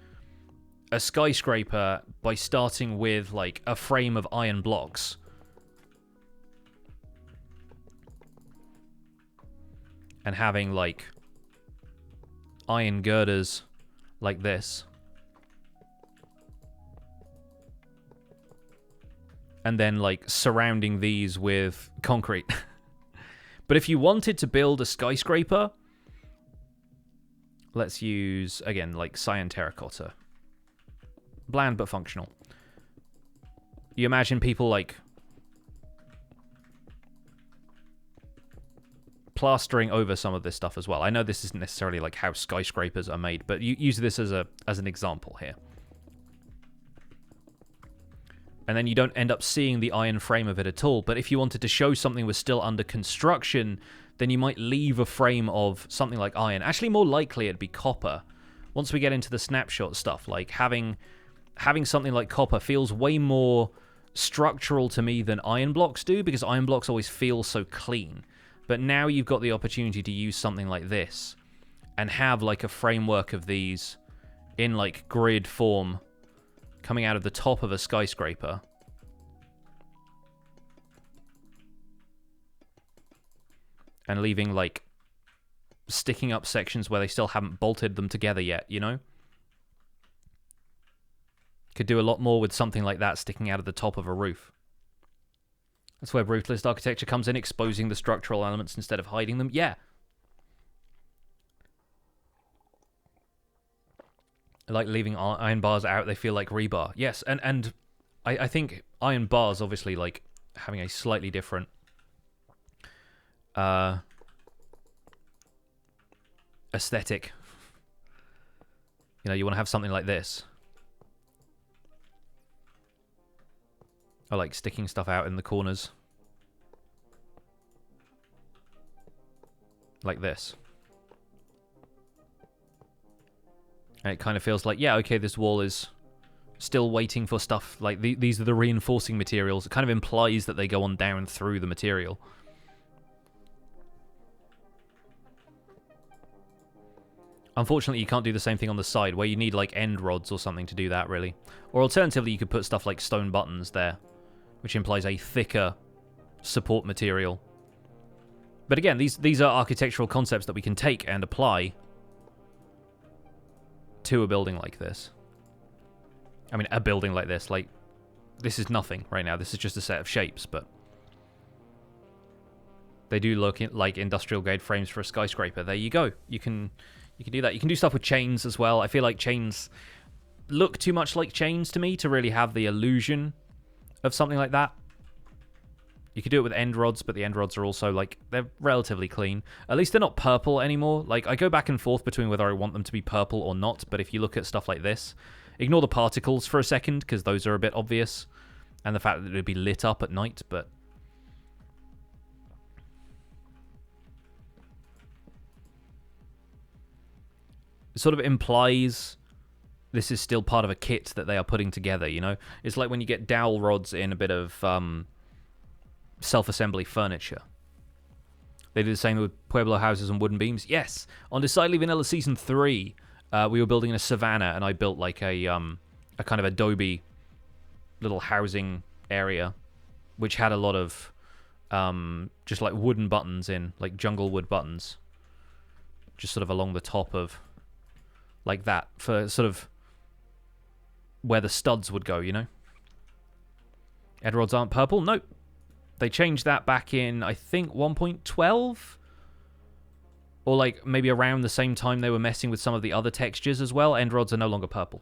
a skyscraper by starting with, like, a frame of iron blocks. and having, like, iron girders like this. And then, like, surrounding these with concrete. But if you wanted to build a skyscraper, let's use, again, like, cyan terracotta. Bland but functional. You imagine people, like, plastering over some of this stuff as well. I know this isn't necessarily, like, how skyscrapers are made, but you use this as an example here. And then you don't end up seeing the iron frame of it at all. But if you wanted to show something was still under construction, then you might leave a frame of something like iron. Actually, more likely it'd be copper. Once we get into the snapshot stuff, like having something like copper feels way more structural to me than iron blocks do, because iron blocks always feel so clean. But now you've got the opportunity to use something like this and have like a framework of these in like grid form coming out of the top of a skyscraper. And leaving, like, sticking up sections where they still haven't bolted them together yet, you know? Could do a lot more with something like that sticking out of the top of a roof. That's where brutalist architecture comes in, exposing the structural elements instead of hiding them. Yeah. Like leaving iron bars out, they feel like rebar. Yes, and I think iron bars, obviously, like, having a slightly different aesthetic. You know, you want to have something like this. I like sticking stuff out in the corners. Like this. And it kind of feels like, yeah, okay, this wall is still waiting for stuff. Like, these are the reinforcing materials. It kind of implies that they go on down through the material. Unfortunately, you can't do the same thing on the side, where you need, like, end rods or something to do that, really. Or alternatively, you could put stuff like stone buttons there, which implies a thicker support material. But again, these are architectural concepts that we can take and apply to a building like this. I mean, a building like this. Like, this is nothing right now. This is just a set of shapes, but they do look like industrial grade frames for a skyscraper. There you go. You can do that. You can do stuff with chains as well. I feel like chains look too much like chains to me to really have the illusion of something like that. You could do it with end rods, but the end rods are also, like, they're relatively clean. At least they're not purple anymore. Like, I go back and forth between whether I want them to be purple or not, but if you look at stuff like this, ignore the particles for a second, because those are a bit obvious, and the fact that it would be lit up at night, but it sort of implies this is still part of a kit that they are putting together, you know? It's like when you get dowel rods in a bit of self-assembly furniture. They did the same with Pueblo houses and wooden beams. Yes, on Decidedly Vanilla Season 3, we were building in a savannah, and I built like a kind of adobe little housing area, which had a lot of just like wooden buttons in, like jungle wood buttons, just sort of along the top of, like that, for sort of where the studs would go, you know? End rods aren't purple? Nope. They changed that back in, I think, 1.12? Or, like, maybe around the same time they were messing with some of the other textures as well. End rods are no longer purple.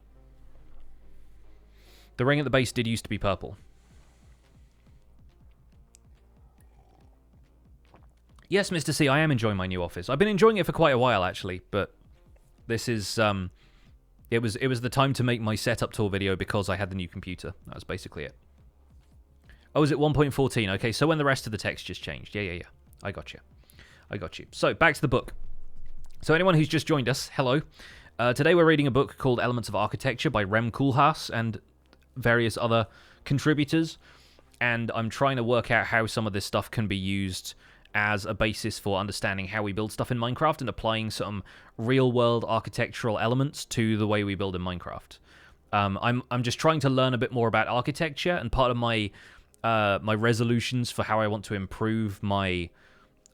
The ring at the base did used to be purple. Yes, Mr. C, I am enjoying my new office. I've been enjoying it for quite a while, actually, but this is, it was the time to make my setup tour video because I had the new computer. That was basically it. Oh, is it 1.14? Okay, so when the rest of the textures changed. Yeah. I got you. So, back to the book. So, anyone who's just joined us, hello. Today we're reading a book called Elements of Architecture by Rem Koolhaas and various other contributors. And I'm trying to work out how some of this stuff can be used as a basis for understanding how we build stuff in Minecraft and applying some real-world architectural elements to the way we build in Minecraft. I'm just trying to learn a bit more about architecture, and part of my my resolutions for how I want to improve my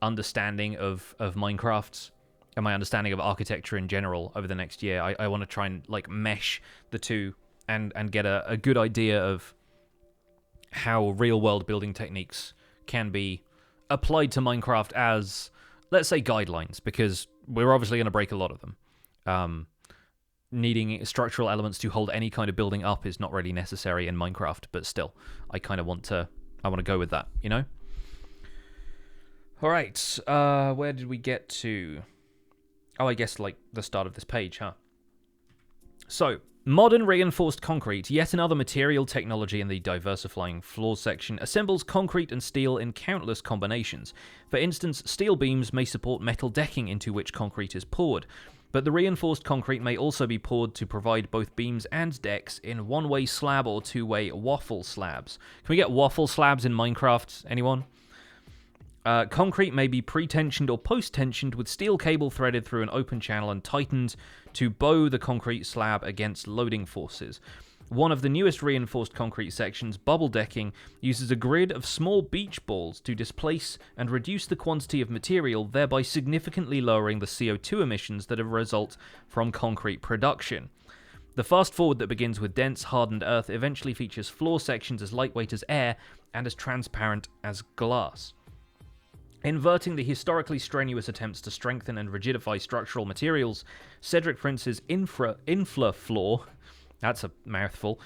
understanding of Minecraft and my understanding of architecture in general over the next year. I want to try and like mesh the two and get a good idea of how real-world building techniques can be applied to Minecraft as, let's say, guidelines, because we're obviously going to break a lot of them. Needing structural elements to hold any kind of building up is not really necessary in Minecraft, but still, I kind of want to go with that, you know? All right, where did we get to? Oh, I guess, like, the start of this page, huh? So, modern reinforced concrete, yet another material technology in the diversifying floors section, assembles concrete and steel in countless combinations. For instance, steel beams may support metal decking into which concrete is poured, but the reinforced concrete may also be poured to provide both beams and decks in one-way slab or two-way waffle slabs. Can we get waffle slabs in Minecraft? Anyone? Concrete may be pre-tensioned or post-tensioned with steel cable threaded through an open channel and tightened to bow the concrete slab against loading forces. One of the newest reinforced concrete sections, bubble decking, uses a grid of small beach balls to displace and reduce the quantity of material, thereby significantly lowering the CO2 emissions that result from concrete production. The fast forward that begins with dense, hardened earth eventually features floor sections as lightweight as air and as transparent as glass. Inverting the historically strenuous attempts to strengthen and rigidify structural materials, Cedric Prince's Inflafloor, that's a mouthful,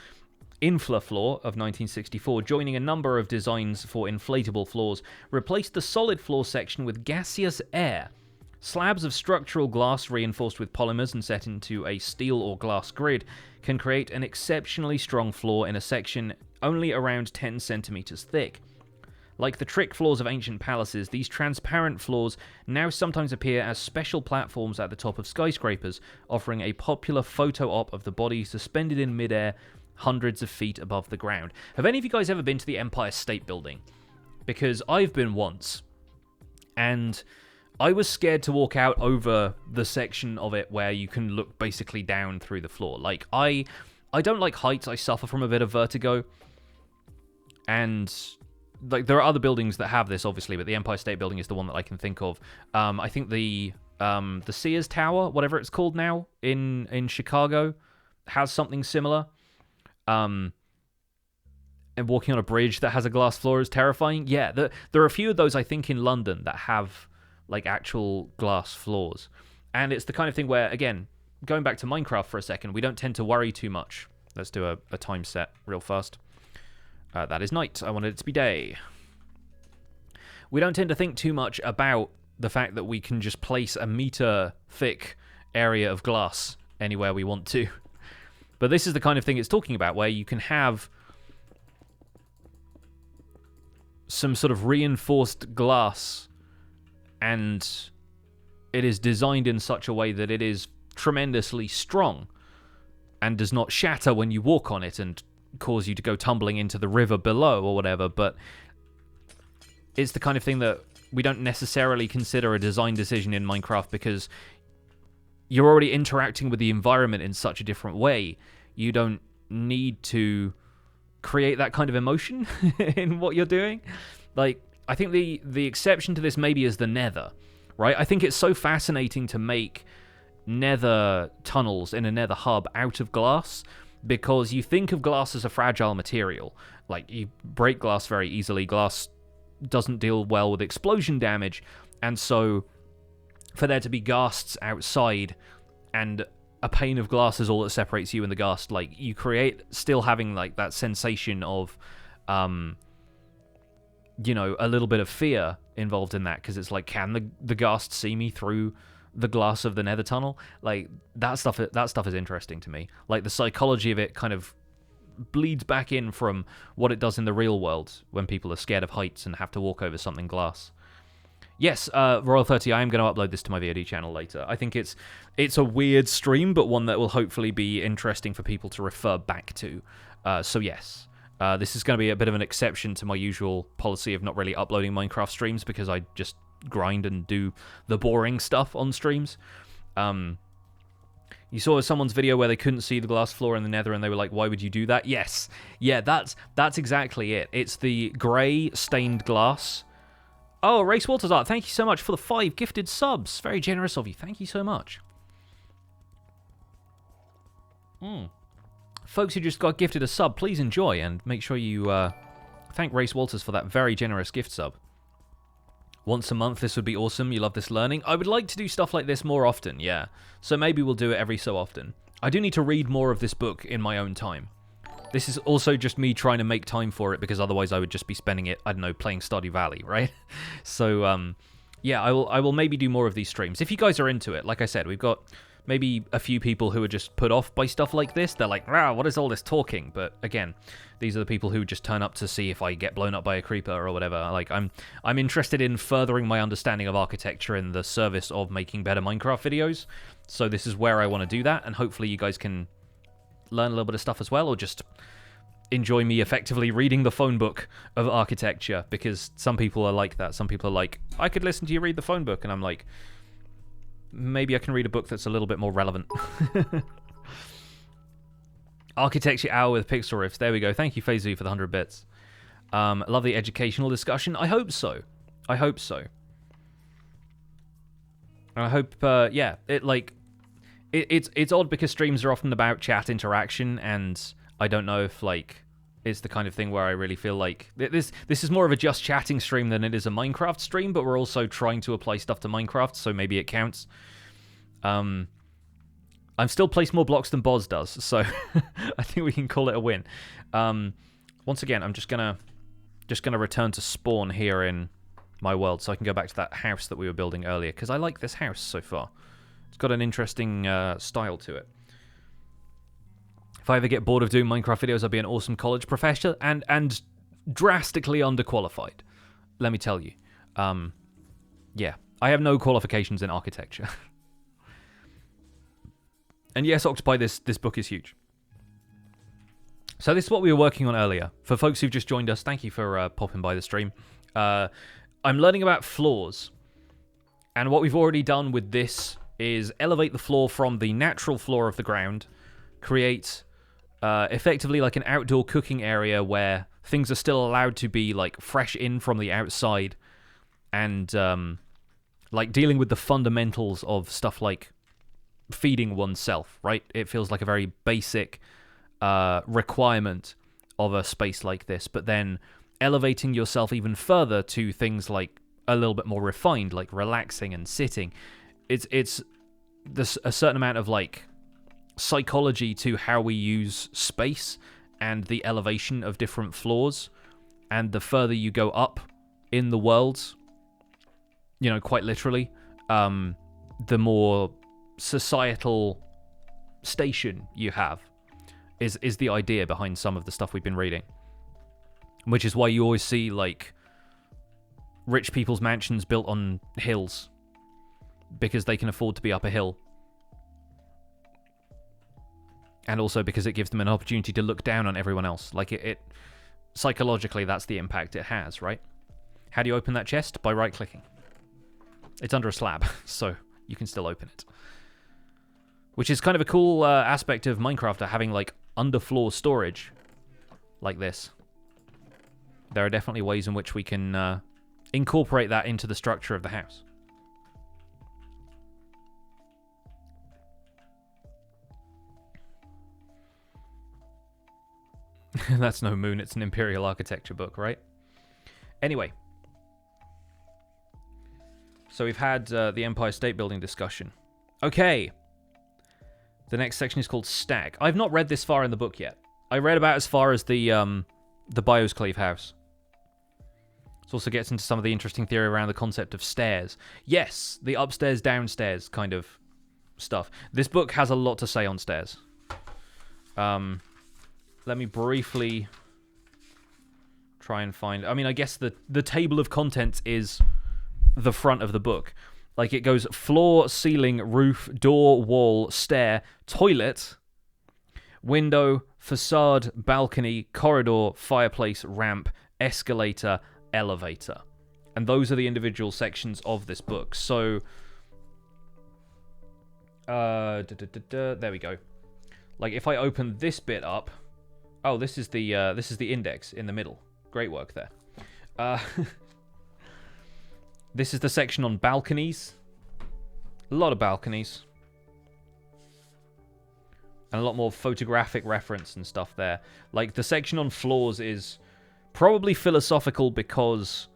Inflafloor of 1964, joining a number of designs for inflatable floors, replaced the solid floor section with gaseous air. Slabs of structural glass reinforced with polymers and set into a steel or glass grid can create an exceptionally strong floor in a section only around 10 centimeters thick. Like the trick floors of ancient palaces, these transparent floors now sometimes appear as special platforms at the top of skyscrapers, offering a popular photo op of the body suspended in midair hundreds of feet above the ground. Have any of you guys ever been to the Empire State Building? Because I've been once, and I was scared to walk out over the section of it where you can look basically down through the floor. Like, I don't like heights, I suffer from a bit of vertigo, and like, there are other buildings that have this, obviously, but the Empire State Building is the one that I can think of. I think the Sears Tower, whatever it's called now, in Chicago, has something similar. And walking on a bridge that has a glass floor is terrifying. Yeah, there are a few of those, I think, in London that have, like, actual glass floors. And it's the kind of thing where, again, going back to Minecraft for a second, we don't tend to worry too much. Let's do a time set real fast. That is night. I wanted it to be day. We don't tend to think too much about the fact that we can just place a meter-thick area of glass anywhere we want to. But this is the kind of thing it's talking about, where you can have some sort of reinforced glass, and it is designed in such a way that it is tremendously strong and does not shatter when you walk on it and cause you to go tumbling into the river below or whatever, but it's the kind of thing that we don't necessarily consider a design decision in Minecraft because you're already interacting with the environment in such a different way. You don't need to create that kind of emotion in what you're doing. Like, I think the exception to this maybe is the Nether, right? I think it's so fascinating to make Nether tunnels in a Nether hub out of glass, because you think of glass as a fragile material. Like, you break glass very easily. Glass doesn't deal well with explosion damage, and so for there to be ghasts outside and a pane of glass is all that separates you and the ghast, like, you create still having, like, that sensation of, you know, a little bit of fear involved in that, because it's like, can the ghast see me through the glass of the Nether tunnel? Like, that stuff is interesting to me. Like, the psychology of it kind of bleeds back in from what it does in the real world when people are scared of heights and have to walk over something glass. Yes, Royal30, I am going to upload this to my VOD channel later. I think it's a weird stream, but one that will hopefully be interesting for people to refer back to. So yes, this is going to be a bit of an exception to my usual policy of not really uploading Minecraft streams, because I just grind and do the boring stuff on streams. You saw someone's video where they couldn't see the glass floor in the Nether and they were like, why would you do that? Yes. Yeah, that's exactly it. It's the grey stained glass Oh, Race Walters Art, thank you so much for the 5 gifted subs. Very generous of you. Thank you so much. Folks who just got gifted a sub, please enjoy and make sure you thank Race Walters for that very generous gift sub. Once a month, this would be awesome. You love this learning. I would like to do stuff like this more often, yeah. So maybe we'll do it every so often. I do need to read more of this book in my own time. This is also just me trying to make time for it, because otherwise I would just be spending it, I don't know, playing Stardew Valley, right? So, yeah, I will maybe do more of these streams. If you guys are into it, like I said, we've got maybe a few people who are just put off by stuff like this. They're like, wow, what is all this talking? But again, these are the people who just turn up to see if I get blown up by a creeper or whatever. Like, I'm interested in furthering my understanding of architecture in the service of making better Minecraft videos. So this is where I want to do that, and hopefully you guys can learn a little bit of stuff as well, or just enjoy me effectively reading the phone book of architecture, because some people are like that. Some people are like, I could listen to you read the phone book, and I'm like, maybe I can read a book that's a little bit more relevant. Architecture Hour with Pixel Riffs. There we go. Thank you, Fazu, for the 100 bits. Love the educational discussion. I hope so. I hope so. I hope, yeah, it's odd because streams are often about chat interaction, and I don't know if, like, it's the kind of thing where I really feel like this is more of a just chatting stream than it is a Minecraft stream, but we're also trying to apply stuff to Minecraft, so maybe it counts. I'm still placed more blocks than Boz does, so I think we can call it a win. Once again, I'm just gonna return to spawn here in my world, so I can go back to that house that we were building earlier, because I like this house so far. It's got an interesting style to it. If I ever get bored of doing Minecraft videos, I'll be an awesome college professor and drastically underqualified. Let me tell you. Yeah, I have no qualifications in architecture. And yes, Octopi, this book is huge. So this is what we were working on earlier. For folks who've just joined us, thank you for popping by the stream. I'm learning about floors. And what we've already done with this is elevate the floor from the natural floor of the ground, create effectively like an outdoor cooking area where things are still allowed to be like fresh in from the outside, and like dealing with the fundamentals of stuff like feeding oneself, right? It feels like a very basic requirement of a space like this, but then elevating yourself even further to things like a little bit more refined, like relaxing and sitting. It's there's a certain amount of like psychology to how we use space and the elevation of different floors, and the further you go up in the worlds, you know, quite literally, the more societal station you have is the idea behind some of the stuff we've been reading, which is why you always see like rich people's mansions built on hills, because they can afford to be up a hill. And also because it gives them an opportunity to look down on everyone else. Like, it psychologically, that's the impact it has, right? How do you open that chest? By right-clicking. It's under a slab, so you can still open it. Which is kind of a cool aspect of Minecraft, having, like, underfloor storage like this. There are definitely ways in which we can incorporate that into the structure of the house. That's no moon, it's an Imperial Architecture book, right? Anyway. So we've had the Empire State Building discussion. Okay. The next section is called Stag. I've not read this far in the book yet. I read about as far as the Biosclave house. This also gets into some of the interesting theory around the concept of stairs. Yes, the upstairs, downstairs kind of stuff. This book has a lot to say on stairs. Let me briefly try and find... I mean, I guess the table of contents is the front of the book. Like, it goes floor, ceiling, roof, door, wall, stair, toilet, window, facade, balcony, corridor, fireplace, ramp, escalator, elevator. And those are the individual sections of this book. So, there we go. Like, if I open this bit up... Oh, this is the index in the middle. Great work there. This is the section on balconies. A lot of balconies. And a lot more photographic reference and stuff there. Like, the section on floors is probably philosophical because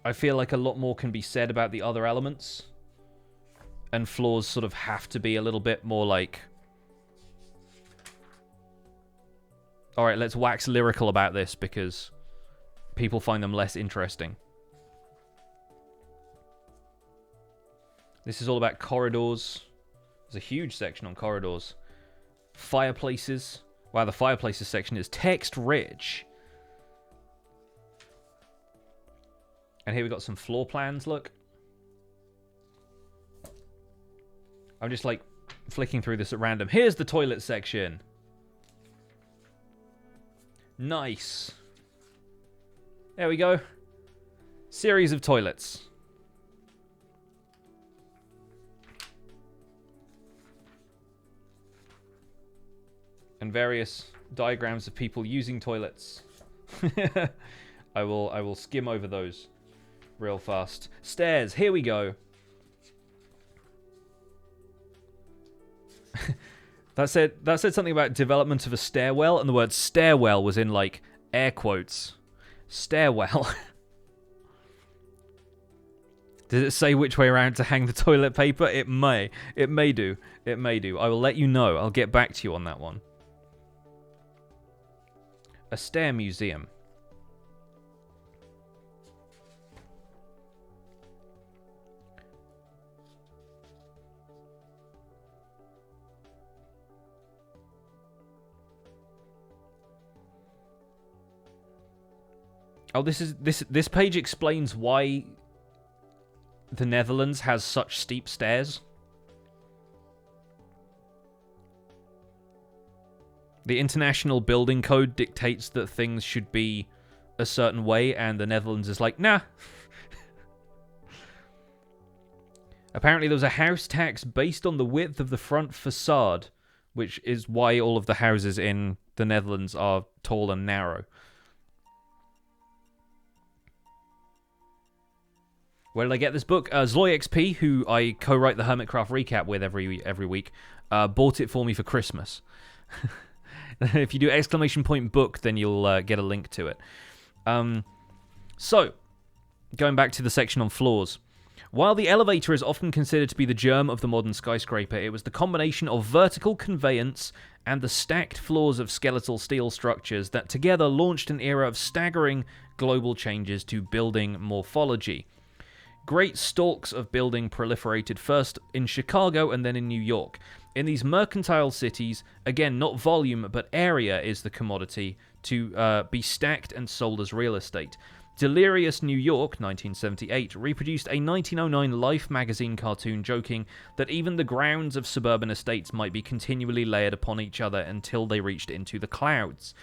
I feel like a lot more can be said about the other elements. And floors sort of have to be a little bit more like... Alright, let's wax lyrical about this because people find them less interesting. This is all about corridors. There's a huge section on corridors. Fireplaces. Wow, the fireplaces section is text-rich. And here we got some floor plans, look. I'm just, like, flicking through this at random. Here's the toilet section. Nice. There we go. Series of toilets. And various diagrams of people using toilets. I will skim over those real fast. Stairs, here we go. That said something about development of a stairwell, and the word stairwell was in, like, air quotes. Stairwell. Does it say which way around to hang the toilet paper? It may. It may do. It may do. I will let you know. I'll get back to you on that one. A stair museum. Oh, this page explains why the Netherlands has such steep stairs. The International Building Code dictates that things should be a certain way, and the Netherlands is like, nah. Apparently there was a house tax based on the width of the front facade, which is why all of the houses in the Netherlands are tall and narrow. Where did I get this book? ZloYxp, who I co-write the Hermitcraft recap with every week, bought it for me for Christmas. If you do !book, then you'll get a link to it. So, going back to the section on floors. While the elevator is often considered to be the germ of the modern skyscraper, it was the combination of vertical conveyance and the stacked floors of skeletal steel structures that together launched an era of staggering global changes to building morphology. Great stalks of building proliferated first in Chicago and then in New York. In these mercantile cities, again, not volume, but area is the commodity to be stacked and sold as real estate. Delirious New York, 1978, reproduced a 1909 Life magazine cartoon joking that even the grounds of suburban estates might be continually layered upon each other until they reached into the clouds.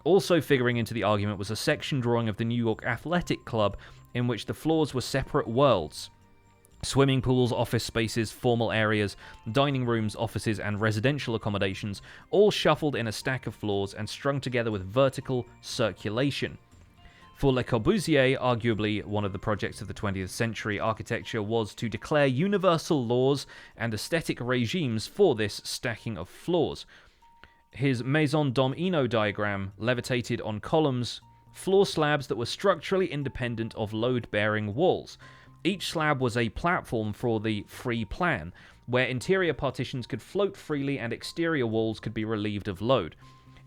Also figuring into the argument was a section drawing of the New York Athletic Club in which the floors were separate worlds. Swimming pools, office spaces, formal areas, dining rooms, offices, and residential accommodations all shuffled in a stack of floors and strung together with vertical circulation. For Le Corbusier, arguably one of the projects of the 20th century architecture was to declare universal laws and aesthetic regimes for this stacking of floors. His Maison Domino diagram levitated on columns, floor slabs that were structurally independent of load-bearing walls. Each slab was a platform for the free plan, where interior partitions could float freely and exterior walls could be relieved of load.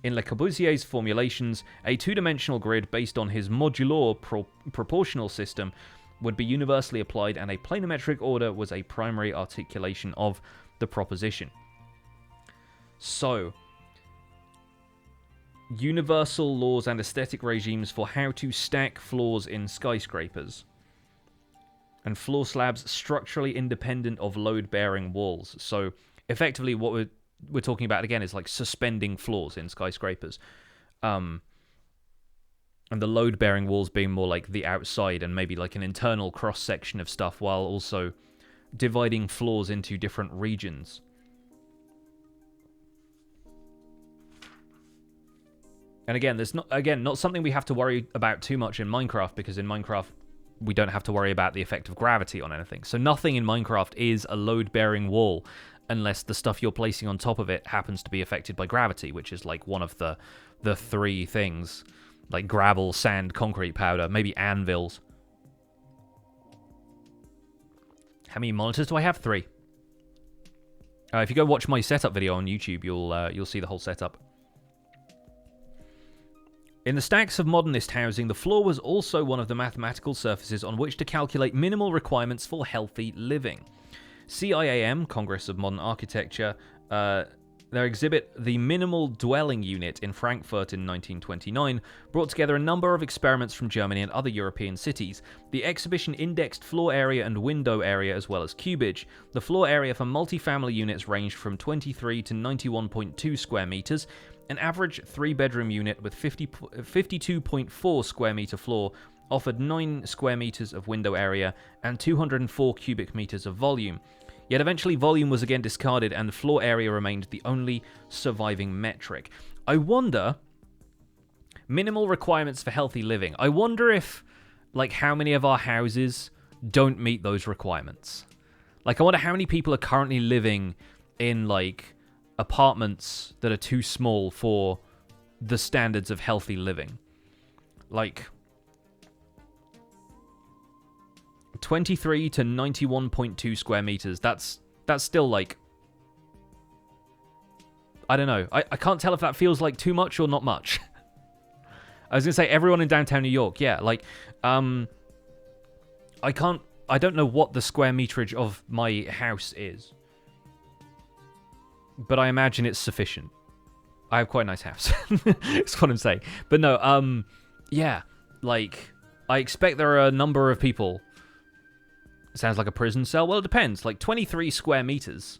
In Le Corbusier's formulations, a two-dimensional grid based on his modular proportional system would be universally applied, and a planimetric order was a primary articulation of the proposition. So, universal laws and aesthetic regimes for how to stack floors in skyscrapers. And floor slabs structurally independent of load-bearing walls. So, effectively, what we're talking about, again, is like suspending floors in skyscrapers. And the load-bearing walls being more like the outside and maybe like an internal cross-section of stuff, while also dividing floors into different regions. And again, there's not something we have to worry about too much in Minecraft, because in Minecraft, we don't have to worry about the effect of gravity on anything. So nothing in Minecraft is a load-bearing wall unless the stuff you're placing on top of it happens to be affected by gravity, which is like one of the three things. Like gravel, sand, concrete powder, maybe anvils. How many monitors do I have? 3. If you go watch my setup video on YouTube, you'll see the whole setup. In the stacks of modernist housing, the floor was also one of the mathematical surfaces on which to calculate minimal requirements for healthy living. CIAM, Congress of Modern Architecture, their exhibit, The Minimal Dwelling Unit in Frankfurt in 1929, brought together a number of experiments from Germany and other European cities. The exhibition indexed floor area and window area as well as cubage. The floor area for multifamily units ranged from 23 to 91.2 square meters. An average 3-bedroom unit with 52.4 square meter floor offered 9 square meters of window area and 204 cubic meters of volume. Yet eventually volume was again discarded and floor area remained the only surviving metric. I wonder, minimal requirements for healthy living. I wonder if, like, how many of our houses don't meet those requirements. Like, I wonder how many people are currently living in, like, apartments that are too small for the standards of healthy living. Like, 23 to 91.2 square meters. That's still, like, I don't know. I can't tell if that feels like too much or not much. I was gonna say everyone in downtown New York, yeah. Like, I don't know what the square meterage of my house is, but I imagine it's sufficient. I have quite a nice house. That's what I'm saying. But no, yeah, like, I expect there are a number of people. Sounds like a prison cell. Well, it depends. Like 23 square meters.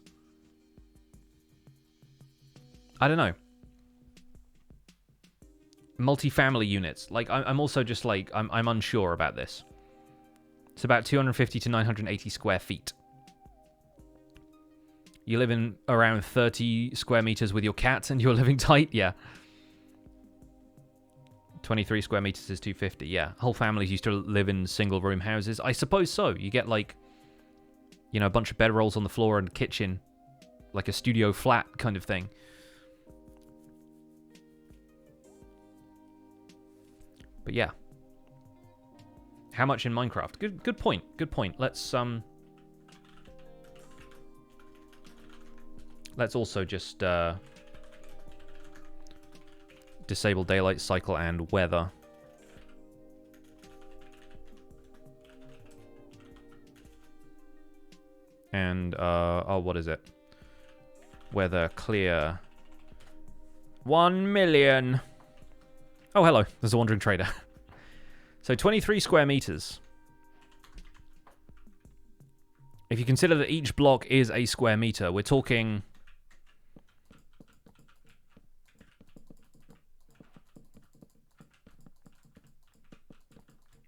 I don't know. Multifamily units. Like, I'm also just like, I'm unsure about this. It's about 250 to 980 square feet. You live in around 30 square meters with your cat and you're living tight? Yeah. 23 square meters is 250, yeah. Whole families used to live in single-room houses. I suppose so. You get, like, you know, a bunch of bedrolls on the floor and kitchen. Like a studio flat kind of thing. But yeah. How much in Minecraft? Good point. Good point. Let's also just disable daylight cycle and weather. And oh, what is it? Weather clear. 1 million. Oh, hello. There's a wandering trader. So 23 square meters. If you consider that each block is a square meter, we're talking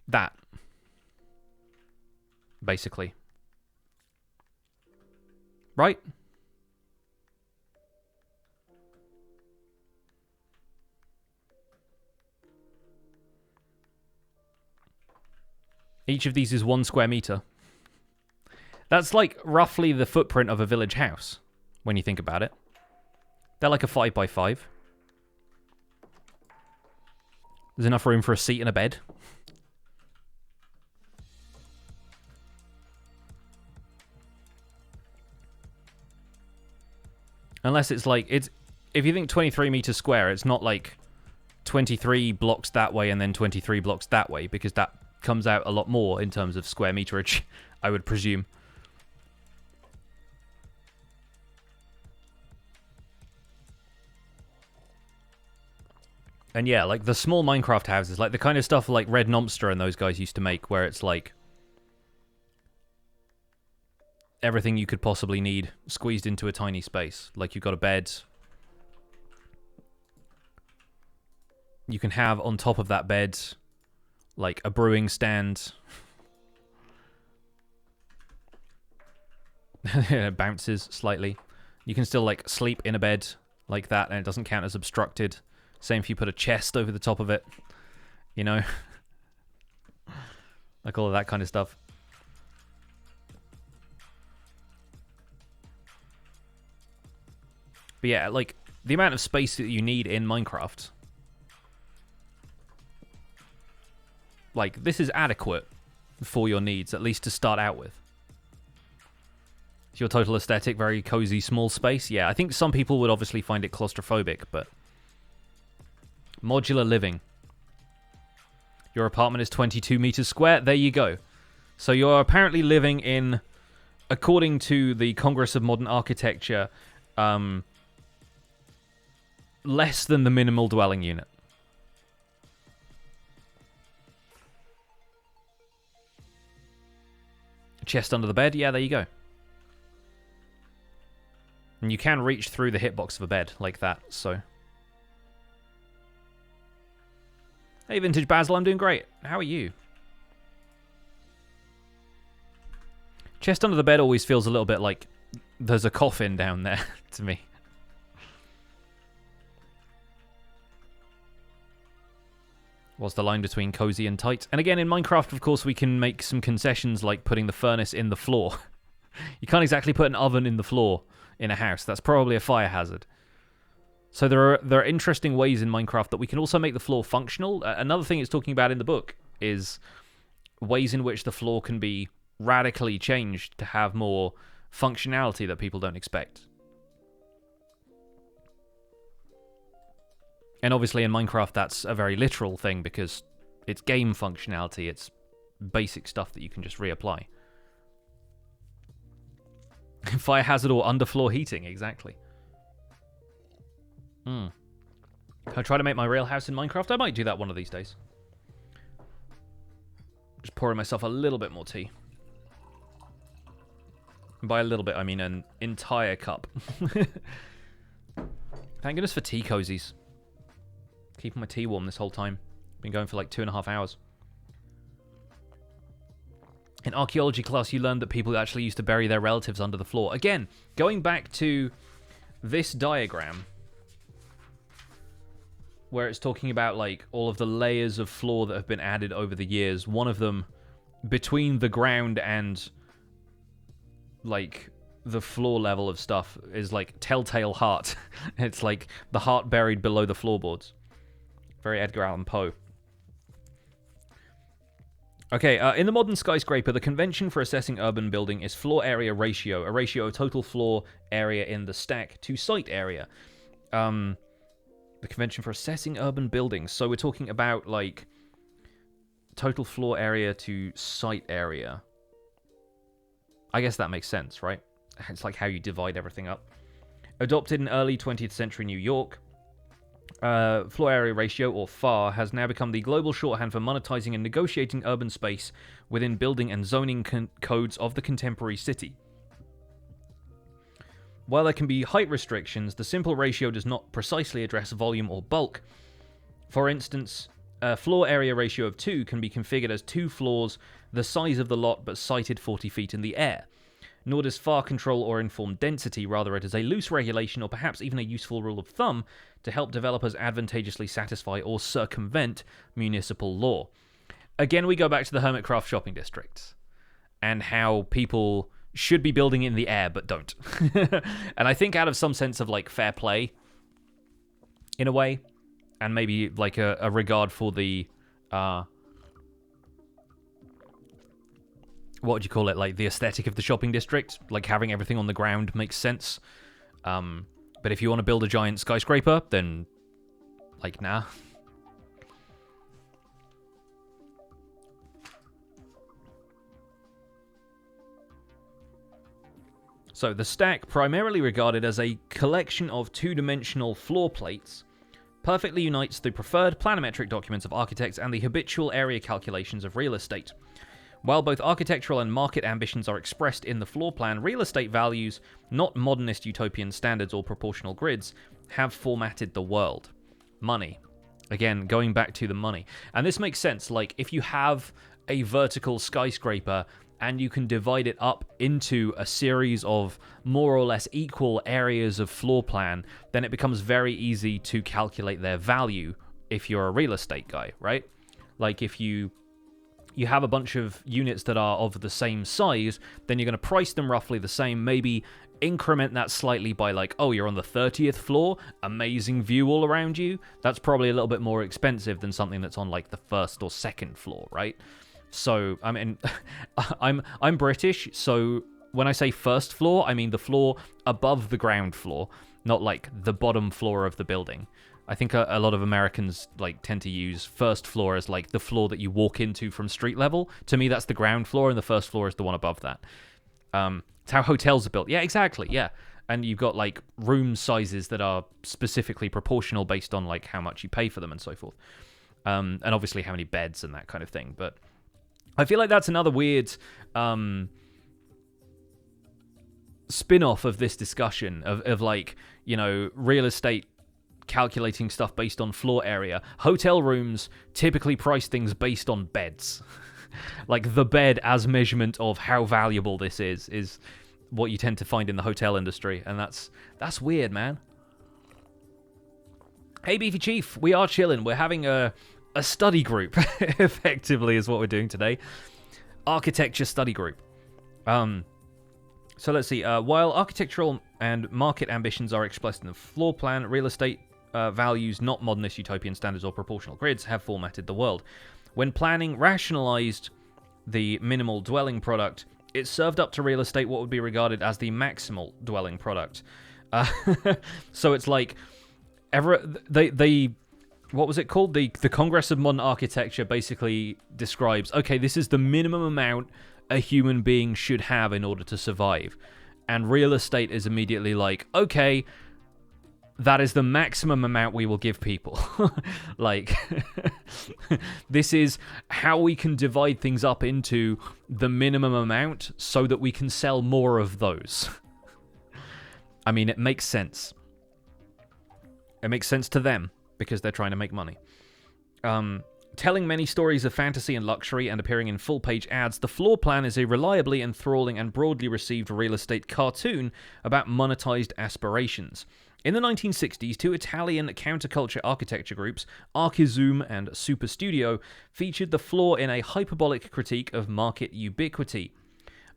that, basically. Right? Each of these is 1 square meter. That's like roughly the footprint of a village house, when you think about it. They're like a 5x5. There's enough room for a seat and a bed. Unless it's like, it's, if you think 23 meters square, it's not like 23 blocks that way and then 23 blocks that way, because that comes out a lot more in terms of square meterage, I would presume. And yeah, like the small Minecraft houses, like the kind of stuff like Red Nomster and those guys used to make, where it's like everything you could possibly need squeezed into a tiny space. Like you've got a bed. You can have on top of that bed like a brewing stand. It bounces slightly. You can still like sleep in a bed like that and it doesn't count as obstructed. Same if you put a chest over the top of it, you know. Like all of that kind of stuff. But yeah, like, the amount of space that you need in Minecraft, like, this is adequate for your needs, at least to start out with. Is your total aesthetic very cozy, small space? Yeah, I think some people would obviously find it claustrophobic, but modular living. Your apartment is 22 meters square. There you go. So you're apparently living in, according to the Congress of Modern Architecture, less than the minimal dwelling unit. Chest under the bed. Yeah, there you go. And you can reach through the hitbox of a bed like that, so. Hey, Vintage Basil, I'm doing great. How are you? Chest under the bed always feels a little bit like there's a coffin down there to me. What's the line between cozy and tight? And again, in Minecraft, of course, we can make some concessions like putting the furnace in the floor. You can't exactly put an oven in the floor in a house. That's probably a fire hazard. So there are interesting ways in Minecraft that we can also make the floor functional. Another thing it's talking about in the book is ways in which the floor can be radically changed to have more functionality that people don't expect. And obviously in Minecraft that's a very literal thing because it's game functionality, it's basic stuff that you can just reapply. Fire hazard or underfloor heating, exactly. Can I try to make my real house in Minecraft? I might do that one of these days. Just pouring myself a little bit more tea. And by a little bit, I mean an entire cup. Thank goodness for tea cozies. Keeping my tea warm this whole time. Been going for like 2.5 hours. In archaeology class, you learned that people actually used to bury their relatives under the floor. Again, going back to this diagram, where it's talking about like all of the layers of floor that have been added over the years. One of them between the ground and like the floor level of stuff is like Telltale Heart. It's like the heart buried below the floorboards. Very Edgar Allan Poe. Okay, in the modern skyscraper, the convention for assessing urban building is floor area ratio, a ratio of total floor area in the stack to site area. The convention for assessing urban buildings. So we're talking about, like, total floor area to site area. I guess that makes sense, right? It's like how you divide everything up. Adopted in early 20th century New York, floor area ratio, or FAR, has now become the global shorthand for monetizing and negotiating urban space within building and zoning codes of the contemporary city. While there can be height restrictions, the simple ratio does not precisely address volume or bulk. For instance, a floor area ratio of 2 can be configured as 2 floors, the size of the lot, but sited 40 feet in the air. Nor does FAR control or inform density, rather it is a loose regulation or perhaps even a useful rule of thumb to help developers advantageously satisfy or circumvent municipal law. Again, we go back to the Hermitcraft shopping district and how people should be building in the air but don't. And I think out of some sense of like fair play in a way, and maybe like a regard for the what would you call it, like the aesthetic of the shopping district, like having everything on the ground makes sense. But if you want to build a giant skyscraper, then like nah. So the stack, primarily regarded as a collection of two-dimensional floor plates, perfectly unites the preferred planimetric documents of architects and the habitual area calculations of real estate. While both architectural and market ambitions are expressed in the floor plan, real estate values, not modernist utopian standards or proportional grids, have formatted the world. Money. Again, going back to the money. And this makes sense. Like, if you have a vertical skyscraper and you can divide it up into a series of more or less equal areas of floor plan, then it becomes very easy to calculate their value if you're a real estate guy, right? Like if you you have a bunch of units that are of the same size, then you're going to price them roughly the same, maybe increment that slightly by like, oh, you're on the 30th floor, amazing view all around you. That's probably a little bit more expensive than something that's on like the first or second floor, right? So, I mean, I'm British, so when I say first floor, I mean the floor above the ground floor, not like the bottom floor of the building. I think a lot of Americans like tend to use first floor as like the floor that you walk into from street level. To me, that's the ground floor, and the first floor is the one above that. It's how hotels are built. Yeah, exactly, yeah. And you've got like room sizes that are specifically proportional based on like how much you pay for them and so forth. And obviously how many beds and that kind of thing, but I feel like that's another weird spin-off of this discussion of like, you know, real estate calculating stuff based on floor area. Hotel rooms typically price things based on beds. Like the bed as measurement of how valuable this is what you tend to find in the hotel industry, and that's weird, man. Hey, Beefy Chief, we are chilling. We're having a study group, effectively, is what we're doing today. Architecture study group. So let's see. While architectural and market ambitions are expressed in the floor plan, real estate values, not modernist utopian standards or proportional grids, have formatted the world. When planning rationalized the minimal dwelling product, it served up to real estate what would be regarded as the maximal dwelling product. So it's like, they what was it called? The Congress of Modern Architecture basically describes, okay, this is the minimum amount a human being should have in order to survive. And real estate is immediately like, okay, that is the maximum amount we will give people. Like, this is how we can divide things up into the minimum amount so that we can sell more of those. I mean, it makes sense. It makes sense to them, because they're trying to make money. Telling many stories of fantasy and luxury and appearing in full-page ads, the floor plan is a reliably enthralling and broadly received real estate cartoon about monetized aspirations. In the 1960s, two Italian counterculture architecture groups, Archizoom and Super Studio, featured the floor in a hyperbolic critique of market ubiquity.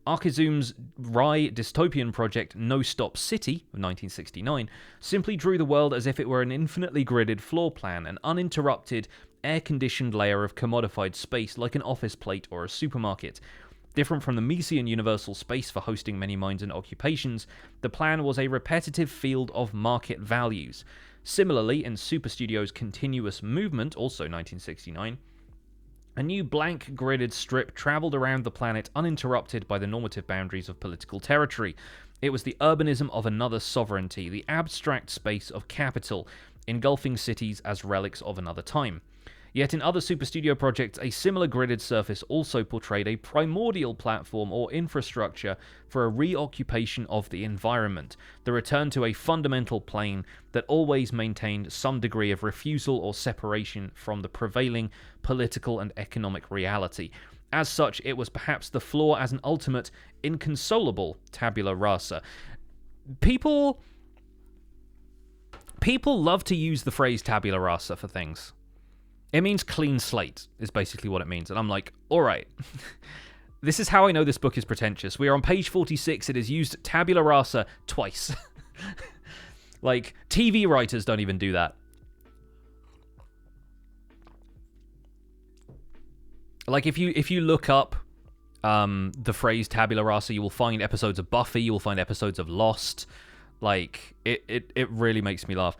Archizoom's wry dystopian project No Stop City of 1969 simply drew the world as if it were an infinitely gridded floor plan, an uninterrupted, air-conditioned layer of commodified space like an office plate or a supermarket. Different from the Miesian universal space for hosting many minds and occupations, the plan was a repetitive field of market values. Similarly, in Super Studio's Continuous Movement, also 1969, a new blank gridded strip traveled around the planet uninterrupted by the normative boundaries of political territory. It was the urbanism of another sovereignty, the abstract space of capital, engulfing cities as relics of another time. Yet in other Super Studio projects, a similar gridded surface also portrayed a primordial platform or infrastructure for a reoccupation of the environment, the return to a fundamental plane that always maintained some degree of refusal or separation from the prevailing political and economic reality. As such, it was perhaps the floor as an ultimate, inconsolable tabula rasa. People love to use the phrase tabula rasa for things. It means clean slate, is basically what it means. And I'm like, all right. This is how I know this book is pretentious. We are on page 46. It is used tabula rasa twice. Like, TV writers don't even do that. Like, if you look up the phrase tabula rasa, you will find episodes of Buffy, you will find episodes of Lost. Like, it really makes me laugh.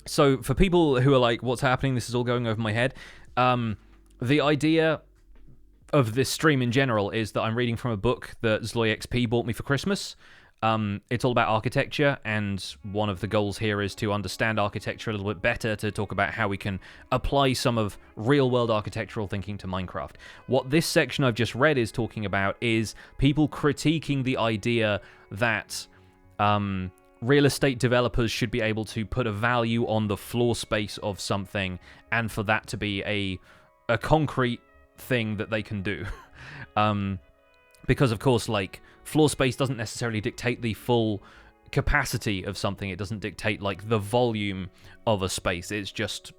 So for people who are like, what's happening? This is all going over my head. The idea of this stream in general is that I'm reading from a book that ZloYxp bought me for Christmas. It's all about architecture, and one of the goals here is to understand architecture a little bit better, to talk about how we can apply some of real-world architectural thinking to Minecraft. What this section I've just read is talking about is people critiquing the idea that real estate developers should be able to put a value on the floor space of something, and for that to be a concrete thing that they can do. Because, of course, like, floor space doesn't necessarily dictate the full capacity of something. It doesn't dictate, like, the volume of a space. It's just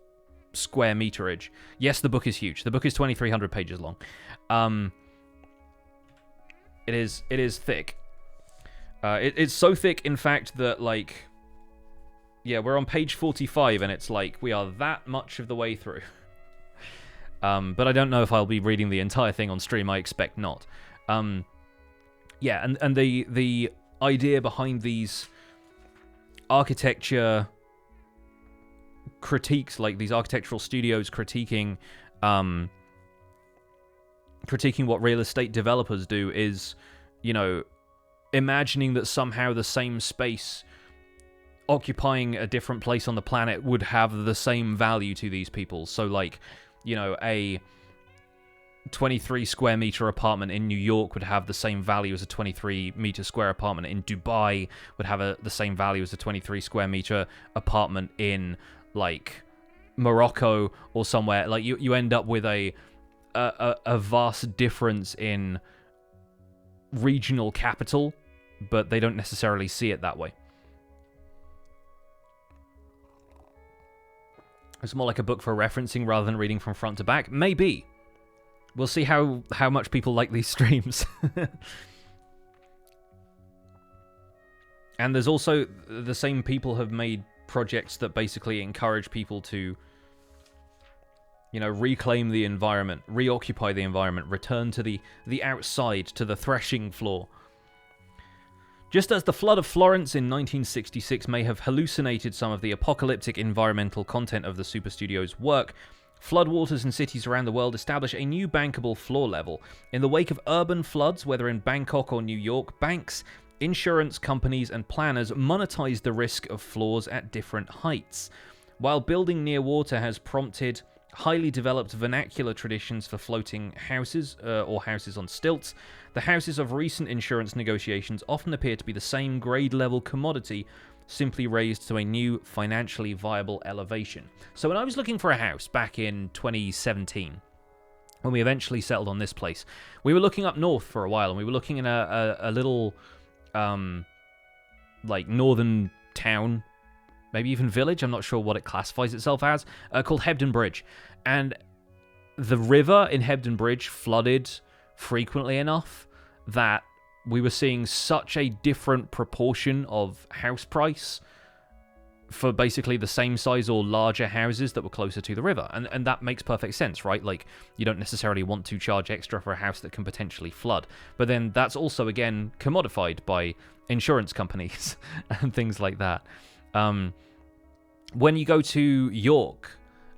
square meterage. Yes, the book is huge. The book is 2,300 pages long. It is thick. It's so thick, in fact, that, like, yeah, we're on page 45, and it's like we are that much of the way through. But I don't know if I'll be reading the entire thing on stream. I expect not. Yeah, and the idea behind these architecture critiques, like these architectural studios critiquing what real estate developers do, is, you know, imagining that somehow the same space occupying a different place on the planet would have the same value to these people. So, like, you know, a 23 square meter apartment in New York would have the same value as a 23 meter square apartment in Dubai, would have the same value as a 23 square meter apartment in, like, Morocco or somewhere. Like, you end up with a vast difference in regional capital, but they don't necessarily see it that way. It's more like a book for referencing rather than reading from front to back. Maybe. We'll see how much people like these streams. And there's also, the same people have made projects that basically encourage people to, you know, reclaim the environment, reoccupy the environment, return to the outside, to the threshing floor. Just as the flood of Florence in 1966 may have hallucinated some of the apocalyptic environmental content of the Super Studio's work, floodwaters in cities around the world establish a new bankable floor level. In the wake of urban floods, whether in Bangkok or New York, banks, insurance companies, and planners monetize the risk of floors at different heights. While building near water has prompted highly developed vernacular traditions for floating houses, or houses on stilts, the houses of recent insurance negotiations often appear to be the same grade-level commodity, simply raised to a new, financially viable elevation. So when I was looking for a house back in 2017, when we eventually settled on this place, we were looking up north for a while, and we were looking in a little, like, northern town, maybe even village, I'm not sure what it classifies itself as, called Hebden Bridge. And the river in Hebden Bridge flooded frequently enough that we were seeing such a different proportion of house price for basically the same size or larger houses that were closer to the river. And that makes perfect sense, right? Like, you don't necessarily want to charge extra for a house that can potentially flood. But then that's also, again, commodified by insurance companies and things like that. When you go to York,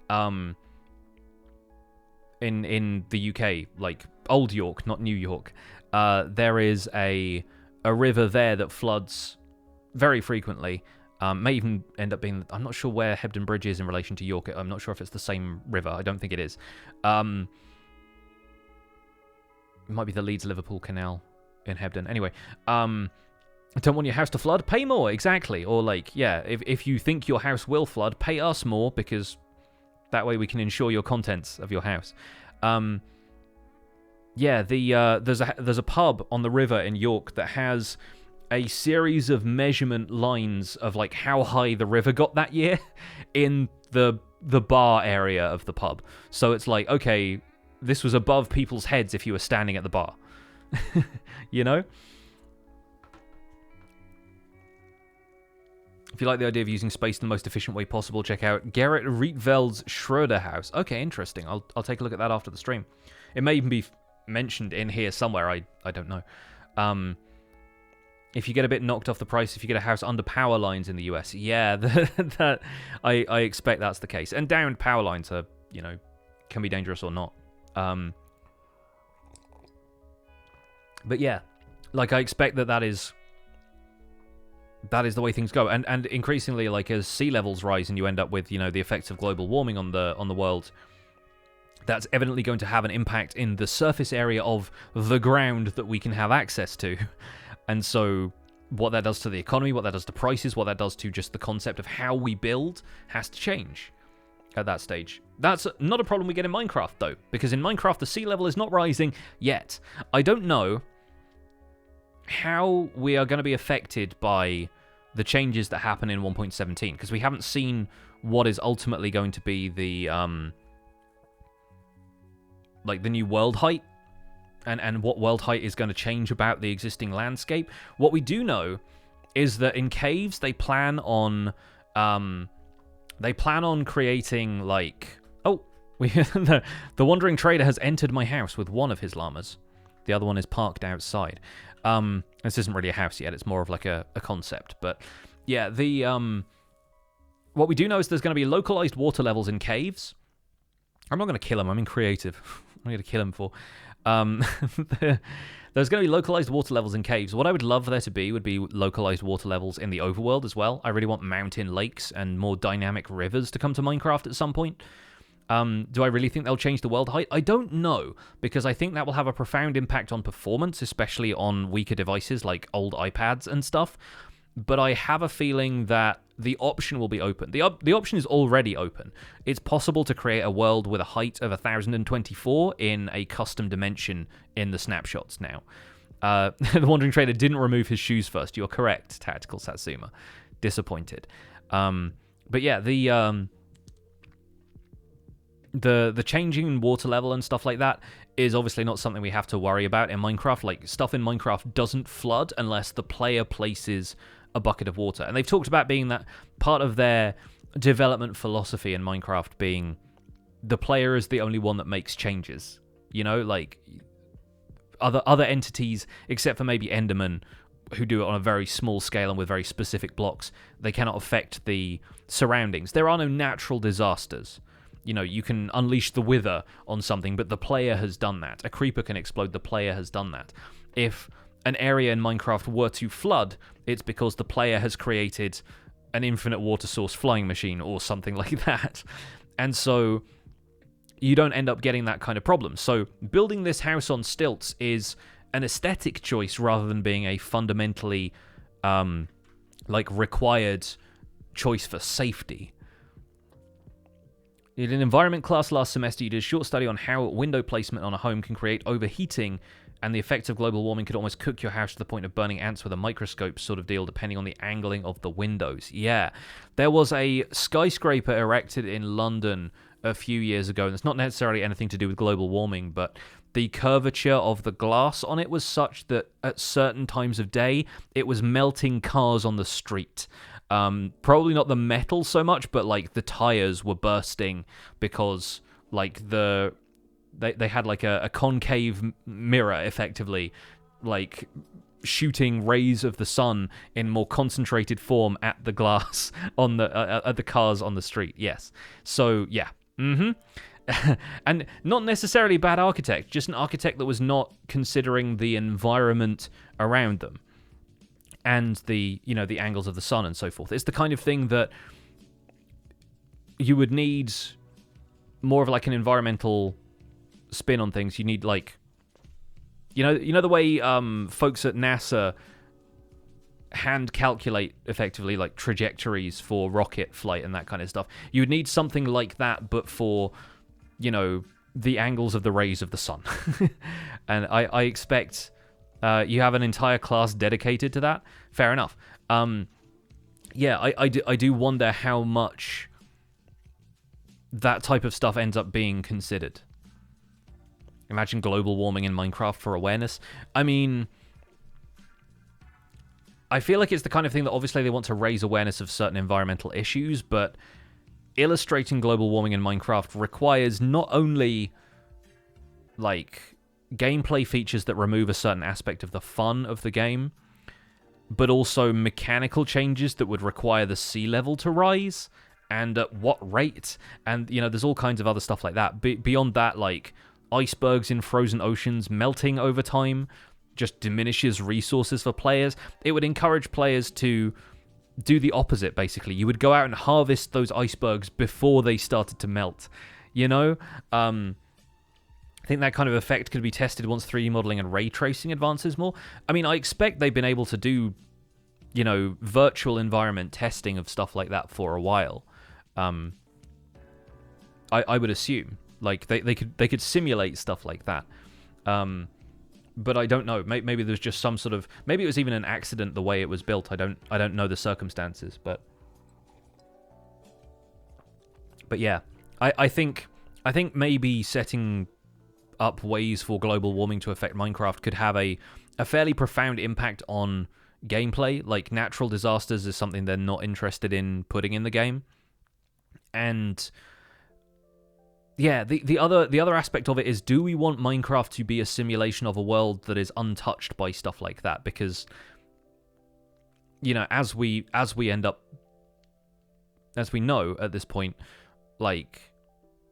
in the UK, like Old York, not New York, there is a river there that floods very frequently. May even end up being, I'm not sure where Hebden Bridge is in relation to York. I'm not sure if it's the same river. I don't think it is. It might be the Leeds-Liverpool Canal in Hebden. Anyway, don't want your house to flood? Pay more, exactly. Or, like, yeah, if you think your house will flood, pay us more, because that way we can ensure your contents of your house. Yeah, there's a pub on the river in York that has a series of measurement lines of, like, how high the river got that year in the bar area of the pub. So it's like, okay, this was above people's heads if you were standing at the bar. You know? If you like the idea of using space in the most efficient way possible, check out Gerrit Rietveld's Schroeder House. Okay, interesting. I'll take a look at that after the stream. It may even be mentioned in here somewhere. I don't know. If you get a bit knocked off the price, if you get a house under power lines in the US, yeah, that I expect that's the case. And downed power lines are, you know, can be dangerous or not. But yeah, like, I expect that is the way things go, and increasingly, like, as sea levels rise and you end up with, you know, the effects of global warming on the world, that's evidently going to have an impact in the surface area of the ground that we can have access to. And so what that does to the economy, what that does to prices, what that does to just the concept of how we build has to change at that stage. That's not a problem we get in Minecraft, though, because in Minecraft the sea level is not rising yet. I don't know how we are going to be affected by the changes that happen in 1.17, because we haven't seen what is ultimately going to be the like the new world height, and what world height is going to change about the existing landscape. What we do know is that in caves they plan on creating like the wandering trader has entered my house with one of his llamas. The other one is parked outside. This isn't really a house yet, it's more of like a concept. But yeah, what we do know is there's going to be localized water levels in caves. I'm not going to kill him, I'm in creative. I'm going to kill him for. There's going to be localized water levels in caves. What I would love there to be would be localized water levels in the overworld as well. I really want mountain lakes and more dynamic rivers to come to Minecraft at some point. Do I really think they'll change the world height? I don't know, because I think that will have a profound impact on performance, especially on weaker devices like old iPads and stuff. But I have a feeling that the option will be open. The option is already open. It's possible to create a world with a height of 1024 in a custom dimension in the snapshots now. The Wandering Trader didn't remove his shoes first. You're correct, Tactical Satsuma. Disappointed. But yeah, the changing water level and stuff like that is obviously not something we have to worry about in Minecraft. Like, stuff in Minecraft doesn't flood unless the player places a bucket of water. And they've talked about being that part of their development philosophy in Minecraft being the player is the only one that makes changes. You know, like other entities, except for maybe Enderman, who do it on a very small scale and with very specific blocks, they cannot affect the surroundings. There are no natural disasters. You know, you can unleash the Wither on something, but the player has done that. A creeper can explode, the player has done that. If an area in Minecraft were to flood, it's because the player has created an infinite water source flying machine or something like that. And so you don't end up getting that kind of problem. So building this house on stilts is an aesthetic choice rather than being a fundamentally required choice for safety. In an environment class last semester, you did a short study on how window placement on a home can create overheating, and the effects of global warming could almost cook your house to the point of burning ants with a microscope sort of deal, depending on the angling of the windows. Yeah, there was a skyscraper erected in London a few years ago, and it's not necessarily anything to do with global warming, but the curvature of the glass on it was such that at certain times of day, it was melting cars on the street. Probably not the metal so much, but like the tires were bursting because like they had like a concave mirror effectively, like shooting rays of the sun in more concentrated form at the glass on at the cars on the street. Yes. So yeah. And not necessarily bad architect, just an architect that was not considering the environment around them and the angles of the sun and so forth. It's the kind of thing that you would need more of like an environmental spin on things. You need like, you know the way folks at NASA hand calculate effectively like trajectories for rocket flight and that kind of stuff. You would need something like that, but for, you know, the angles of the rays of the sun. And I expect you have an entire class dedicated to that. Fair enough. Yeah, I do wonder how much that type of stuff ends up being considered. Imagine global warming in Minecraft for awareness. I mean, I feel like it's the kind of thing that obviously they want to raise awareness of certain environmental issues, but illustrating global warming in Minecraft requires not only like gameplay features that remove a certain aspect of the fun of the game, but also mechanical changes that would require the sea level to rise, and at what rate, and you know, there's all kinds of other stuff like that. Beyond that, like icebergs in frozen oceans melting over time just diminishes resources for players. It would encourage players to do the opposite, basically. You would go out and harvest those icebergs before they started to melt, you know? I think that kind of effect could be tested once 3D modeling and ray tracing advances more. I mean, I expect they've been able to do, you know, virtual environment testing of stuff like that for a while. I would assume. Like, they could simulate stuff like that. But I don't know. Maybe there's just some sort of... Maybe it was even an accident the way it was built. I don't know the circumstances, but... But yeah, I think maybe setting up ways for global warming to affect Minecraft could have a fairly profound impact on gameplay. Like, natural disasters is something they're not interested in putting in the game. And yeah, the other aspect of it is, do we want Minecraft to be a simulation of a world that is untouched by stuff like that? Because, you know, as we know at this point, like,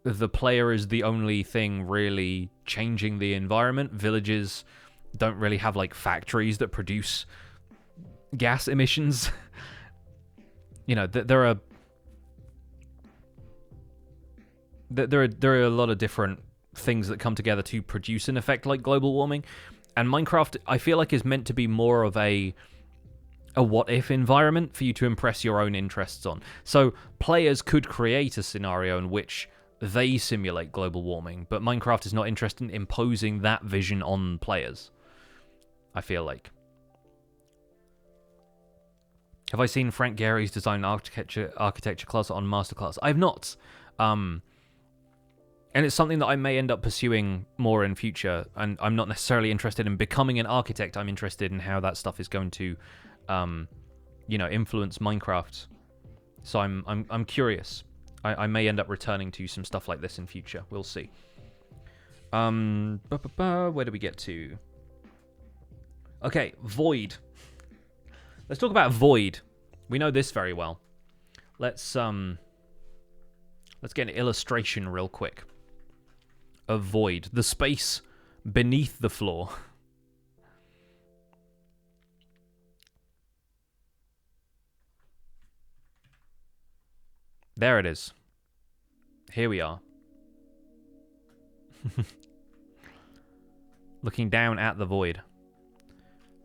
the player is the only thing really changing the environment. Villages don't really have, like, factories that produce gas emissions. You know, there are a lot of different things that come together to produce an effect like global warming, and Minecraft, I feel like, is meant to be more of a what-if environment for you to impress your own interests on. So players could create a scenario in which they simulate global warming, but Minecraft is not interested in imposing that vision on players, I feel like. Have I seen Frank Gehry's design architecture class on Masterclass? I've not. And it's something that I may end up pursuing more in future, and I'm not necessarily interested in becoming an architect. I'm interested in how that stuff is going to, you know, influence Minecraft. So I'm curious. I may end up returning to some stuff like this in future. We'll see. Where do we get to? Okay, Void. Let's talk about Void. We know this very well. Let's get an illustration real quick of Void, the space beneath the floor. There it is. Here we are. Looking down at the void.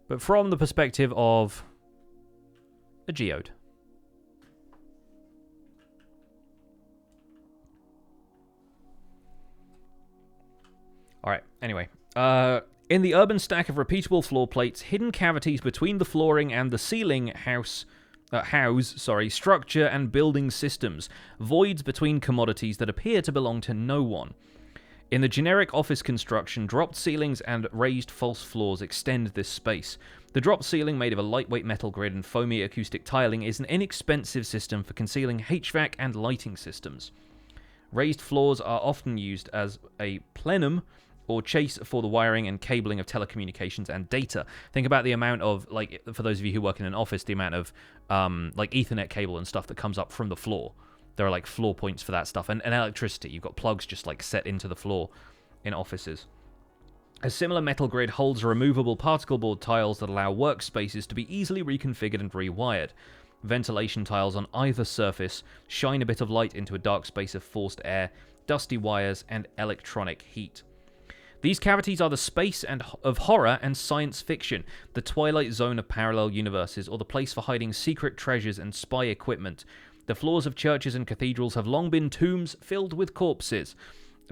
But from the perspective of a geode. Alright, anyway. In the urban stack of repeatable floor plates, hidden cavities between the flooring and the ceiling house structure and building systems, voids between commodities that appear to belong to no one. In the generic office construction, dropped ceilings and raised false floors extend this space. The dropped ceiling, made of a lightweight metal grid and foamy acoustic tiling, is an inexpensive system for concealing HVAC and lighting systems. Raised floors are often used as a plenum or chase for the wiring and cabling of telecommunications and data. Think about the amount of, like, for those of you who work in an office, the amount of, like, Ethernet cable and stuff that comes up from the floor. There are, like, floor points for that stuff. And electricity, you've got plugs just, like, set into the floor in offices. A similar metal grid holds removable particle board tiles that allow workspaces to be easily reconfigured and rewired. Ventilation tiles on either surface shine a bit of light into a dark space of forced air, dusty wires, and electronic heat. These cavities are the space of horror and science fiction, the twilight zone of parallel universes, or the place for hiding secret treasures and spy equipment. The floors of churches and cathedrals have long been tombs filled with corpses,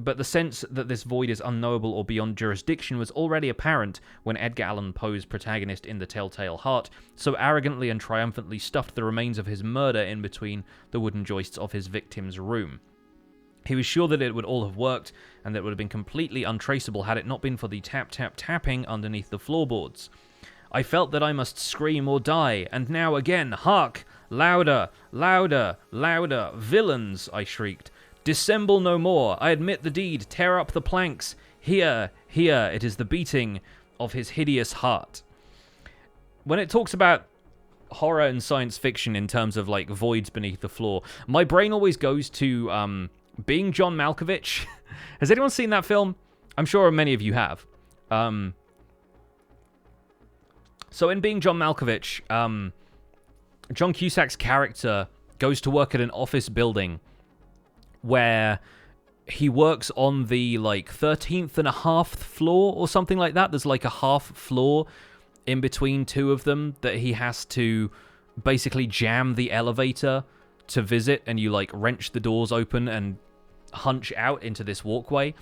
but the sense that this void is unknowable or beyond jurisdiction was already apparent when Edgar Allan Poe's protagonist in The Telltale Heart so arrogantly and triumphantly stuffed the remains of his murder in between the wooden joists of his victim's room. He was sure that it would all have worked, and that it would have been completely untraceable had it not been for the tap-tap-tapping underneath the floorboards. I felt that I must scream or die, and now again, hark! Louder, louder, louder, villains, I shrieked. Dissemble no more, I admit the deed, tear up the planks. Here, here, it is the beating of his hideous heart. When it talks about horror and science fiction in terms of, like, voids beneath the floor, my brain always goes to, Being John Malkovich. Has anyone seen that film? I'm sure many of you have. So in Being John Malkovich, John Cusack's character goes to work at an office building where he works on the, like, 13th and a half floor or something like that. There's, like, a half floor in between two of them that he has to basically jam the elevator to visit, and you, like, wrench the doors open and hunch out into this walkway,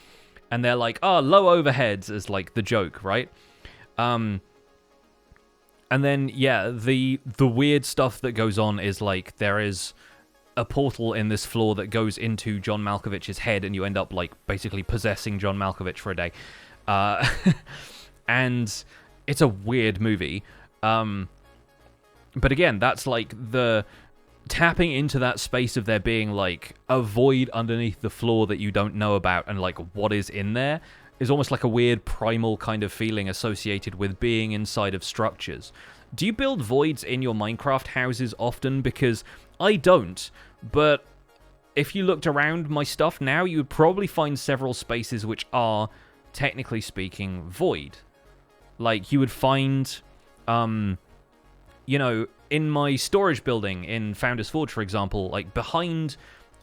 and they're like, oh, low overheads is, like, the joke, right? And then, yeah, the weird stuff that goes on is, like, there is a portal in this floor that goes into John Malkovich's head, and you end up, like, basically possessing John Malkovich for a day. And it's a weird movie. But again, that's, like, the tapping into that space of there being, like, a void underneath the floor that you don't know about, and, like, what is in there is almost like a weird primal kind of feeling associated with being inside of structures. Do you build voids in your Minecraft houses often? Because I don't, but if you looked around my stuff now, you would probably find several spaces which are, technically speaking, void. Like, you would find, you know, in my storage building in Founder's Forge, for example, like, behind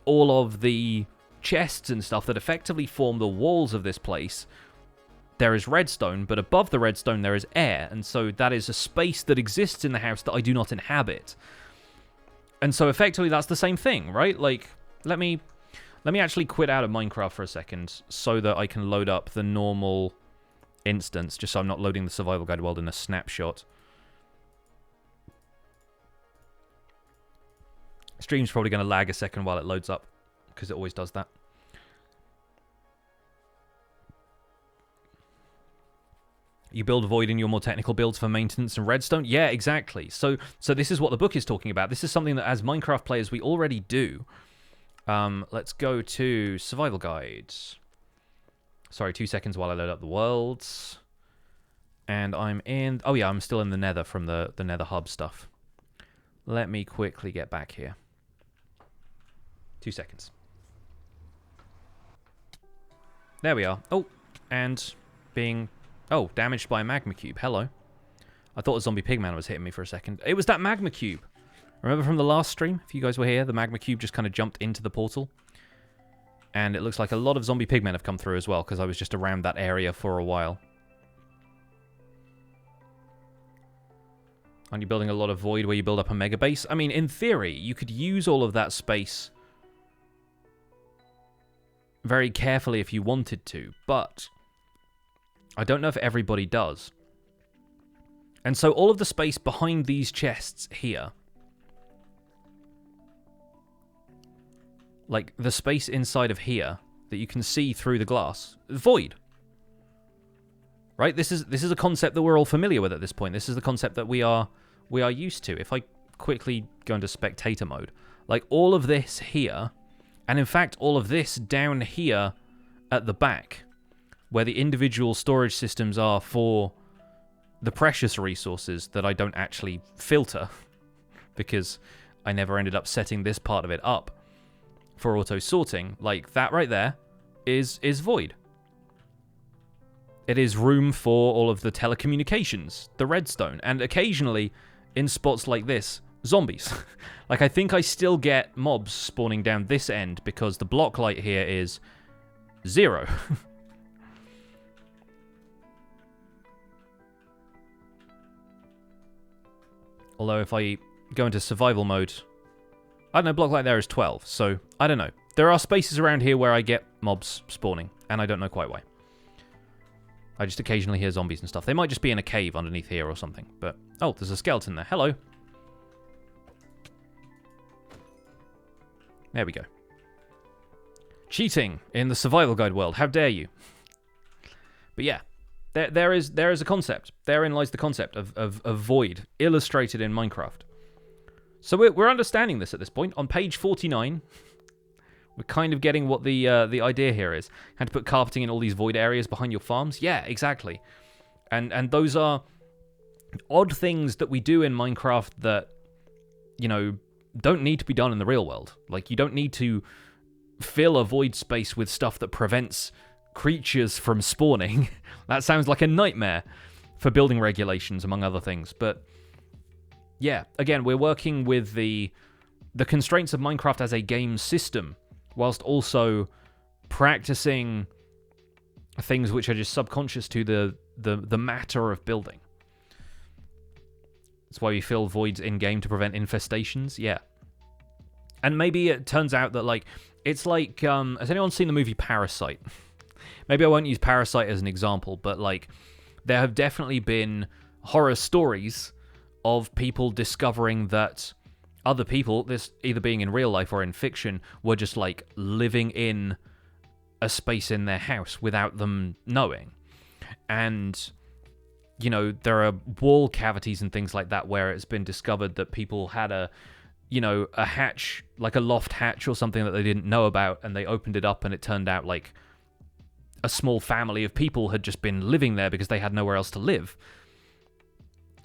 all of the chests and stuff that effectively form the walls of this place, there is redstone, but above the redstone there is air, and so that is a space that exists in the house that I do not inhabit. And so effectively that's the same thing, right? Like, let me actually quit out of Minecraft for a second so that I can load up the normal instance, just so I'm not loading the survival guide world in a snapshot. Stream's probably going to lag a second while it loads up, because it always does that. You build a void in your more technical builds for maintenance and redstone? Yeah, exactly. So this is what the book is talking about. This is something that as Minecraft players we already do. Let's go to survival guides. Sorry, 2 seconds while I load up the worlds. And I'm in... Oh yeah, I'm still in the nether from the nether hub stuff. Let me quickly get back here. 2 seconds. There we are. Oh, and being... Oh, damaged by a magma cube. Hello. I thought a zombie pigman was hitting me for a second. It was that magma cube. Remember from the last stream? If you guys were here, the magma cube just kind of jumped into the portal. And it looks like a lot of zombie pigmen have come through as well, because I was just around that area for a while. Aren't you building a lot of void where you build up a mega base? I mean, in theory, you could use all of that space very carefully if you wanted to, but I don't know if everybody does. And so all of the space behind these chests here, like the space inside of here that you can see through the glass, void. Right? This is a concept that we're all familiar with at this point. This is the concept that we are used to. If I quickly go into spectator mode, like all of this here, and in fact all of this down here at the back, where the individual storage systems are for the precious resources that I don't actually filter, because I never ended up setting this part of it up for auto-sorting, like that right there is void. It is room for all of the telecommunications, the redstone, and occasionally, in spots like this, zombies. Like, I think I still get mobs spawning down this end because the block light here is 0. Although if I go into survival mode, I don't know, block light there is 12, so I don't know. There are spaces around here where I get mobs spawning, and I don't know quite why. I just occasionally hear zombies and stuff. They might just be in a cave underneath here or something, but... Oh, there's a skeleton there. Hello. There we go. Cheating in the survival guide world. How dare you? But yeah. There is a concept. Therein lies the concept of void, illustrated in Minecraft. So we're understanding this at this point. On page 49, we're kind of getting what the idea here is. Had to put carpeting in all these void areas behind your farms? Yeah, exactly. And those are odd things that we do in Minecraft that, you know, don't need to be done in the real world. Like, you don't need to fill a void space with stuff that prevents creatures from spawning. That sounds like a nightmare for building regulations, among other things. But yeah, again, we're working with the constraints of Minecraft as a game system, whilst also practicing things which are just subconscious to the matter of building. That's why we fill voids in-game to prevent infestations, yeah. And maybe it turns out that, like, it's like, has anyone seen the movie Parasite? Maybe I won't use Parasite as an example, but, like, there have definitely been horror stories of people discovering that other people, this either being in real life or in fiction, were just like living in a space in their house without them knowing. And, you know, there are wall cavities and things like that where it's been discovered that people had a hatch, like a loft hatch or something that they didn't know about, and they opened it up and it turned out like a small family of people had just been living there because they had nowhere else to live.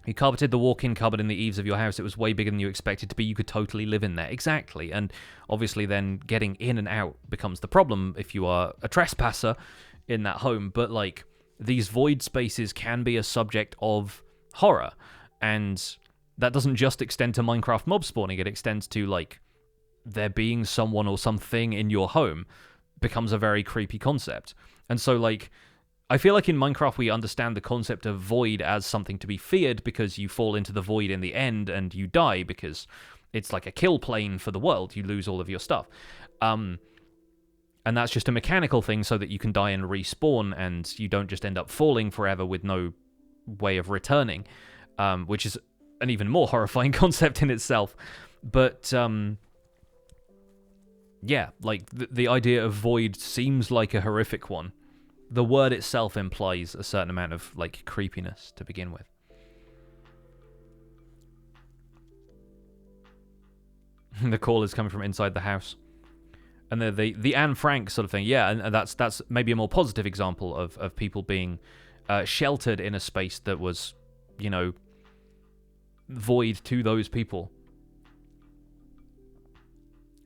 You carpeted the walk-in cupboard in the eaves of your house. It was way bigger than you expected to be. You could totally live in there. Exactly. And obviously then getting in and out becomes the problem if you are a trespasser in that home. But, like, these void spaces can be a subject of horror. And that doesn't just extend to Minecraft mob spawning. It extends to, like, there being someone or something in your home becomes a very creepy concept. And so, like, I feel like in Minecraft we understand the concept of void as something to be feared because you fall into the void in the end and you die because it's like a kill plane for the world. You lose all of your stuff. And that's just a mechanical thing so that you can die and respawn and you don't just end up falling forever with no way of returning, which is an even more horrifying concept in itself. But, yeah, like, the idea of void seems like a horrific one. The word itself implies a certain amount of, like, creepiness to begin with. The call is coming from inside the house. And the Anne Frank sort of thing, yeah, and that's maybe a more positive example of people being sheltered in a space that was, you know, void to those people.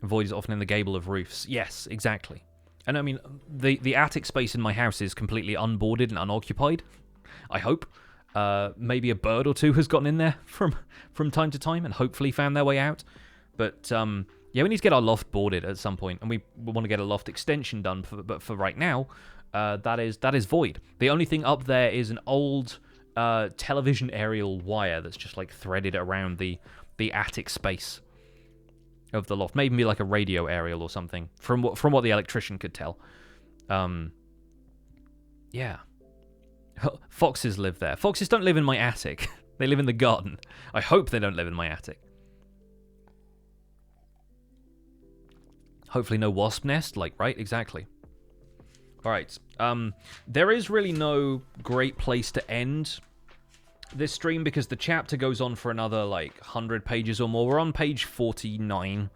Void is often in the gable of roofs. Yes, exactly. And I mean, the attic space in my house is completely unboarded and unoccupied. I hope. Maybe a bird or two has gotten in there from time to time and hopefully found their way out. But yeah, we need to get our loft boarded at some point, and we want to get a loft extension done. But for right now, that is void. The only thing up there is an old television aerial wire that's just like threaded around the attic space of the loft. Maybe like a radio aerial or something, from what the electrician could tell. Yeah. Foxes live there. Foxes don't live in my attic. They live in the garden. I hope they don't live in my attic. Hopefully no wasp nest, like, right? Exactly. Alright. There is really no great place to end this stream because the chapter goes on for another, like, 100 pages or more. We're on page 49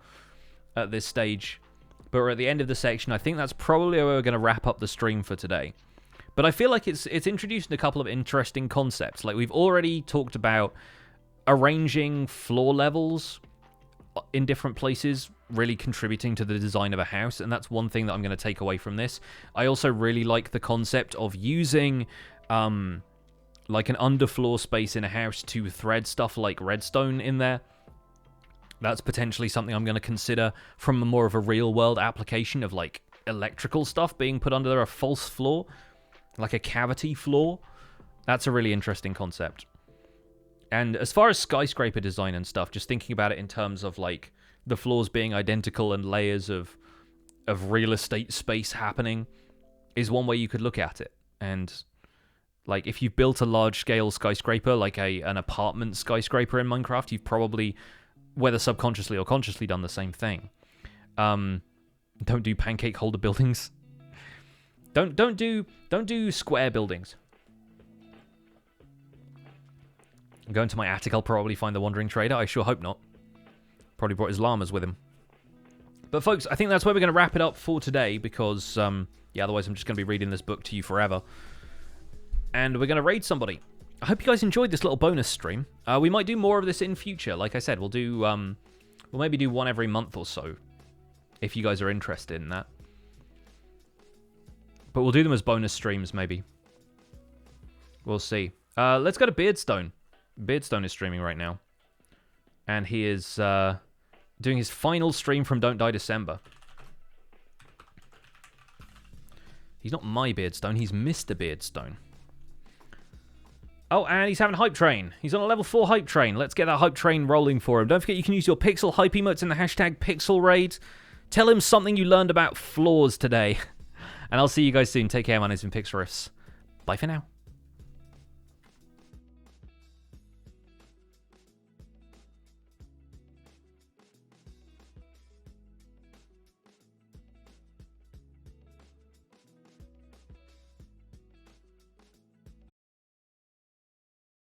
at this stage. But we're at the end of the section. I think that's probably where we're going to wrap up the stream for today. But I feel like it's introducing a couple of interesting concepts. Like, we've already talked about arranging floor levels in different places, really contributing to the design of a house, and that's one thing that I'm going to take away from this. I also really like the concept of using like an underfloor space in a house to thread stuff like redstone in there. That's potentially something I'm going to consider from more of a real-world application of, like, electrical stuff being put under a false floor, like a cavity floor. That's a really interesting concept. And as far as skyscraper design and stuff, just thinking about it in terms of, like, the floors being identical and layers of real estate space happening is one way you could look at it. And, like, if you've built a large-scale skyscraper, like an apartment skyscraper in Minecraft, you've probably, whether subconsciously or consciously, done the same thing. Don't do pancake holder buildings. Don't do square buildings. I'm going to my attic. I'll probably find the Wandering Trader. I sure hope not. Probably brought his llamas with him. But folks, I think that's where we're going to wrap it up for today because, yeah, otherwise I'm just going to be reading this book to you forever. And we're going to raid somebody. I hope you guys enjoyed this little bonus stream. We might do more of this in future. Like I said, we'll do, we'll maybe do one every month or so, if you guys are interested in that. But we'll do them as bonus streams, maybe. We'll see. Let's go to Beardstone. Beardstone is streaming right now. And he is doing his final stream from Don't Die December. He's not my Beardstone, he's Mr. Beardstone. Oh, and he's having Hype Train. He's on a level 4 Hype Train. Let's get that Hype Train rolling for him. Don't forget you can use your Pixel Hype emotes in the hashtag PixelRaid. Tell him something you learned about floors today. And I'll see you guys soon. Take care, my name's been PixelRiffs. Bye for now.